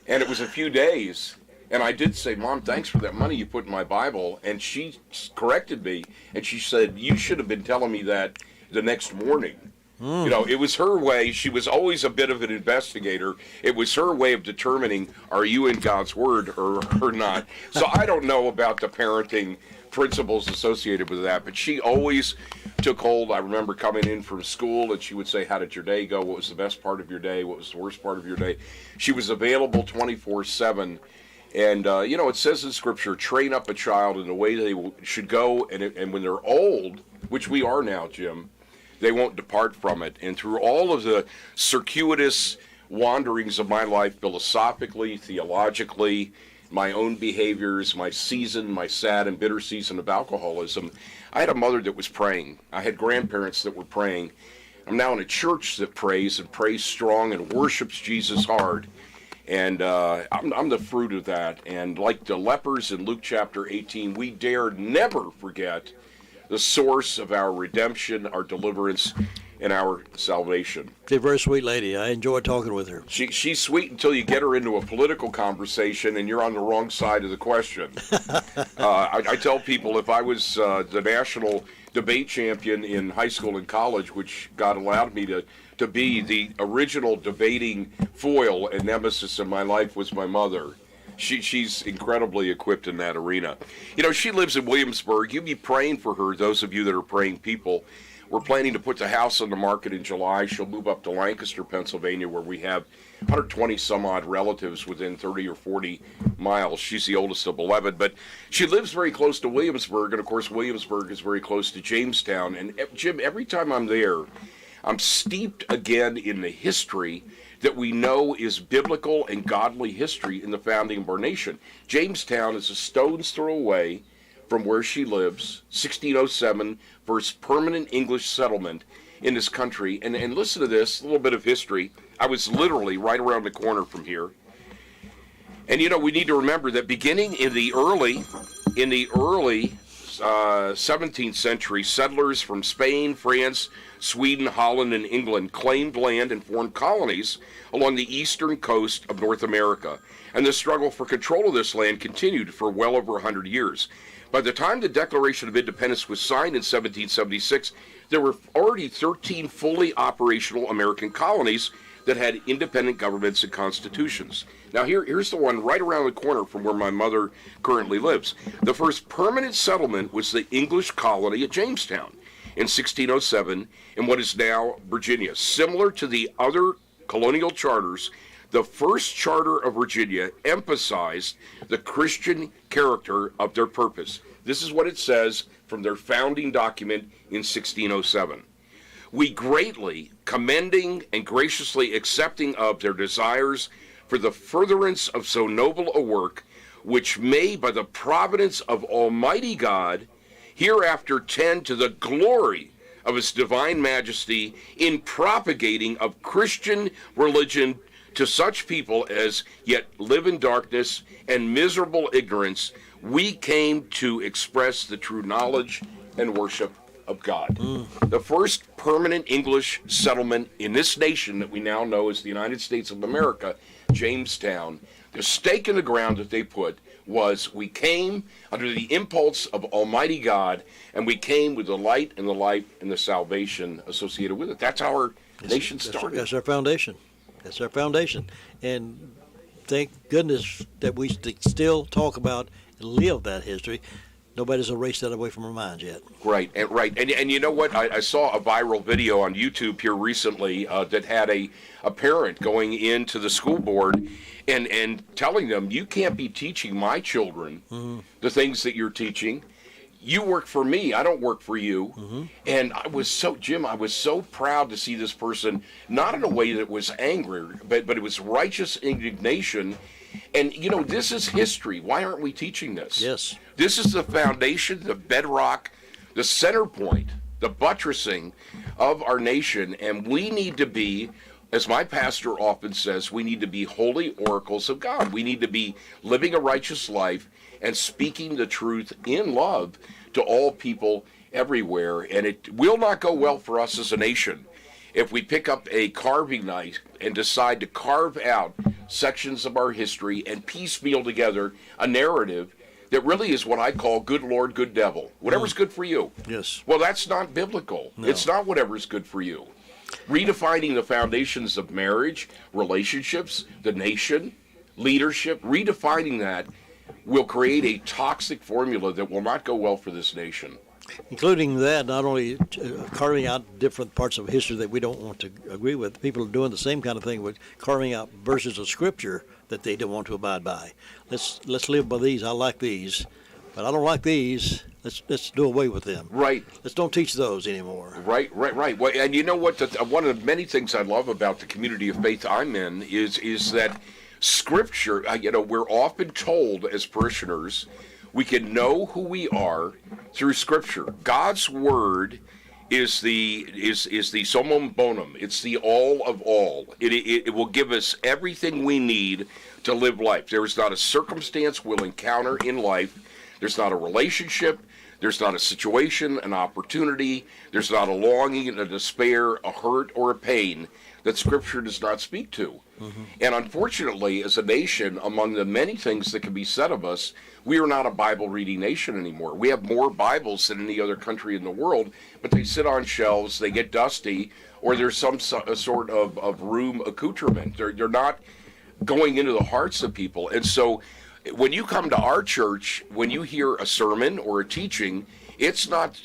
And it was a few days. And I did say, Mom, thanks for that money you put in my Bible. And she corrected me, and she said, you should have been telling me that the next morning. It was her way. She was always a bit of an investigator. It was her way of determining, are you in God's Word or not? So I don't know about the parenting principles associated with that, but she always took hold. I remember coming in from school, and she would say, how did your day go? What was the best part of your day? What was the worst part of your day? She was available 24/7. And, it says in Scripture, train up a child in the way they should go, and when they're old, which we are now, Jim, they won't depart from it. And through all of the circuitous wanderings of my life, philosophically, theologically, my own behaviors, my sad and bitter season of alcoholism, I had a mother that was praying. I had grandparents that were praying. I'm now in a church that prays and prays strong and worships Jesus hard. And I'm the fruit of that. And like the lepers in Luke chapter 18, we dare never forget the source of our redemption, our deliverance, and our salvation. She's a very sweet lady. I enjoy talking with her. She's sweet until you get her into a political conversation and you're on the wrong side of the question. I tell people if I was the national debate champion in high school and college, which God allowed me to be, the original debating foil and nemesis in my life was my mother. She's incredibly equipped in that arena. You know, she lives in Williamsburg. You be praying for her, those of you that are praying people. We're planning to put the house on the market in July. She'll move up to Lancaster, Pennsylvania, where we have 120 some odd relatives within 30 or 40 miles. She's the oldest of 11, but she lives very close to Williamsburg, and of course Williamsburg is very close to Jamestown. And Jim, every time I'm there, I'm steeped again in the history that we know is biblical and godly history in the founding of our nation. Jamestown is a stone's throw away from where she lives, 1607, first permanent English settlement in this country. And listen to this, a little bit of history. I was literally right around the corner from here. And you know, we need to remember that beginning in the early 17th century, settlers from Spain, France, Sweden, Holland, and England claimed land and formed colonies along the eastern coast of North America. And the struggle for control of this land continued for well over 100 years. By the time the Declaration of Independence was signed in 1776, there were already 13 fully operational American colonies that had independent governments and constitutions. Now here's the one right around the corner from where my mother currently lives. The first permanent settlement was the English colony at Jamestown in 1607 in what is now Virginia. Similar to the other colonial charters, the first charter of Virginia emphasized the Christian character of their purpose. This is what it says from their founding document in 1607. We greatly commending and graciously accepting of their desires for the furtherance of so noble a work, which may by the providence of Almighty God hereafter tend to the glory of His divine majesty in propagating of Christian religion to such people as yet live in darkness and miserable ignorance, we came to express the true knowledge and worship of God. The first permanent English settlement in this nation that we now know as the United States of America, Jamestown, the stake in the ground that they put was we came under the impulse of Almighty God, and we came with the light and the life and the salvation associated with it. That's how our nation started. That's our foundation. That's our foundation. And thank goodness that we still talk about and live that history. Nobody's erased that away from our minds yet. Right. And you know what? I saw a viral video on YouTube here recently that had a parent going into the school board and telling them, you can't be teaching my children the things that you're teaching. You work for me. I don't work for you. And I was so proud to see this person, not in a way that was angry, but it was righteous indignation. And, you know, this is history. Why aren't we teaching this? Yes. This is the foundation, the bedrock, the center point, the buttressing of our nation. And we need to be, as my pastor often says, we need to be holy oracles of God. We need to be living a righteous life and speaking the truth in love to all people everywhere. And it will not go well for us as a nation if we pick up a carving knife and decide to carve out sections of our history and piecemeal together a narrative that really is what I call good Lord, good devil. Whatever's good for you. Yes. Well, that's not biblical. No. It's not whatever's good for you. Redefining the foundations of marriage, relationships, the nation, leadership, redefining that will create a toxic formula that will not go well for this nation. Including that, not only carving out different parts of history that we don't want to agree with, people are doing the same kind of thing with carving out verses of Scripture that they don't want to abide by. Let's live by these. I like these, But I don't like these. Let's do away with them. Right. Let's don't teach those anymore. Right. Well, and you know what? One of the many things I love about the community of faith I'm in is that Scripture. We're often told as parishioners we can know who we are through Scripture. God's Word is the summum bonum. It's the all of all. It will give us everything we need to live life. There is not a circumstance we'll encounter in life. There's not a relationship. There's not a situation, an opportunity. There's not a longing, a despair, a hurt, or a pain that Scripture does not speak to. Mm-hmm. And unfortunately, as a nation, among the many things that can be said of us, we are not a Bible-reading nation anymore. We have more Bibles than any other country in the world, but they sit on shelves, they get dusty, or there's some sort of room accoutrement. They're not going into the hearts of people. And so when you come to our church, when you hear a sermon or a teaching, it's not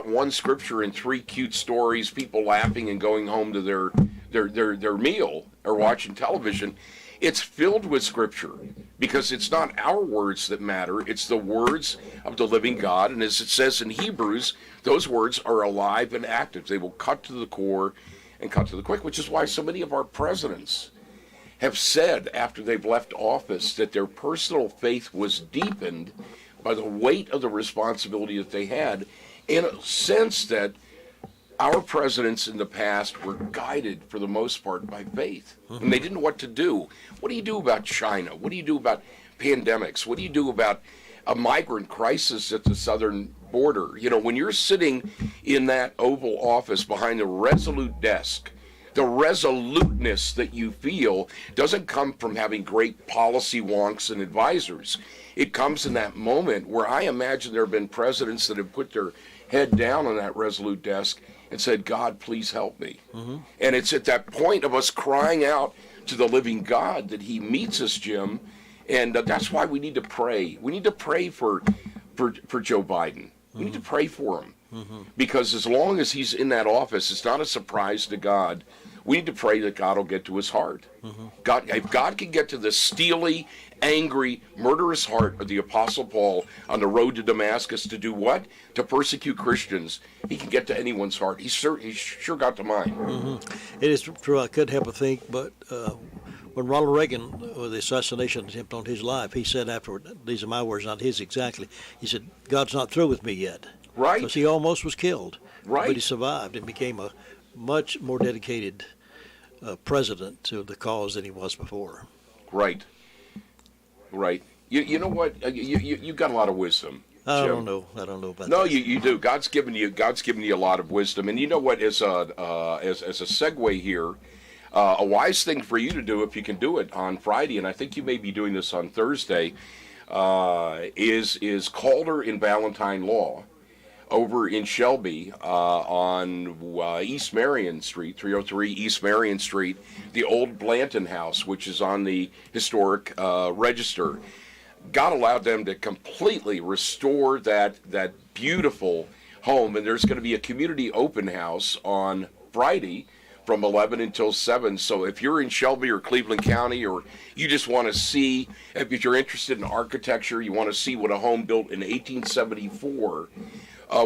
one scripture and three cute stories, people laughing and going home to their meal or watching television. It's filled with Scripture because it's not our words that matter. It's the words of the living God. And as it says in Hebrews, those words are alive and active. They will cut to the core and cut to the quick, which is why so many of our presidents have said after they've left office that their personal faith was deepened by the weight of the responsibility that they had, in a sense that our presidents in the past were guided for the most part by faith. Mm-hmm. And they didn't know what to do. What do you do about China? What do you do about pandemics? What do you do about a migrant crisis at the southern border? When you're sitting in that Oval Office behind a resolute desk, the resoluteness that you feel doesn't come from having great policy wonks and advisors. It comes in that moment where I imagine there have been presidents that have put their head down on that resolute desk and said, God, please help me. Mm-hmm. And it's at that point of us crying out to the living God that he meets us, Jim. And that's why we need to pray. We need to pray for Joe Biden. Mm-hmm. We need to pray for him. Mm-hmm. Because as long as he's in that office, it's not a surprise to God. We need to pray that God will get to his heart. Mm-hmm. If God can get to the steely, angry, murderous heart of the Apostle Paul on the road to Damascus to do what? To persecute Christians. He can get to anyone's heart. He's sure got to mine. Mm-hmm. It is true. I couldn't help but think, but when Ronald Reagan, with the assassination attempt on his life, he said afterward, these are my words, not his exactly, he said, God's not through with me yet. Right. Because he almost was killed. Right. But he survived and became a much more dedicated president to the cause than he was before. Right. You know what? You got a lot of wisdom. I don't know about that. No, you do. God's given you a lot of wisdom. And you know what? As a segue here, a wise thing for you to do, if you can do it on Friday, and I think you may be doing this on Thursday, is Calder and Valentine Law over in Shelby on East Marion Street, 303 East Marion Street, the old Blanton House, which is on the historic register. God allowed them to completely restore that beautiful home, and there's going to be a community open house on Friday from 11 until 7. So if you're in Shelby or Cleveland County, or you just want to see, if you're interested in architecture, you want to see what a home built in 1874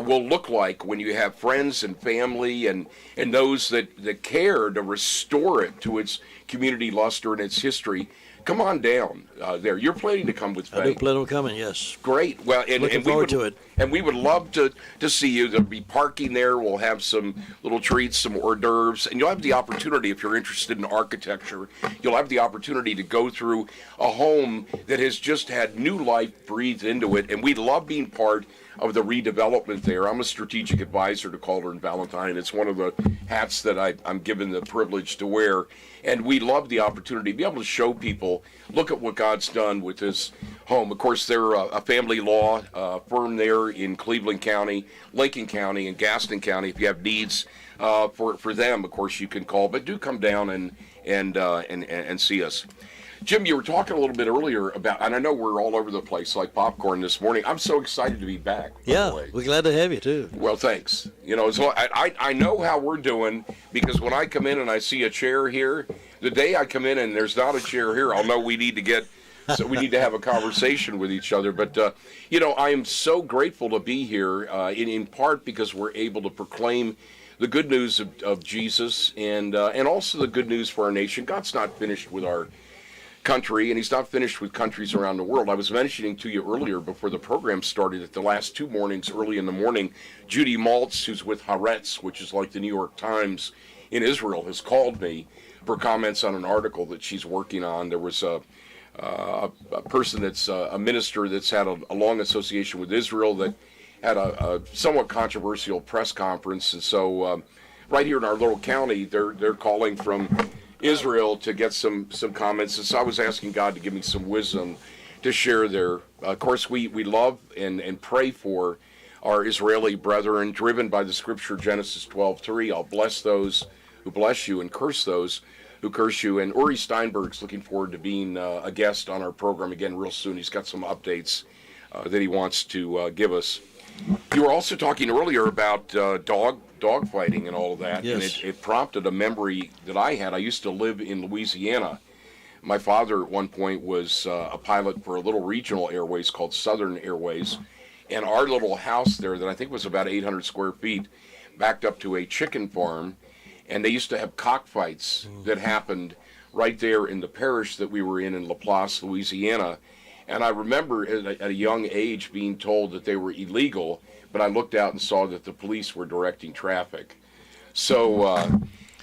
will look like when you have friends and family and those that care to restore it to its community luster and its history, come on down there. You're planning to come with Faye. I do plan on coming, yes. Great. Well, Looking forward to it. And we would love to see you. There'll be parking there. We'll have some little treats, some hors d'oeuvres, and you'll have the opportunity, if you're interested in architecture, you'll have the opportunity to go through a home that has just had new life breathed into it, and we love being part of the redevelopment there. I'm a strategic advisor to Calder and Valentine. It's one of the hats that I'm given the privilege to wear. And we love the opportunity to be able to show people, look at what God's done with this home. Of course, they're a family law firm there in Cleveland County, Lincoln County, and Gaston County. If you have needs for them, of course, you can call. But do come down and see us. Jim, you were talking a little bit earlier about, and I know we're all over the place like popcorn this morning. I'm so excited to be back. Yeah, we're glad to have you too. Well, thanks. So I know how we're doing, because when I come in and I see a chair here, the day I come in and there's not a chair here, I'll know we need to get So we need to have a conversation with each other. But, I am so grateful to be here, in part because we're able to proclaim the good news of Jesus and also the good news for our nation. God's not finished with our country, and he's not finished with countries around the world. I was mentioning to you earlier before the program started that the last 2 mornings, early in the morning, Judy Maltz, who's with Haaretz, which is like the New York Times in Israel, has called me for comments on an article that she's working on. There was a person that's a minister that's had a long association with Israel that had a somewhat controversial press conference, and so right here in our little county, they're calling from Israel to get some comments. And so I was asking God to give me some wisdom to share there. Of course, we love and pray for our Israeli brethren, driven by the scripture Genesis 12:3. I'll bless those who bless you and curse those who curse you. And Uri Steinberg's looking forward to being a guest on our program again real soon. He's got some updates that he wants to give us. You were also talking earlier about dog fighting and all of that, yes. And it prompted a memory that I had. I used to live in Louisiana. My father at one point was a pilot for a little regional airways called Southern Airways, and our little house there that I think was about 800 square feet backed up to a chicken farm, and they used to have cockfights that happened right there in the parish that we were in Laplace, Louisiana. And I remember at a young age being told that they were illegal, but I looked out and saw that the police were directing traffic. So,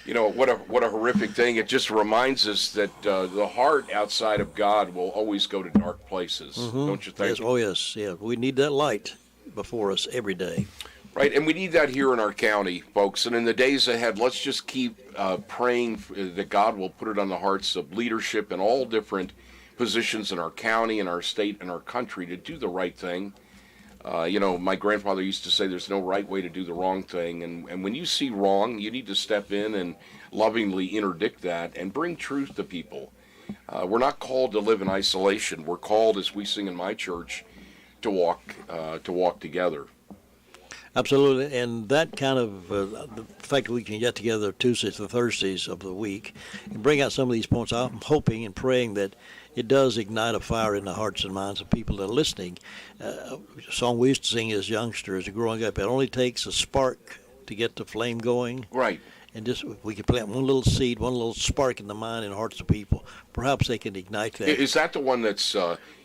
what a horrific thing. It just reminds us that the heart outside of God will always go to dark places, don't you think? Yes. Oh, yes. Yeah. We need that light before us every day. Right, and we need that here in our county, folks. And in the days ahead, let's just keep praying that God will put it on the hearts of leadership in all different positions in our county, in our state, and our country to do the right thing. My grandfather used to say there's no right way to do the wrong thing. And when you see wrong, you need to step in and lovingly interdict that and bring truth to people. We're not called to live in isolation. We're called, as we sing in my church, to walk together. Absolutely, and that kind of the fact that we can get together Tuesdays and Thursdays of the week and bring out some of these points, I'm hoping and praying that it does ignite a fire in the hearts and minds of people that are listening. A song we used to sing as youngsters growing up, it only takes a spark to get the flame going. Right. And just we can plant one little seed, one little spark in the mind and hearts of people. Perhaps they can ignite that. Is that the one that's,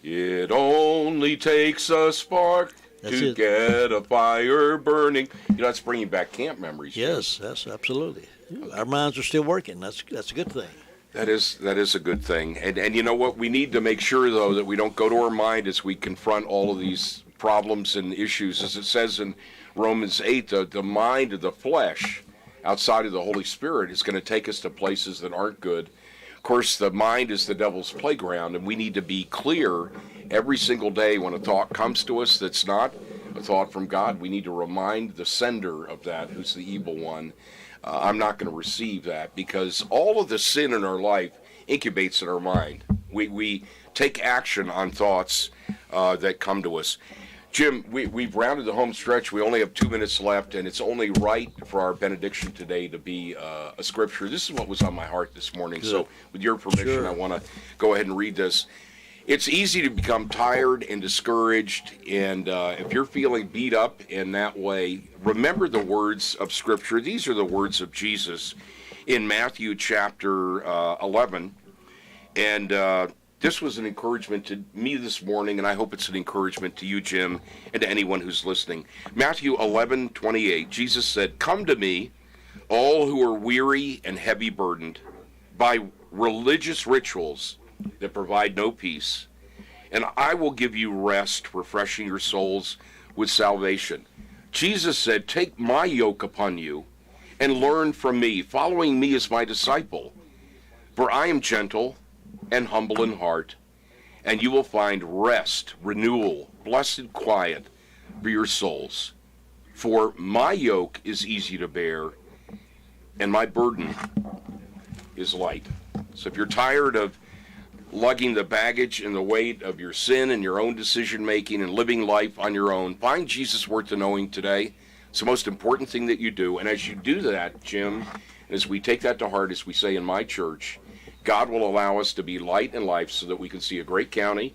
it only takes a spark to get a fire burning? That's bringing back camp memories. Yes, that's absolutely. Our minds are still working. That's a good thing. That is a good thing. And you know what? We need to make sure, though, that we don't go to our mind as we confront all of these problems and issues. As it says in Romans 8, the mind of the flesh outside of the Holy Spirit is going to take us to places that aren't good. Of course, the mind is the devil's playground, and we need to be clear every single day when a thought comes to us that's not a thought from God. We need to remind the sender of that, who's the evil one. I'm not going to receive that, because all of the sin in our life incubates in our mind. We take action on thoughts that come to us. Jim, we've rounded the home stretch. We only have 2 minutes left, and it's only right for our benediction today to be a scripture. This is what was on my heart this morning. Good. So with your permission, I want to go ahead and read this. It's easy to become tired and discouraged, and if you're feeling beat up in that way, remember the words of Scripture. These are the words of Jesus in Matthew chapter 11, and this was an encouragement to me this morning, and I hope it's an encouragement to you, Jim, and to anyone who's listening. Matthew 11:28, Jesus said, "Come to me, all who are weary and heavy burdened by religious rituals that provide no peace, and I will give you rest, refreshing your souls with salvation." Jesus said, "Take my yoke upon you and learn from me, following me as my disciple. For I am gentle and humble in heart, and you will find rest, renewal, blessed quiet for your souls. For my yoke is easy to bear, and my burden is light." So if you're tired of lugging the baggage and the weight of your sin and your own decision-making and living life on your own, find Jesus worth the knowing today. It's the most important thing that you do. And as you do that, Jim, as we take that to heart, as we say in my church, God will allow us to be light in life so that we can see a great county,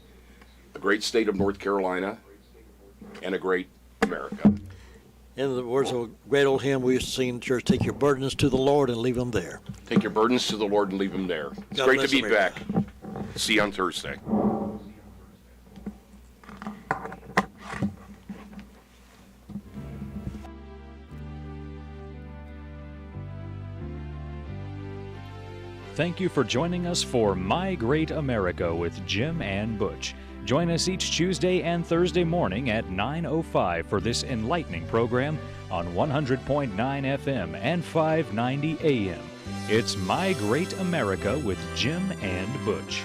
a great state of North Carolina, and a great America. In the words of a great old hymn we used to sing in church, take your burdens to the Lord and leave them there. Take your burdens to the Lord and leave them there. It's God great to bless be America. back. See you on Thursday. Thank you for joining us for My Great America with Jim and Butch. Join us each Tuesday and Thursday morning at 9:05 for this enlightening program on 100.9 FM and 590 AM. It's My Great America with Jim and Butch.